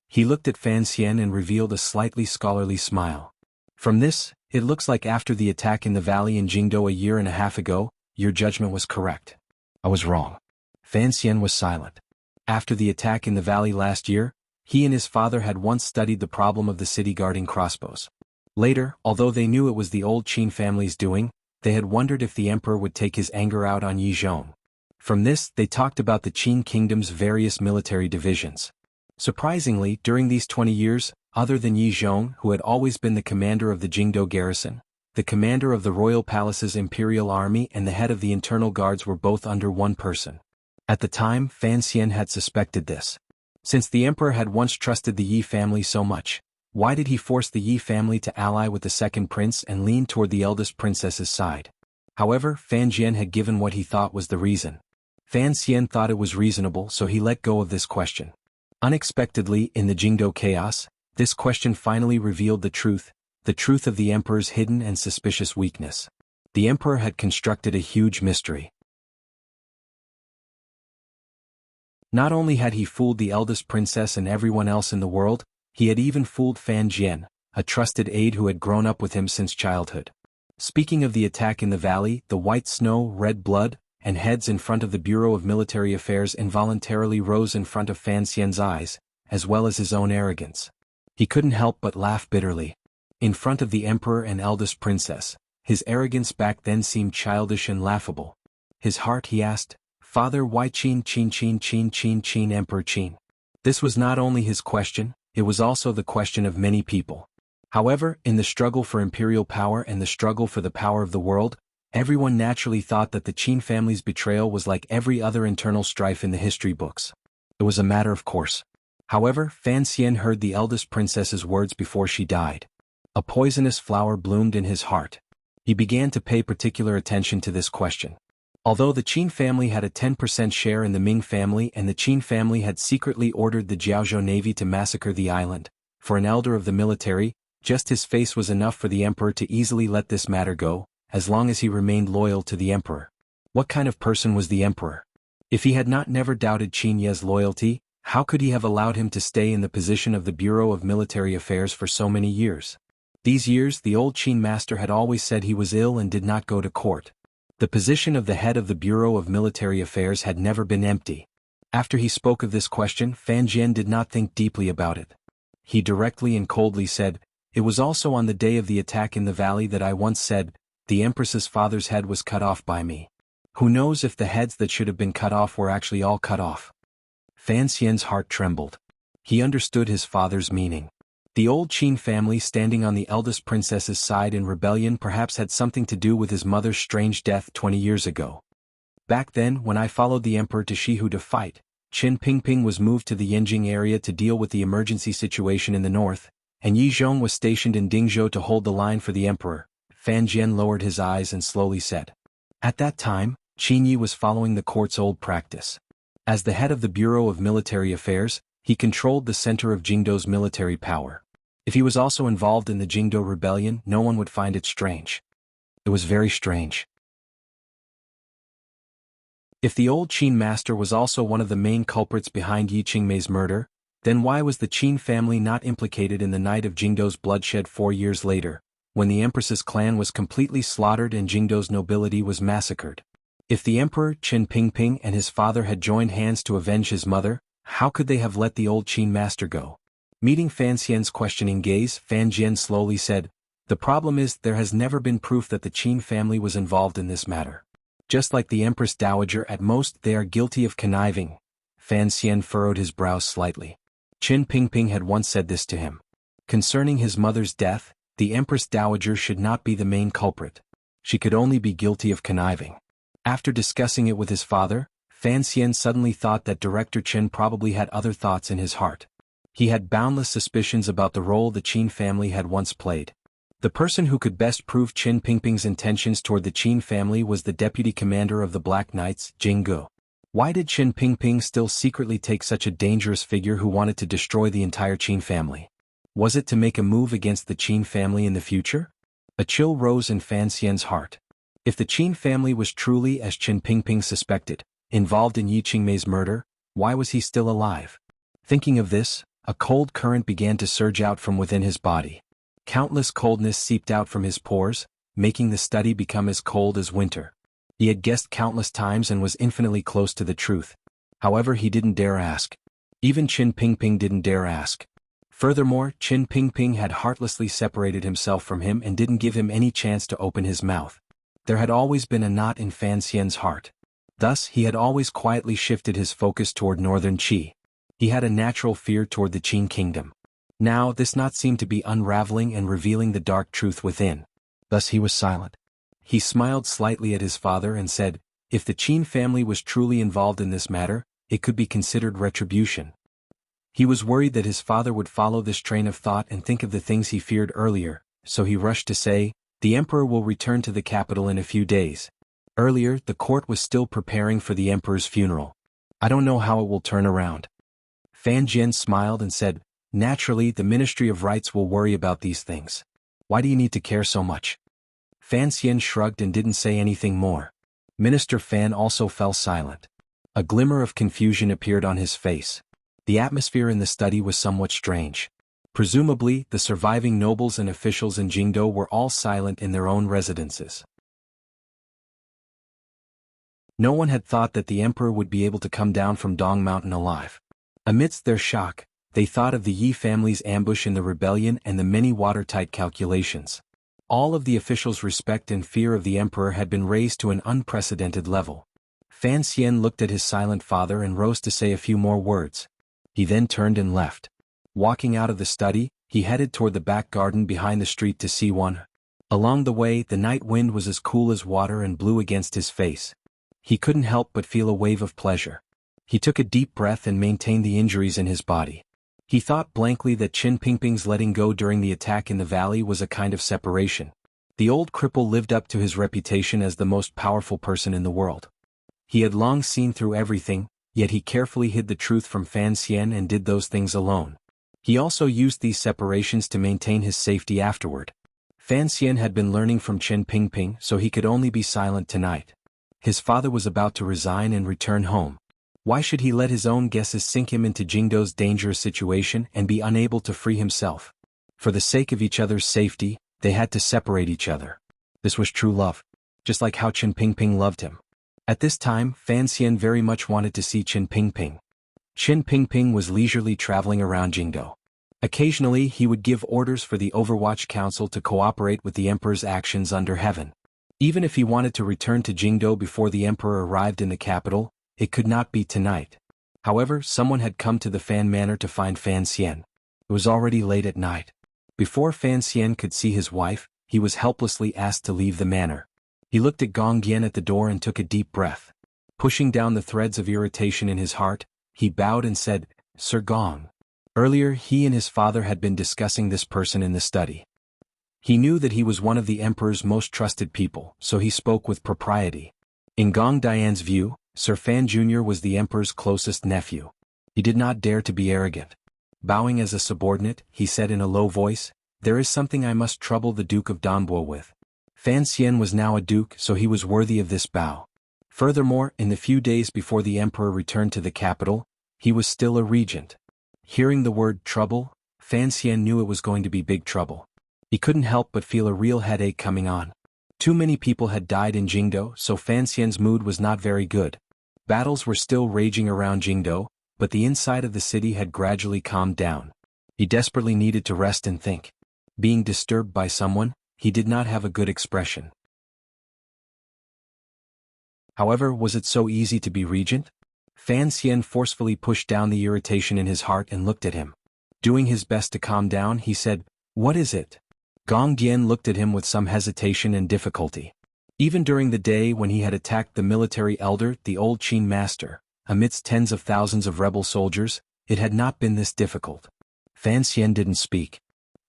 He looked at Fan Xian and revealed a slightly scholarly smile. "From this, it looks like after the attack in the valley in Jingdo a year and a half ago, your judgment was correct." "I was wrong." Fan Xian was silent. After the attack in the valley last year, he and his father had once studied the problem of the city guarding crossbows. Later, although they knew it was the old Qin family's doing, they had wondered if the emperor would take his anger out on Yi Zhong. From this, they talked about the Qin kingdom's various military divisions. Surprisingly, during these 20 years, other than Yi Zhong, who had always been the commander of the Jingdo garrison, the commander of the royal palace's imperial army and the head of the internal guards were both under one person. At the time, Fan Xian had suspected this. Since the emperor had once trusted the Yi family so much, why did he force the Yi family to ally with the second prince and lean toward the eldest princess's side? However, Fan Jian had given what he thought was the reason. Fan Xian thought it was reasonable, so he let go of this question. Unexpectedly, in the Jingdo chaos, this question finally revealed the truth of the emperor's hidden and suspicious weakness. The emperor had constructed a huge mystery. Not only had he fooled the eldest princess and everyone else in the world, he had even fooled Fan Jian, a trusted aide who had grown up with him since childhood. Speaking of the attack in the valley, the white snow, red blood, and heads in front of the Bureau of Military Affairs involuntarily rose in front of Fan Xian's eyes, as well as his own arrogance. He couldn't help but laugh bitterly. In front of the emperor and eldest princess, his arrogance back then seemed childish and laughable. His heart, he asked, "Father, why Qin Emperor Qin?" This was not only his question, it was also the question of many people. However, in the struggle for imperial power and the struggle for the power of the world, everyone naturally thought that the Qin family's betrayal was like every other internal strife in the history books. It was a matter of course. However, Fan Xian heard the eldest princess's words before she died. A poisonous flower bloomed in his heart. He began to pay particular attention to this question. Although the Qin family had a 10% share in the Ming family and the Qin family had secretly ordered the Jiaozhou navy to massacre the island, for an elder of the military, Just his face was enough for the emperor to easily let this matter go, as long as he remained loyal to the emperor. What kind of person was the emperor? If he had not never doubted Qin Ye's loyalty, how could he have allowed him to stay in the position of the Bureau of Military Affairs for so many years? These years the old Qin master had always said he was ill and did not go to court. The position of the head of the Bureau of Military Affairs had never been empty. After he spoke of this question, Fan Jian did not think deeply about it. He directly and coldly said, "It was also on the day of the attack in the valley that I once said, the Empress's father's head was cut off by me. Who knows if the heads that should have been cut off were actually all cut off?" Fan Xian's heart trembled. He understood his father's meaning. The old Qin family standing on the eldest princess's side in rebellion perhaps had something to do with his mother's strange death 20 years ago. Back then, when I followed the emperor to Shihu to fight, Qin Pingping was moved to the Yanjing area to deal with the emergency situation in the north, and Yi Zhong was stationed in Dingzhou to hold the line for the emperor. Fan Jian lowered his eyes and slowly said, "At that time, Qin Yi was following the court's old practice. As the head of the Bureau of Military Affairs, he controlled the center of Jingdou's military power. If he was also involved in the Jingdou rebellion, no one would find it strange. It was very strange. If the old Qin master was also one of the main culprits behind Yi Qingmei's murder, then why was the Qin family not implicated in the night of Jingdou's bloodshed 4 years later, when the empress's clan was completely slaughtered and Jingdou's nobility was massacred? If the emperor Qin Pingping and his father had joined hands to avenge his mother, how could they have let the old Qin master go?" Meeting Fan Xian's questioning gaze, Fan Jian slowly said, "The problem is there has never been proof that the Qin family was involved in this matter. Just like the Empress Dowager, at most they are guilty of conniving." Fan Xian furrowed his brows slightly. Qin Pingping had once said this to him. Concerning his mother's death, the Empress Dowager should not be the main culprit. She could only be guilty of conniving. After discussing it with his father, Fan Xian suddenly thought that Director Qin probably had other thoughts in his heart. He had boundless suspicions about the role the Qin family had once played. The person who could best prove Qin Pingping's intentions toward the Qin family was the deputy commander of the Black Knights, Jing Gu. Why did Qin Pingping still secretly take such a dangerous figure who wanted to destroy the entire Qin family? Was it to make a move against the Qin family in the future? A chill rose in Fan Xian's heart. If the Qin family was truly, as Qin Pingping suspected, involved in Yi Qingmei's murder, why was he still alive? Thinking of this, a cold current began to surge out from within his body. Countless coldness seeped out from his pores, making the study become as cold as winter. He had guessed countless times and was infinitely close to the truth. However, he didn't dare ask. Even Qin Pingping didn't dare ask. Furthermore, Qin Pingping had heartlessly separated himself from him and didn't give him any chance to open his mouth. There had always been a knot in Fan Xian's heart. Thus, he had always quietly shifted his focus toward northern Qi. He had a natural fear toward the Qin kingdom. Now, this knot seemed to be unraveling and revealing the dark truth within. Thus he was silent. He smiled slightly at his father and said, "If the Qin family was truly involved in this matter, it could be considered retribution." He was worried that his father would follow this train of thought and think of the things he feared earlier, so he rushed to say, "The emperor will return to the capital in a few days." Earlier, the court was still preparing for the emperor's funeral. "I don't know how it will turn around." Fan Jian smiled and said, "Naturally, the Ministry of Rights will worry about these things. Why do you need to care so much?" Fan Xian shrugged and didn't say anything more. Minister Fan also fell silent. A glimmer of confusion appeared on his face. The atmosphere in the study was somewhat strange. Presumably, the surviving nobles and officials in Jingdou were all silent in their own residences. No one had thought that the emperor would be able to come down from Dong Mountain alive. Amidst their shock, they thought of the Yi family's ambush in the rebellion and the many watertight calculations. All of the officials' respect and fear of the emperor had been raised to an unprecedented level. Fan Xian looked at his silent father and rose to say a few more words. He then turned and left. Walking out of the study, he headed toward the back garden behind the street to see one. Along the way, the night wind was as cool as water and blew against his face. He couldn't help but feel a wave of pleasure. He took a deep breath and maintained the injuries in his body. He thought blankly that Qin Pingping's letting go during the attack in the valley was a kind of separation. The old cripple lived up to his reputation as the most powerful person in the world. He had long seen through everything, yet he carefully hid the truth from Fan Xian and did those things alone. He also used these separations to maintain his safety afterward. Fan Xian had been learning from Chen Pingping, so he could only be silent tonight. His father was about to resign and return home. Why should he let his own guesses sink him into Jingdo's dangerous situation and be unable to free himself? For the sake of each other's safety, they had to separate each other. This was true love. Just like how Chen Pingping loved him. At this time, Fan Xian very much wanted to see Chen Pingping. Chen Pingping was leisurely traveling around Jingdo. Occasionally he would give orders for the Overwatch Council to cooperate with the Emperor's actions under heaven. Even if he wanted to return to Jingdo before the Emperor arrived in the capital, it could not be tonight. However, someone had come to the Fan Manor to find Fan Xian. It was already late at night. Before Fan Xian could see his wife, he was helplessly asked to leave the manor. He looked at Gong Dian at the door and took a deep breath. Pushing down the threads of irritation in his heart, he bowed and said, "Sir Gong." Earlier he and his father had been discussing this person in the study. He knew that he was one of the Emperor's most trusted people, so he spoke with propriety. In Gong Dian's view, Sir Fan Jr. was the Emperor's closest nephew. He did not dare to be arrogant. Bowing as a subordinate, he said in a low voice, "There is something I must trouble the Duke of Danbo with." Fan Xian was now a duke, so he was worthy of this bow. Furthermore, in the few days before the Emperor returned to the capital, he was still a regent. Hearing the word trouble, Fan Xian knew it was going to be big trouble. He couldn't help but feel a real headache coming on. Too many people had died in Jingdo, so Fan Xian's mood was not very good. Battles were still raging around Jingdo, but the inside of the city had gradually calmed down. He desperately needed to rest and think. Being disturbed by someone, he did not have a good expression. However, was it so easy to be regent? Fan Xian forcefully pushed down the irritation in his heart and looked at him. Doing his best to calm down, he said, "What is it?" Gong Dian looked at him with some hesitation and difficulty. Even during the day when he had attacked the military elder, the old Qin master, amidst tens of thousands of rebel soldiers, it had not been this difficult. Fan Xian didn't speak.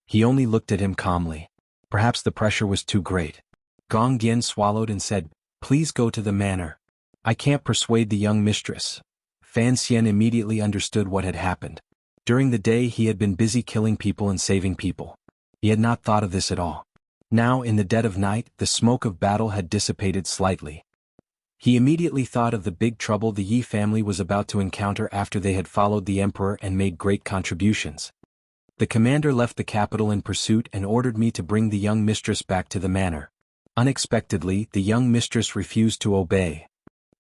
He only looked at him calmly. Perhaps the pressure was too great. Gong Dian swallowed and said, "Please go to the manor. I can't persuade the young mistress." Fan Xian immediately understood what had happened. During the day he had been busy killing people and saving people. He had not thought of this at all. Now, in the dead of night, the smoke of battle had dissipated slightly. He immediately thought of the big trouble the Yi family was about to encounter after they had followed the Emperor and made great contributions. The commander left the capital in pursuit and ordered me to bring the young mistress back to the manor. Unexpectedly, the young mistress refused to obey.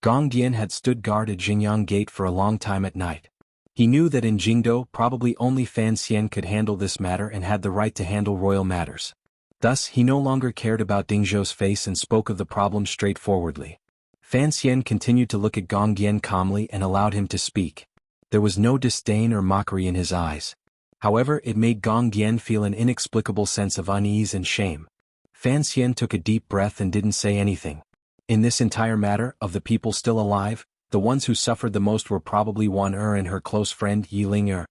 Gong Dian had stood guard at Jingyang Gate for a long time at night. He knew that in Jingdo probably only Fan Xian could handle this matter and had the right to handle royal matters. Thus, he no longer cared about Ding Zhou's face and spoke of the problem straightforwardly. Fan Xian continued to look at Gong Dian calmly and allowed him to speak. There was no disdain or mockery in his eyes. However, it made Gong Dian feel an inexplicable sense of unease and shame. Fan Xian took a deep breath and didn't say anything. In this entire matter, of the people still alive, the ones who suffered the most were probably Wan Er and her close friend Yi Ling-er.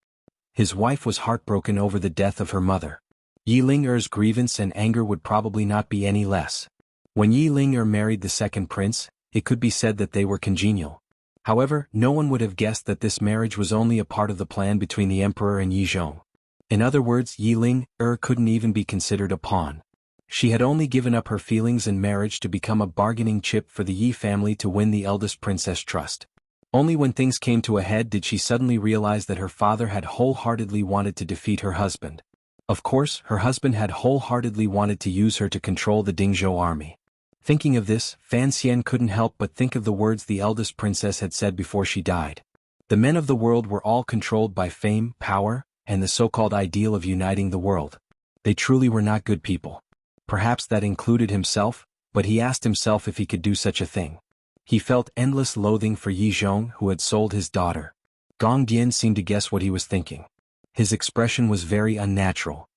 His wife was heartbroken over the death of her mother. Yi Ling-er's grievance and anger would probably not be any less. When Yi Ling-er married the second prince, it could be said that they were congenial. However, no one would have guessed that this marriage was only a part of the plan between the emperor and Yi Zhong. In other words, Yi Ling-er couldn't even be considered a pawn. She had only given up her feelings and marriage to become a bargaining chip for the Yi family to win the eldest princess' trust. Only when things came to a head did she suddenly realize that her father had wholeheartedly wanted to defeat her husband. Of course, her husband had wholeheartedly wanted to use her to control the Dingzhou army. Thinking of this, Fan Xian couldn't help but think of the words the eldest princess had said before she died. The men of the world were all controlled by fame, power, and the so-called ideal of uniting the world. They truly were not good people. Perhaps that included himself, but he asked himself if he could do such a thing. He felt endless loathing for Yi Zhong, who had sold his daughter. Gong Dian seemed to guess what he was thinking. His expression was very unnatural.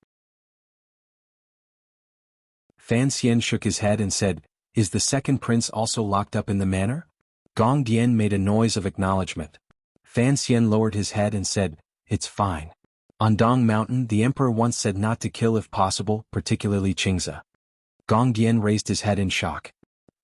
Fan Xian shook his head and said, "Is the second prince also locked up in the manor?" Gong Dian made a noise of acknowledgement. Fan Xian lowered his head and said, "It's fine. On Dong Mountain the emperor once said not to kill if possible, particularly Qingzi." Gong Dian raised his head in shock.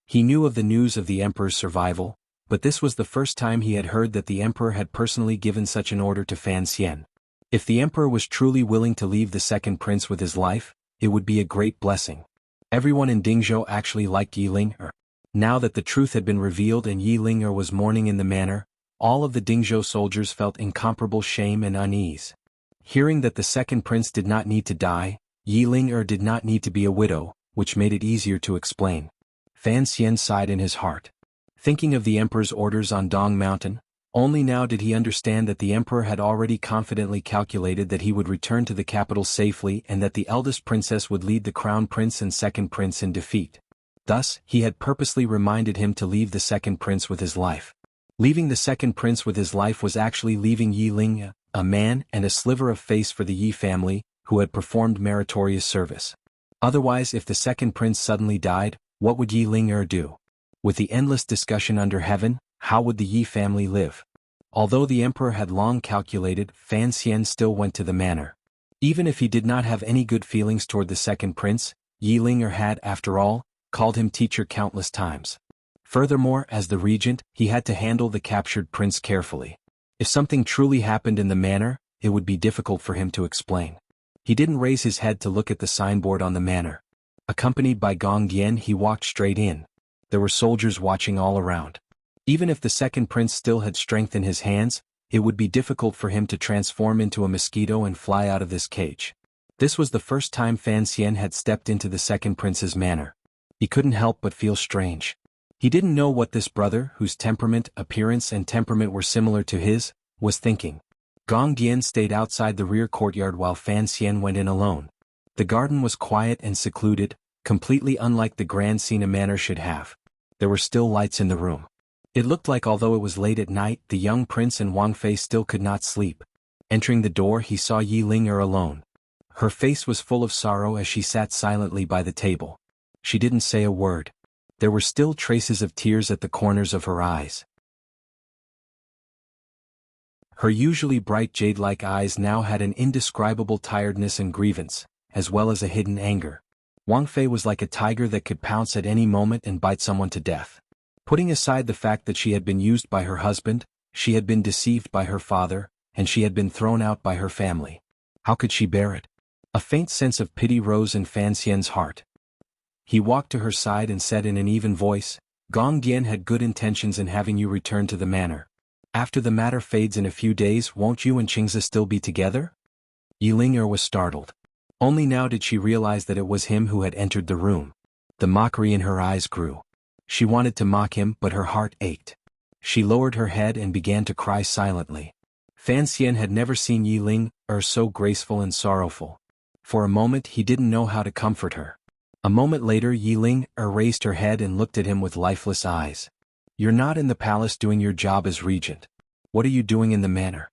He knew of the news of the emperor's survival, but this was the first time he had heard that the emperor had personally given such an order to Fan Xian. If the emperor was truly willing to leave the second prince with his life, it would be a great blessing. Everyone in Dingzhou actually liked Yi Ling-er. Now that the truth had been revealed and Yi Ling-er was mourning in the manor, all of the Dingzhou soldiers felt incomparable shame and unease. Hearing that the second prince did not need to die, Yi Ling-er did not need to be a widow, which made it easier to explain. Fan Xian sighed in his heart. Thinking of the emperor's orders on Dong Mountain, only now did he understand that the emperor had already confidently calculated that he would return to the capital safely and that the eldest princess would lead the crown prince and second prince in defeat. Thus, he had purposely reminded him to leave the second prince with his life. Leaving the second prince with his life was actually leaving Yi Ling, a man and a sliver of face for the Yi family, who had performed meritorious service. Otherwise, if the second prince suddenly died, what would Yi Ling do? With the endless discussion under heaven, how would the Yi family live? Although the emperor had long calculated, Fan Xian still went to the manor. Even if he did not have any good feelings toward the second prince, Yi Ling had, after all, called him teacher countless times. Furthermore, as the regent, he had to handle the captured prince carefully. If something truly happened in the manor, it would be difficult for him to explain. He didn't raise his head to look at the signboard on the manor. Accompanied by Gong Dian, he walked straight in. There were soldiers watching all around. Even if the second prince still had strength in his hands, it would be difficult for him to transform into a mosquito and fly out of this cage. This was the first time Fan Xian had stepped into the second prince's manor. He couldn't help but feel strange. He didn't know what this brother, whose temperament, appearance and temperament were similar to his, was thinking. Gong Dian stayed outside the rear courtyard while Fan Xian went in alone. The garden was quiet and secluded, completely unlike the grand scene a manor should have. There were still lights in the room. It looked like although it was late at night, the young prince and Wang Fei still could not sleep. Entering the door, he saw Yi Ling alone. Her face was full of sorrow as she sat silently by the table. She didn't say a word. There were still traces of tears at the corners of her eyes. Her usually bright jade-like eyes now had an indescribable tiredness and grievance, as well as a hidden anger. Wang Fei was like a tiger that could pounce at any moment and bite someone to death. Putting aside the fact that she had been used by her husband, she had been deceived by her father, and she had been thrown out by her family. How could she bear it? A faint sense of pity rose in Fan Xian's heart. He walked to her side and said in an even voice, "Gong Dian had good intentions in having you return to the manor. After the matter fades in a few days, won't you and Qingzi still be together?" Yi Ling was startled. Only now did she realize that it was him who had entered the room. The mockery in her eyes grew. She wanted to mock him, but her heart ached. She lowered her head and began to cry silently. Fan Xian had never seen Yi Ling so graceful and sorrowful. For a moment he didn't know how to comfort her. A moment later Yi Ling raised her head and looked at him with lifeless eyes. "You're not in the palace doing your job as regent. What are you doing in the manor?"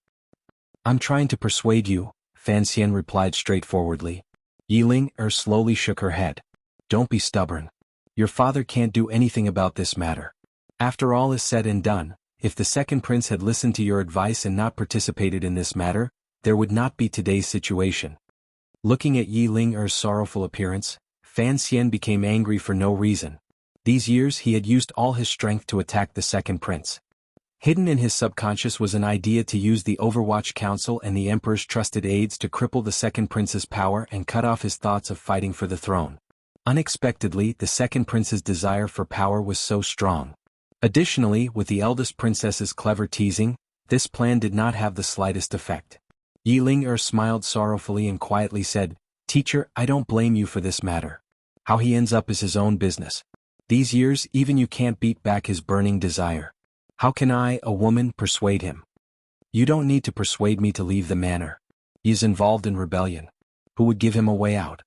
"I'm trying to persuade you," Fan Xian replied straightforwardly. Yi Ling slowly shook her head. "Don't be stubborn. Your father can't do anything about this matter. After all is said and done, if the second prince had listened to your advice and not participated in this matter, there would not be today's situation." Looking at Yi Ling sorrowful appearance, Fan Xian became angry for no reason. These years he had used all his strength to attack the second prince. Hidden in his subconscious was an idea to use the Overwatch Council and the Emperor's trusted aides to cripple the second prince's power and cut off his thoughts of fighting for the throne. Unexpectedly, the second prince's desire for power was so strong. Additionally, with the eldest princess's clever teasing, this plan did not have the slightest effect. Yi Ling smiled sorrowfully and quietly said, "Teacher, I don't blame you for this matter. How he ends up is his own business. These years even you can't beat back his burning desire. How can I, a woman, persuade him? You don't need to persuade me to leave the manor. He is involved in rebellion. Who would give him a way out?"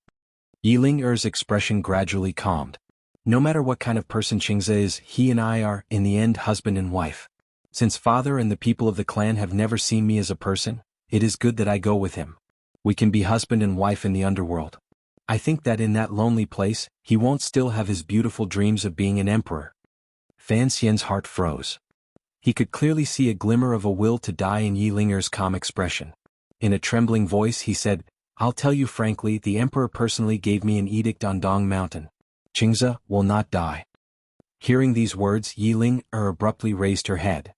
Yi Ling expression gradually calmed. "No matter what kind of person Qingzi is, he and I are, in the end, husband and wife. Since father and the people of the clan have never seen me as a person, it is good that I go with him. We can be husband and wife in the underworld. I think that in that lonely place, he won't still have his beautiful dreams of being an emperor." Fan Xian's heart froze. He could clearly see a glimmer of a will to die in Yi Ling's calm expression. In a trembling voice he said, "I'll tell you frankly, the emperor personally gave me an edict on Dong Mountain. Qingzi will not die." Hearing these words, Yi Ling abruptly raised her head.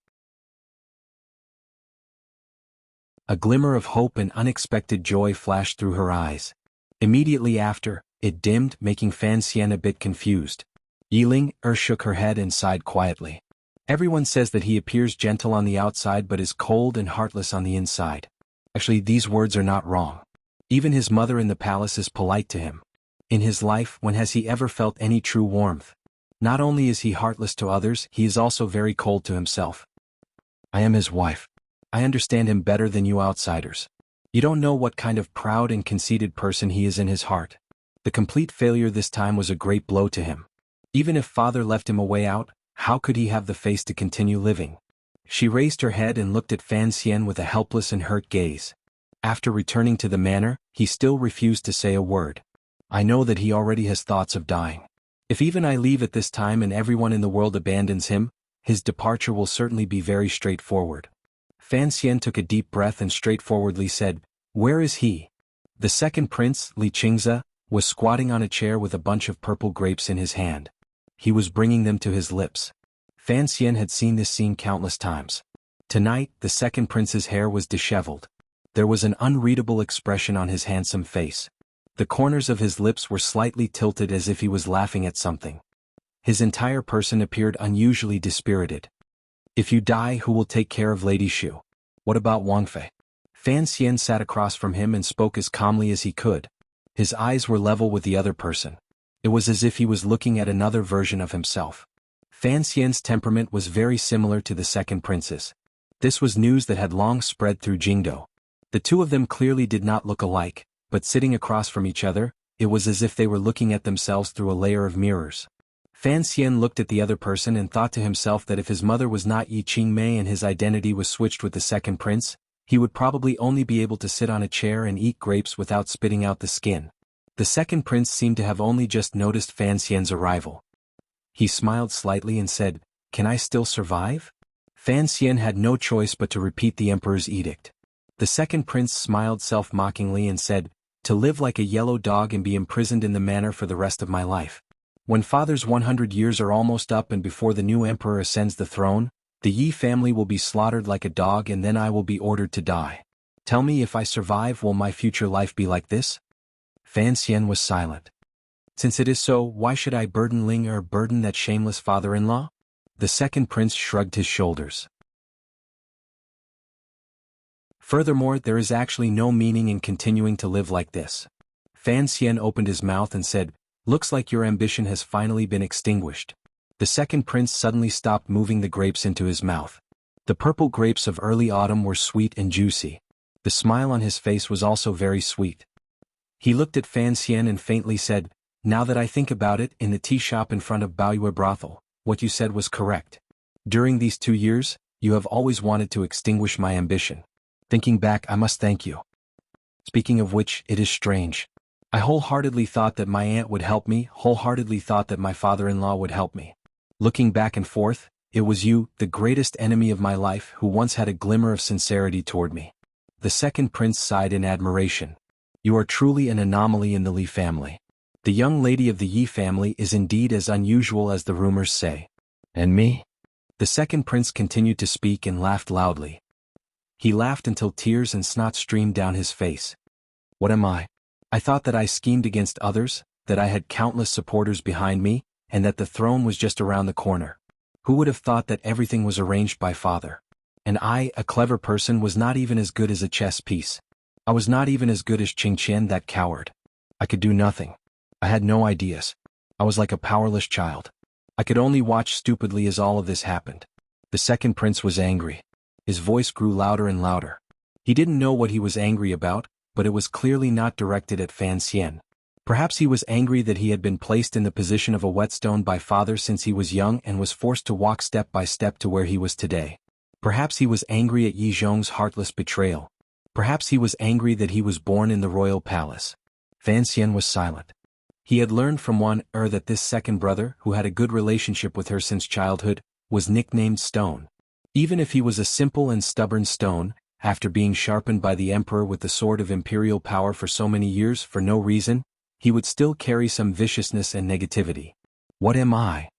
A glimmer of hope and unexpected joy flashed through her eyes. Immediately after, it dimmed, making Fan Xian a bit confused. Yiling shook her head and sighed quietly. Everyone says that he appears gentle on the outside but is cold and heartless on the inside. Actually, these words are not wrong. Even his mother in the palace is polite to him. In his life, when has he ever felt any true warmth? Not only is he heartless to others, he is also very cold to himself. I am his wife. I understand him better than you outsiders. You don't know what kind of proud and conceited person he is in his heart. The complete failure this time was a great blow to him. Even if father left him a way out, how could he have the face to continue living? She raised her head and looked at Fan Xian with a helpless and hurt gaze. After returning to the manor, he still refused to say a word. I know that he already has thoughts of dying. If even I leave at this time and everyone in the world abandons him, his departure will certainly be very straightforward. Fan Xian took a deep breath and straightforwardly said, "Where is he?" The second prince, Li Qingze, was squatting on a chair with a bunch of purple grapes in his hand. He was bringing them to his lips. Fan Xian had seen this scene countless times. Tonight, the second prince's hair was disheveled. There was an unreadable expression on his handsome face. The corners of his lips were slightly tilted as if he was laughing at something. His entire person appeared unusually dispirited. If you die, who will take care of Lady Shu? What about Wang Fei? Fan Xian sat across from him and spoke as calmly as he could. His eyes were level with the other person. It was as if he was looking at another version of himself. Fan Xian's temperament was very similar to the second prince's. This was news that had long spread through Jingdo. The two of them clearly did not look alike, but sitting across from each other, it was as if they were looking at themselves through a layer of mirrors. Fan Xian looked at the other person and thought to himself that if his mother was not Yi Qingmei and his identity was switched with the second prince, he would probably only be able to sit on a chair and eat grapes without spitting out the skin. The second prince seemed to have only just noticed Fan Xian's arrival. He smiled slightly and said, "Can I still survive?" Fan Xian had no choice but to repeat the emperor's edict. The second prince smiled self-mockingly and said, "To live like a yellow dog and be imprisoned in the manor for the rest of my life. When father's 100 years are almost up and before the new emperor ascends the throne, the Yi family will be slaughtered like a dog and then I will be ordered to die. Tell me, if I survive, will my future life be like this?" Fan Xian was silent. "Since it is so, why should I burden Ling or burden that shameless father-in-law?" The second prince shrugged his shoulders. "Furthermore, there is actually no meaning in continuing to live like this." Fan Xian opened his mouth and said, "Looks like your ambition has finally been extinguished." The second prince suddenly stopped moving the grapes into his mouth. The purple grapes of early autumn were sweet and juicy. The smile on his face was also very sweet. He looked at Fan Xian and faintly said, "Now that I think about it, in the tea shop in front of Baoyue brothel, what you said was correct. During these 2 years, you have always wanted to extinguish my ambition. Thinking back, I must thank you. Speaking of which, it is strange. I wholeheartedly thought that my aunt would help me, wholeheartedly thought that my father-in-law would help me. Looking back and forth, it was you, the greatest enemy of my life, who once had a glimmer of sincerity toward me." The second prince sighed in admiration. "You are truly an anomaly in the Li family. The young lady of the Yi family is indeed as unusual as the rumors say." "And me?" The second prince continued to speak and laughed loudly. He laughed until tears and snot streamed down his face. "What am I? I thought that I schemed against others, that I had countless supporters behind me, and that the throne was just around the corner. Who would have thought that everything was arranged by father? And I, a clever person, was not even as good as a chess piece. I was not even as good as Qing Qian, that coward. I could do nothing. I had no ideas. I was like a powerless child. I could only watch stupidly as all of this happened." The second prince was angry. His voice grew louder and louder. He didn't know what he was angry about, but it was clearly not directed at Fan Xian. Perhaps he was angry that he had been placed in the position of a whetstone by father since he was young and was forced to walk step by step to where he was today. Perhaps he was angry at Yi Zhong's heartless betrayal. Perhaps he was angry that he was born in the royal palace. Fan Xian was silent. He had learned from that this second brother, who had a good relationship with her since childhood, was nicknamed Stone. Even if he was a simple and stubborn stone, after being sharpened by the emperor with the sword of imperial power for so many years for no reason, he would still carry some viciousness and negativity. "What am I?"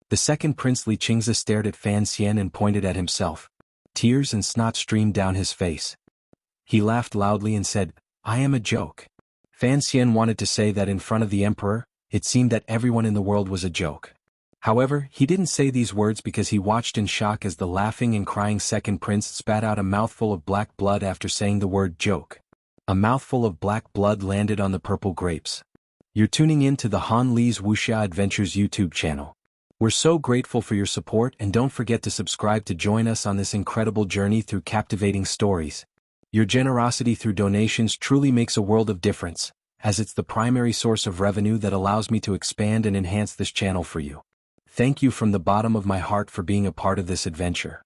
The second prince Li Qingze stared at Fan Xian and pointed at himself. Tears and snot streamed down his face. He laughed loudly and said, "I am a joke." Fan Xian wanted to say that in front of the emperor. It seemed that everyone in the world was a joke. However, he didn't say these words because he watched in shock as the laughing and crying second prince spat out a mouthful of black blood after saying the word joke. A mouthful of black blood landed on the purple grapes. You're tuning in to the Han Li's Wuxia Adventures YouTube channel. We're so grateful for your support, and don't forget to subscribe to join us on this incredible journey through captivating stories. Your generosity through donations truly makes a world of difference, as it's the primary source of revenue that allows me to expand and enhance this channel for you. Thank you from the bottom of my heart for being a part of this adventure.